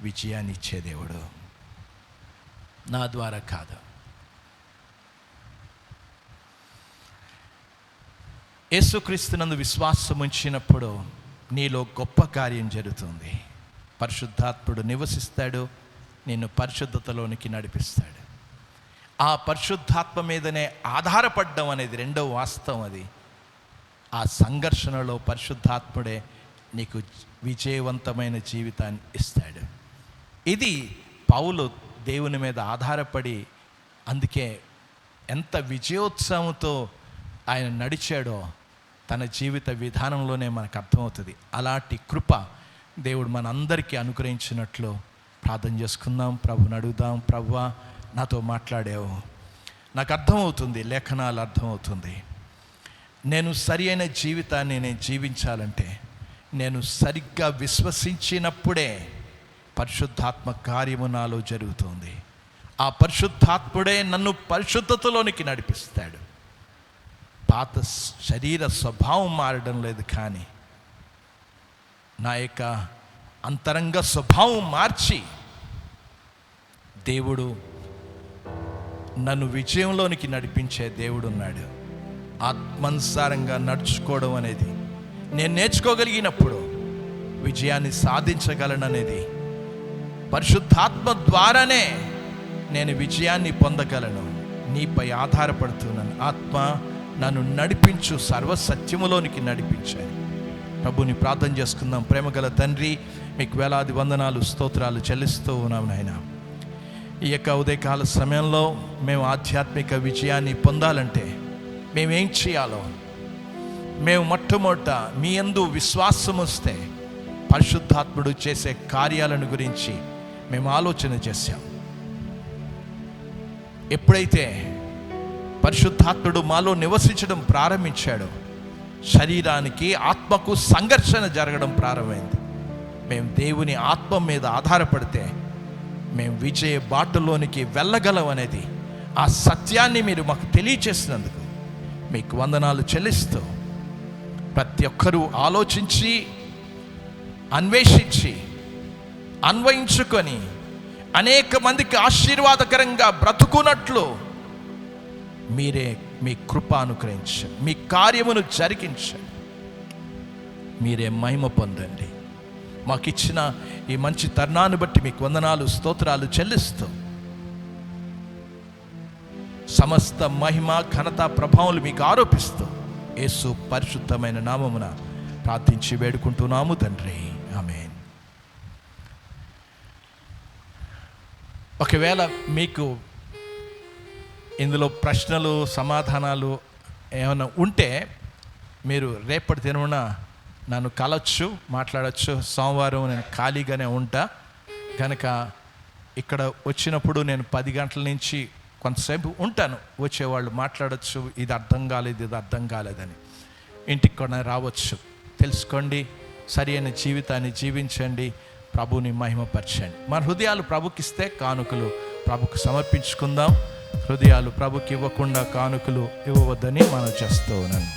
విజయాన్ని ఇచ్చే దేవుడు, నా ద్వారా కాదు. యేసుక్రీస్తునందు విశ్వాసం ఉంచినప్పుడు నీలో గొప్ప కార్యం జరుగుతుంది. పరిశుద్ధాత్ముడు నివసిస్తాడు, నిన్ను పరిశుద్ధతలోనికి నడిపిస్తాడు. ఆ పరిశుద్ధాత్మ మీదనే ఆధారపడడం అనేది 2వ వాస్తవం. అది ఆ సంఘర్షణలో పరిశుద్ధాత్ముడే నీకు విజయవంతమైన జీవితాన్ని ఇస్తాడు. ఇది పౌలు దేవుని మీద ఆధారపడి, అందుకే ఎంత విజయోత్సవంతో ఆయన నడిచాడో తన జీవిత విధానంలోనే మనకు అర్థమవుతుంది. అలాంటి కృప దేవుడు మనందరికీ అనుగ్రహించినట్లు ప్రార్థన చేసుకుందాం. ప్రభుని అడుగుదాం. ప్రభువా, నాతో మాట్లాడావు, నాకు అర్థమవుతుంది, లేఖనాలు అర్థమవుతుంది. నేను సరి అయిన జీవితాన్ని నేను జీవించాలంటే నేను సరిగ్గా విశ్వసించినప్పుడే పరిశుద్ధాత్మ కార్యము నాలో జరుగుతుంది. ఆ పరిశుద్ధాత్ముడే నన్ను పరిశుద్ధతలోనికి నడిపిస్తాడు. పాత శరీర స్వభావం మారడం లేదు, కానీ నా యొక్క అంతరంగ స్వభావం మార్చి దేవుడు నన్ను విజయంలోనికి నడిపించే దేవుడు ఉన్నాడు. ఆత్మానుసారంగా నడుచుకోవడం అనేది నేను నేర్చుకోగలిగినప్పుడు విజయాన్ని సాధించగలననేది పరిశుద్ధాత్మ ద్వారానే నేను విజయాన్ని పొందగలను. నీపై ఆధారపడుతున్నాను. ఆత్మ నన్ను నడిపించు, సర్వసత్యములోనికి నడిపించాను. ప్రభుని ప్రార్థన చేసుకుందాం. ప్రేమగల తండ్రి, మీకు వేలాది వందనాలు, స్తోత్రాలు చెల్లిస్తూ ఉన్నాం నాయన. ఈ యొక్క ఉదయకాల సమయంలో మేము ఆధ్యాత్మిక విజయాన్ని పొందాలంటే మేమేం చేయాలో, మేము మొట్టమొదట మీ యందు విశ్వాసం వస్తే పరిశుద్ధాత్ముడు చేసే కార్యాలను గురించి మేము ఆలోచన చేశాం. ఎప్పుడైతే పరిశుద్ధాత్ముడు మాలో నివసించడం ప్రారంభించాడో శరీరానికి ఆత్మకు సంఘర్షణ జరగడం ప్రారంభమైంది. మేము దేవుని ఆత్మ మీద ఆధారపడితే మేము విజయ బాటలోనికి వెళ్ళగలం అనేది ఆ సత్యాన్ని మీరు మాకు తెలియచేసినందుకు మీకు వందనాలు చెల్లిస్తూ, ప్రతి ఒక్కరూ ఆలోచించి అన్వేషించి అన్వయించుకొని అనేక మందికి ఆశీర్వాదకరంగా బ్రతుకున్నట్లు మీరే మీ కృప అనుగ్రహించండి, మీ కార్యమును జరిగించండి, మీరే మహిమ పొందండి. మాకిచ్చిన ఈ మంచి తరుణాన్ని బట్టి మీకు వందనాలు, స్తోత్రాలు చెల్లిస్తూ సమస్త మహిమ, ఘనత, ప్రభావాలు మీకు ఆరోపిస్తూ యేసు పరిశుద్ధమైన నామమున ప్రార్థించి వేడుకుంటున్నాము తండ్రి, ఆమేన్. ఒకవేళ మీకు ఇందులో ప్రశ్నలు, సమాధానాలు ఏమైనా ఉంటే మీరు రేపటి దినమున నన్ను కలవచ్చు, మాట్లాడచ్చు. సోమవారం నేను ఖాళీగానే ఉంటా కనుక ఇక్కడ వచ్చినప్పుడు నేను 10 గంటల నుంచి కొంతసేపు ఉంటాను. వచ్చేవాళ్ళు మాట్లాడచ్చు, ఇది అర్థం కాలేదు, ఇది అర్థం కాలేదని. ఇంటికి కూడా రావచ్చు. తెలుసుకోండి, సరి అయిన జీవితాన్ని జీవించండి, ప్రభుని మహిమపరచండి. మన హృదయాలు ప్రభుకిస్తే కానుకలు ప్రభుకు సమర్పించుకుందాం. హృదయాలు ప్రభుకి ఇవ్వకుండా కానుకలు ఇవ్వవద్దని మనం చేస్తూ ఉన్నాను.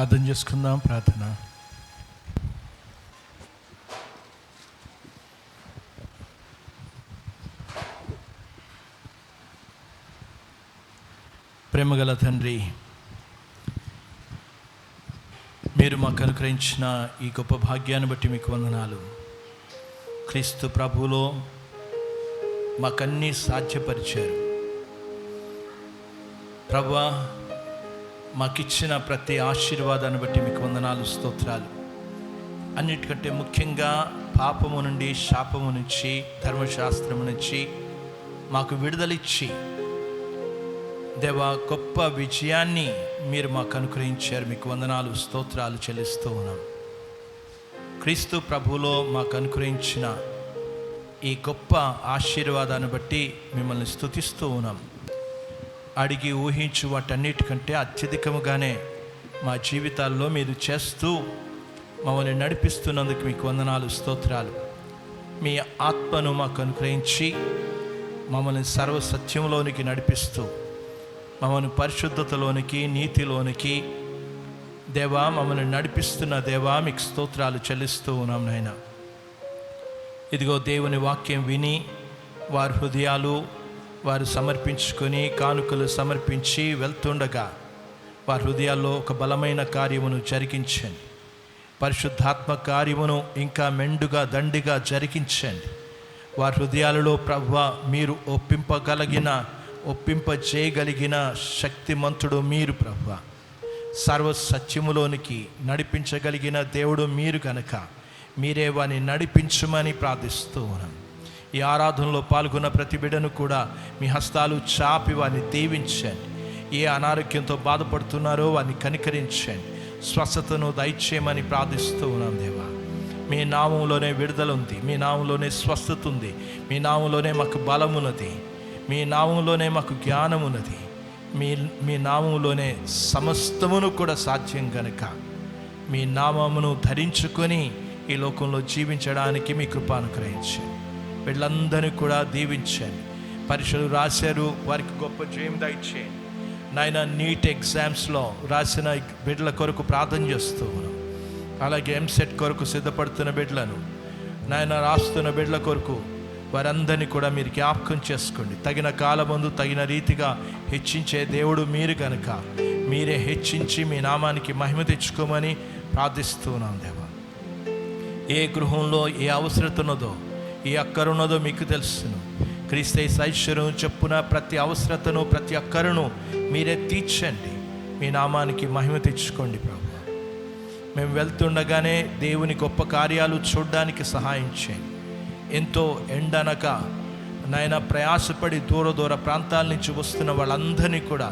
ప్రార్థన చేసుకుందాం. ప్రార్థన. ప్రేమగల తండ్రి, మీరు మాకు అనుగ్రహించిన ఈ గొప్ప భాగ్యాన్ని బట్టి మీకు వందనాలు. క్రీస్తు ప్రభువులో మాకన్నీ సాధ్యపరిచారు. ప్రభువా, మాకిచ్చిన ప్రతి ఆశీర్వాదాన్ని బట్టి మీకు వందనాలు, స్తోత్రాలు. అన్నిటికంటే ముఖ్యంగా పాపము నుండి, శాపము నుంచి, ధర్మశాస్త్రము నుంచి మాకు విడుదలిచ్చి దేవా గొప్ప విజయాన్ని మీరు మాకు అనుగ్రహించారు. మీకు వందనాలు, స్తోత్రాలు చెల్లిస్తూ ఉన్నాం. క్రీస్తు ప్రభువులో మాకు అనుగ్రహించిన ఈ గొప్ప ఆశీర్వాదాన్ని బట్టి మిమ్మల్ని స్తుతిస్తూ ఉన్నాం. అడిగి ఊహించు వాటన్నిటికంటే అత్యధికముగానే మా జీవితాల్లో మీరు చేస్తూ మమ్మల్ని నడిపిస్తున్నందుకు మీకు వందనాలు, స్తోత్రాలు. మీ ఆత్మను మాకు అనుగ్రహించి మమ్మల్ని సర్వసత్యంలోనికి నడిపిస్తూ మమ్మల్ని పరిశుద్ధతలోనికి, నీతిలోనికి దేవా మమ్మల్ని నడిపిస్తున్న దేవా మీకు స్తోత్రాలు చెల్లిస్తూ ఉన్నాం నాయన. ఇదిగో దేవుని వాక్యం విని వారి హృదయాలు వారు సమర్పించుకొని కానుకలు సమర్పించి వెళ్తుండగా వారి హృదయాల్లో ఒక బలమైన కార్యమును జరిగించండి. పరిశుద్ధాత్మ కార్యమును ఇంకా మెండుగా దండిగా జరిగించండి. వారి హృదయాలలో ప్రభువా మీరు ఒప్పింపజేయగలిగిన శక్తిమంతుడు మీరు ప్రభువా. సర్వసత్యములోనికి నడిపించగలిగిన దేవుడు మీరు కనుక మీరే వారిని నడిపించమని ప్రార్థిస్తూ ఉన్నాం. ఈ ఆరాధనలో పాల్గొన్న ప్రతి బిడ్డను కూడా మీ హస్తాలు చాపి వారిని దీవించండి. ఏ అనారోగ్యంతో బాధపడుతున్నారో వారిని కనికరించండి. స్వస్థతను దయచేయమని ప్రార్థిస్తూ ఉన్నాం దేవా. మీ నామంలోనే విడుదల ఉంది, మీ నామంలోనే స్వస్థత ఉంది, మీ నామంలోనే మాకు బలమున్నది, మీ నామంలోనే మాకు జ్ఞానం ఉన్నది, మీ నామంలోనే సమస్తమును కూడా సాధ్యం కనుక మీ నామమును ధరించుకొని ఈ లోకంలో జీవించడానికి మీ కృప అనుగ్రహించండి. వీళ్ళందరినీ కూడా దీవించండి. పరీక్షలు రాశారు, వారికి గొప్ప జయం దయచేయండి నాయన. నీట్ ఎగ్జామ్స్లో రాసిన బిడ్డల కొరకు ప్రార్థన చేస్తూ ఉన్నాం. అలాగే ఎంసెట్ కొరకు సిద్ధపడుతున్న బిడ్డలను నాయన, రాస్తున్న బిడ్డల కొరకు వారందరినీ కూడా మీరు జ్ఞాపకం చేసుకోండి. తగిన కాలమందు తగిన రీతిగా హెచ్చించే దేవుడు మీరు కనుక మీరే హెచ్చించి మీ నామానికి మహిమ తెచ్చుకోమని ప్రార్థిస్తున్నాం దేవా. ఏ గృహంలో ఏ అవసరత ఉన్నదో, ఏ అక్కరున్నదో మీకు తెలుసును. క్రీస్తు ఐశ్వర్యం చెప్పున ప్రతి అవసరతను, ప్రతి అక్కరును మీరే తీర్చండి. మీ నామానికి మహిమ తెచ్చుకోండి ప్రభు. మేము వెళ్తుండగానే దేవుని గొప్ప కార్యాలు చూడడానికి సహాయం చేయండి. ఎంతో ఎండనక నాయన ప్రయాసపడి దూర ప్రాంతాల నుంచి వస్తున్న వాళ్ళందరినీ కూడా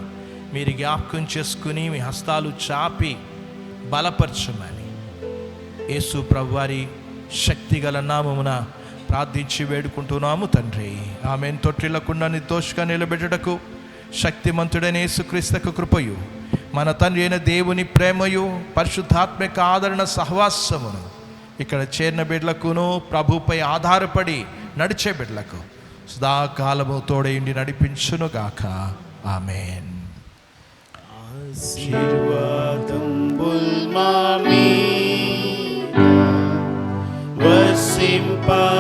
మీరు జ్ఞాపకం చేసుకుని మీ హస్తాలు చాపి బలపరచమని యేసు ప్రభువారి శక్తిగల నామమున ప్రార్థించి వేడుకుంటున్నాము తండ్రి. ఆమెను తొట్టిల్లకుండా నిర్దోషంగా నిలబెట్టుటకు శక్తిమంతుడైన యేసుక్రీస్తుకు కృపయు, మన తండ్రి అయిన దేవుని ప్రేమయు, పరిశుద్ధాత్మిక ఆదరణ సహవాసమును ఇక్కడ చేరిన బిడ్డలకును, ప్రభుపై ఆధారపడి నడిచే బిడ్డలకు సదాకాలము తోడైండి నడిపించునుగాక. ఆమేన్. ఆశీర్వాదంబుల్ మామీద వర్షింపజేయు